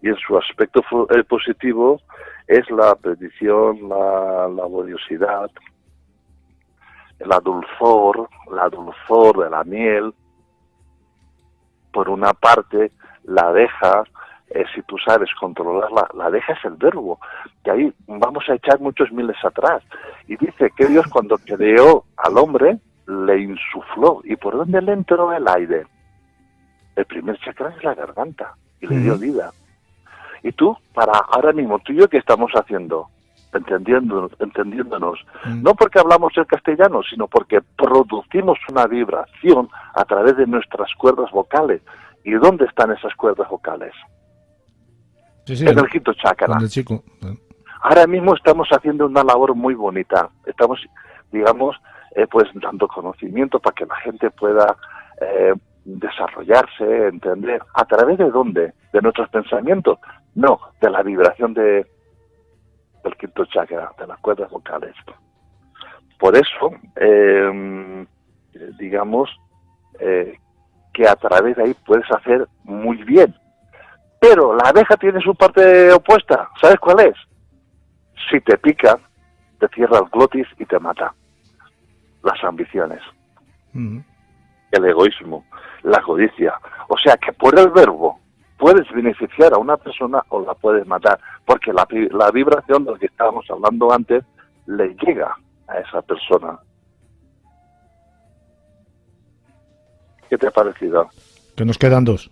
Y en su aspecto positivo es la predicción, la laboriosidad, la dulzor de la miel. Por una parte, la abeja, si tú sabes controlarla, la abeja es el verbo. De ahí vamos a echar muchos miles atrás. Y dice que Dios, cuando creó al hombre, le insufló. ¿Y por dónde le entró el aire? El primer chakra es la garganta, y le dio vida. Y tú, ahora mismo, tú y yo, ¿qué estamos haciendo? Entendiéndonos. No porque hablamos el castellano, sino porque producimos una vibración a través de nuestras cuerdas vocales. ¿Y dónde están esas cuerdas vocales? Sí, en el quinto chakra. Chico. Ahora mismo estamos haciendo una labor muy bonita. Estamos, digamos, pues dando conocimiento para que la gente pueda desarrollarse, entender. ¿A través de dónde? ¿De nuestros pensamientos? No, de la vibración del quinto chakra, de las cuerdas vocales. Por eso, digamos, que a través de ahí puedes hacer muy bien. Pero la abeja tiene su parte opuesta. ¿Sabes cuál es? Si te pica, te cierra el glotis y te mata. Las ambiciones. El egoísmo, la codicia. O sea que por el verbo puedes beneficiar a una persona o la puedes matar, porque la vibración de la que estábamos hablando antes le llega a esa persona. ¿Qué te ha parecido? Que nos quedan dos.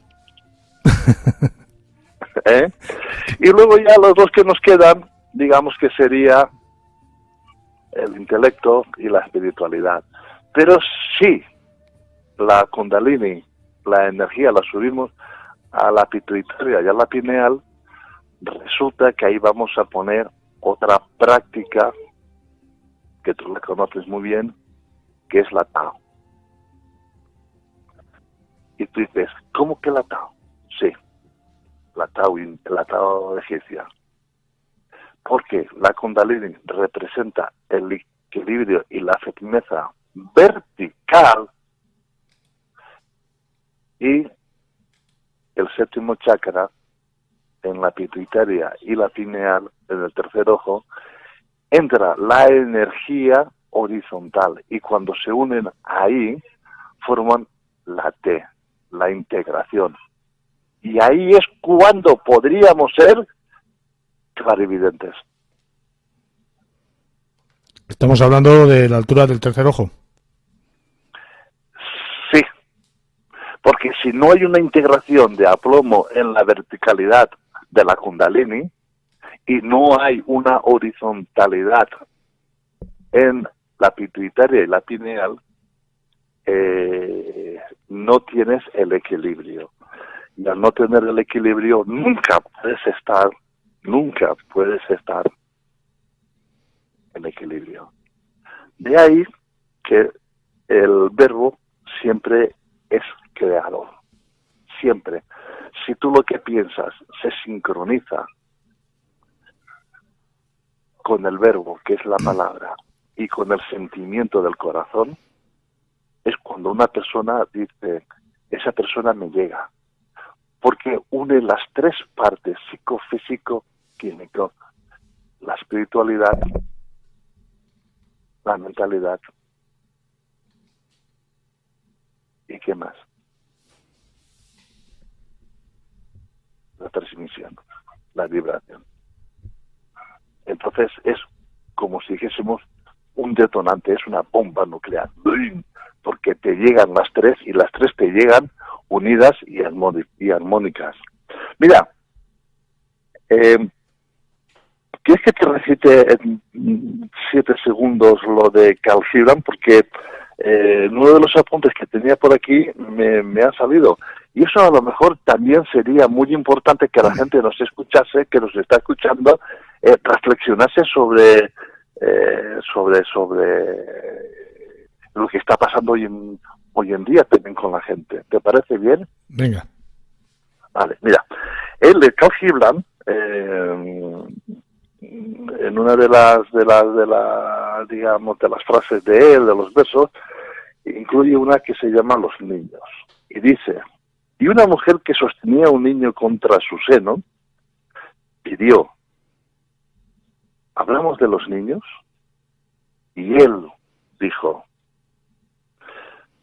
Y luego ya los dos que nos quedan, digamos que sería el intelecto y la espiritualidad. Pero si la Kundalini, la energía, la subimos a la pituitaria y a la pineal, resulta que ahí vamos a poner otra práctica que tú la conoces muy bien, que es la Tao. Y tú dices, ¿cómo que la Tao? Sí, la Tao egipcia. Porque la Kundalini representa el equilibrio y la firmeza vertical, y el séptimo chakra en la pituitaria y la pineal, en el tercer ojo, entra la energía horizontal, y cuando se unen ahí forman la T, la integración, y ahí es cuando podríamos ser clarividentes. Estamos hablando de la altura del tercer ojo. Sí, porque si no hay una integración de aplomo en la verticalidad de la Kundalini y no hay una horizontalidad en la pituitaria y la pineal, no tienes el equilibrio. Y al no tener el equilibrio, nunca puedes estar en equilibrio. De ahí que el verbo siempre es creador. Siempre. Si tú lo que piensas se sincroniza con el verbo, que es la palabra, y con el sentimiento del corazón, es cuando una persona dice, esa persona me llega. Porque une las tres partes, psicofísico, químico, la espiritualidad, la mentalidad, ¿y qué más? La transmisión, la vibración. Entonces es como si dijésemos un detonante, es una bomba nuclear, porque te llegan las tres y las tres te llegan unidas y armónicas. Mira, ¿quieres que te recite en 7 segundos lo de Carl Gibran? Porque uno de los apuntes que tenía por aquí me ha salido. Y eso a lo mejor también sería muy importante que la gente nos escuchase, que nos está escuchando, reflexionase sobre lo que está pasando hoy en día también con la gente. ¿Te parece bien? Venga. Vale, mira, el de Carl Gibran, en una de las frases de él, de los versos, incluye una que se llama Los niños, y dice: y una mujer que sostenía un niño contra su seno pidió, ¿hablamos de los niños? Y él dijo,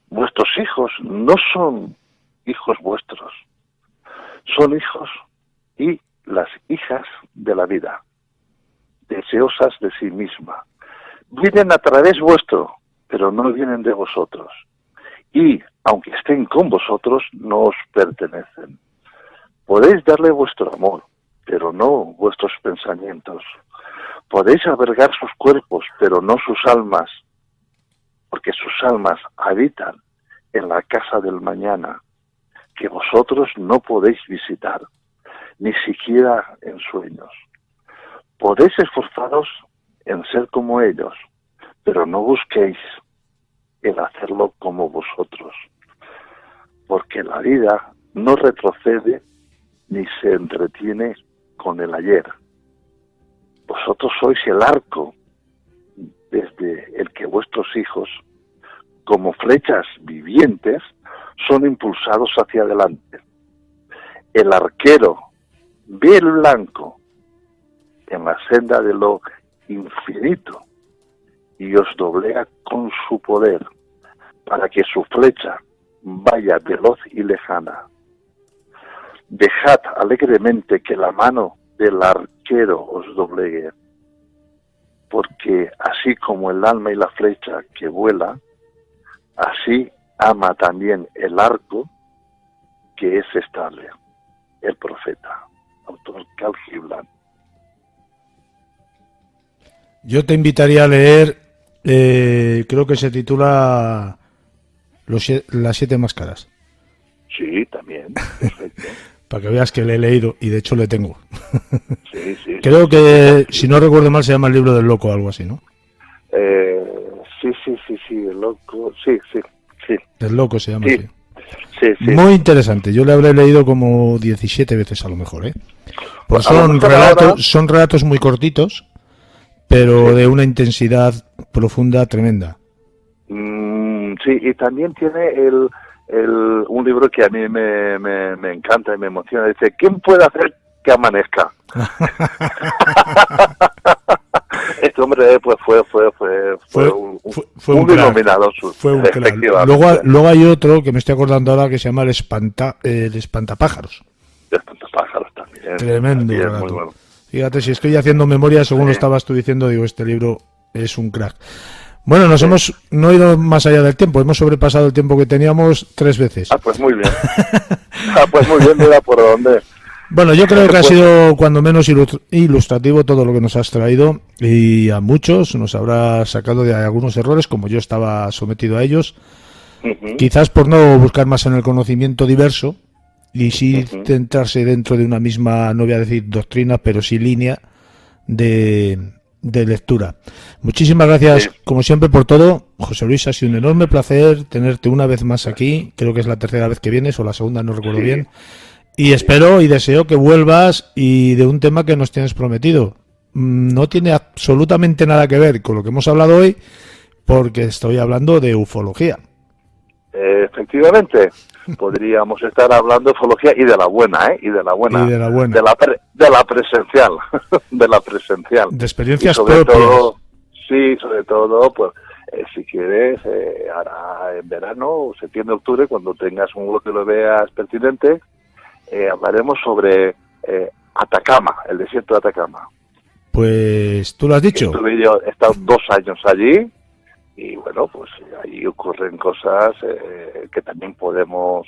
vuestros hijos no son hijos vuestros, son hijos y las hijas de la vida, deseosas de sí misma. Vienen a través vuestro, pero no vienen de vosotros. Y, aunque estén con vosotros, no os pertenecen. Podéis darle vuestro amor, pero no vuestros pensamientos. Podéis albergar sus cuerpos, pero no sus almas, porque sus almas habitan en la casa del mañana, que vosotros no podéis visitar, ni siquiera en sueños. Podéis esforzaros en ser como ellos, pero no busquéis el hacerlo como vosotros, porque la vida no retrocede ni se entretiene con el ayer. Vosotros sois el arco desde el que vuestros hijos, como flechas vivientes, son impulsados hacia adelante. El arquero ve el blanco en la senda de lo infinito y os doblega con su poder para que su flecha vaya veloz y lejana. Dejad alegremente que la mano del arquero os doblegue, porque así como el alma y la flecha que vuela, así ama también el arco que es estable. El profeta, autor Carl Gibran. Yo te invitaría a leer Creo que se titula Las 7 máscaras. Sí, también. Perfecto. Para que veas que le he leído, y de hecho le tengo. Sí, sí. Creo que, si no recuerdo mal, se llama El libro del loco o algo así, ¿no? Sí, el loco. Sí. El loco se llama Sí. así. Sí. Muy interesante. Yo le habré leído como 17 veces a lo mejor, ¿eh? Pues A lo mejor ahora- son relatos muy cortitos, pero de una intensidad profunda tremenda. Sí, y también tiene un libro que a mí me encanta y me emociona. Dice, ¿quién puede hacer que amanezca? Este hombre pues fue un crack. iluminado. Fue un crack. Efectivamente. Luego hay otro que me estoy acordando ahora que se llama El espantapájaros. Pájaros también. Tremendo También, relato. muy bueno. Fíjate, si estoy haciendo memoria, según lo estabas tú diciendo, digo, este libro es un crack. Bueno, hemos no ido más allá del tiempo, hemos sobrepasado el tiempo que teníamos 3 veces. Pues muy bien. Mira por dónde. Bueno, yo creo que ha sido cuando menos ilustrativo todo lo que nos has traído, y a muchos nos habrá sacado de algunos errores, como yo estaba sometido a ellos, quizás por no buscar más en el conocimiento diverso y sí centrarse dentro de una misma, no voy a decir doctrina, pero sí línea de lectura. Muchísimas gracias, como siempre, por todo. José Luis, ha sido un enorme placer tenerte una vez más aquí. Creo que es la tercera vez que vienes, o la segunda, no recuerdo bien. Y espero y deseo que vuelvas, y de un tema que nos tienes prometido. No tiene absolutamente nada que ver con lo que hemos hablado hoy, porque estoy hablando de ufología. Efectivamente, podríamos estar hablando de ufología y de la buena, Y de la buena. de la presencial, de la presencial. De experiencias sobre propias. todo, sí, sobre todo, pues, si quieres, ahora en verano, septiembre, octubre, cuando tengas un hueco que lo veas pertinente, hablaremos sobre Atacama, el desierto de Atacama. Pues tú lo has dicho. Yo he estado 2 años allí, y bueno, pues ahí ocurren cosas que también podemos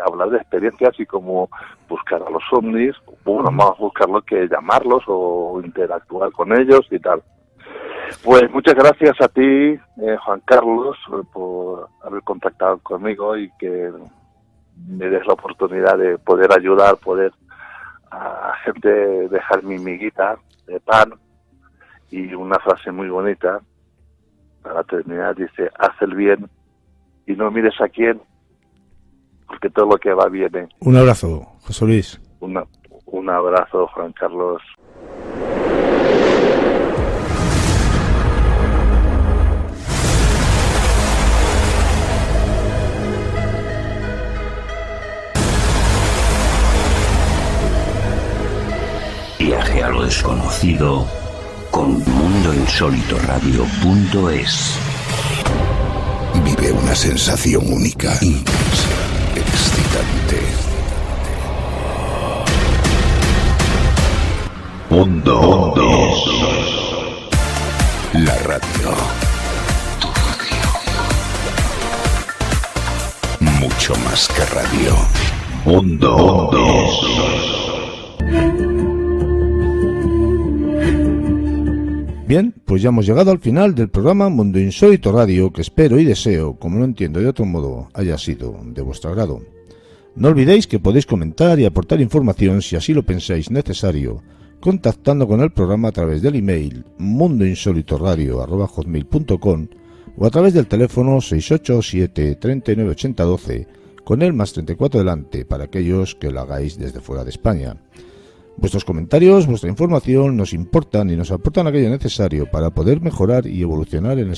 hablar de experiencias y cómo buscar a los ovnis, bueno, más buscarlos que llamarlos o interactuar con ellos y tal. Pues muchas gracias a ti, Juan Carlos, por haber contactado conmigo y que me des la oportunidad de poder ayudar, poder a gente dejar mi miguita de pan. Y una frase muy bonita para terminar dice: haz el bien y no mires a quién, porque todo lo que va viene. Un abrazo, José Luis. Un abrazo, Juan Carlos. Viaje a lo desconocido con mundoinsólitoradio.es. Vive una sensación única, intensa, excitante. Mundo. La radio. Tu radio. Mucho más que radio. Mundo. Bien, pues ya hemos llegado al final del programa Mundo Insólito Radio, que espero y deseo, como no entiendo de otro modo, haya sido de vuestro agrado. No olvidéis que podéis comentar y aportar información si así lo pensáis necesario, contactando con el programa a través del email mundoinsólitoradio@hotmail.com o a través del teléfono 687 39 80 12 con el más 34 delante para aquellos que lo hagáis desde fuera de España. Vuestros comentarios, vuestra información nos importan y nos aportan aquello necesario para poder mejorar y evolucionar en el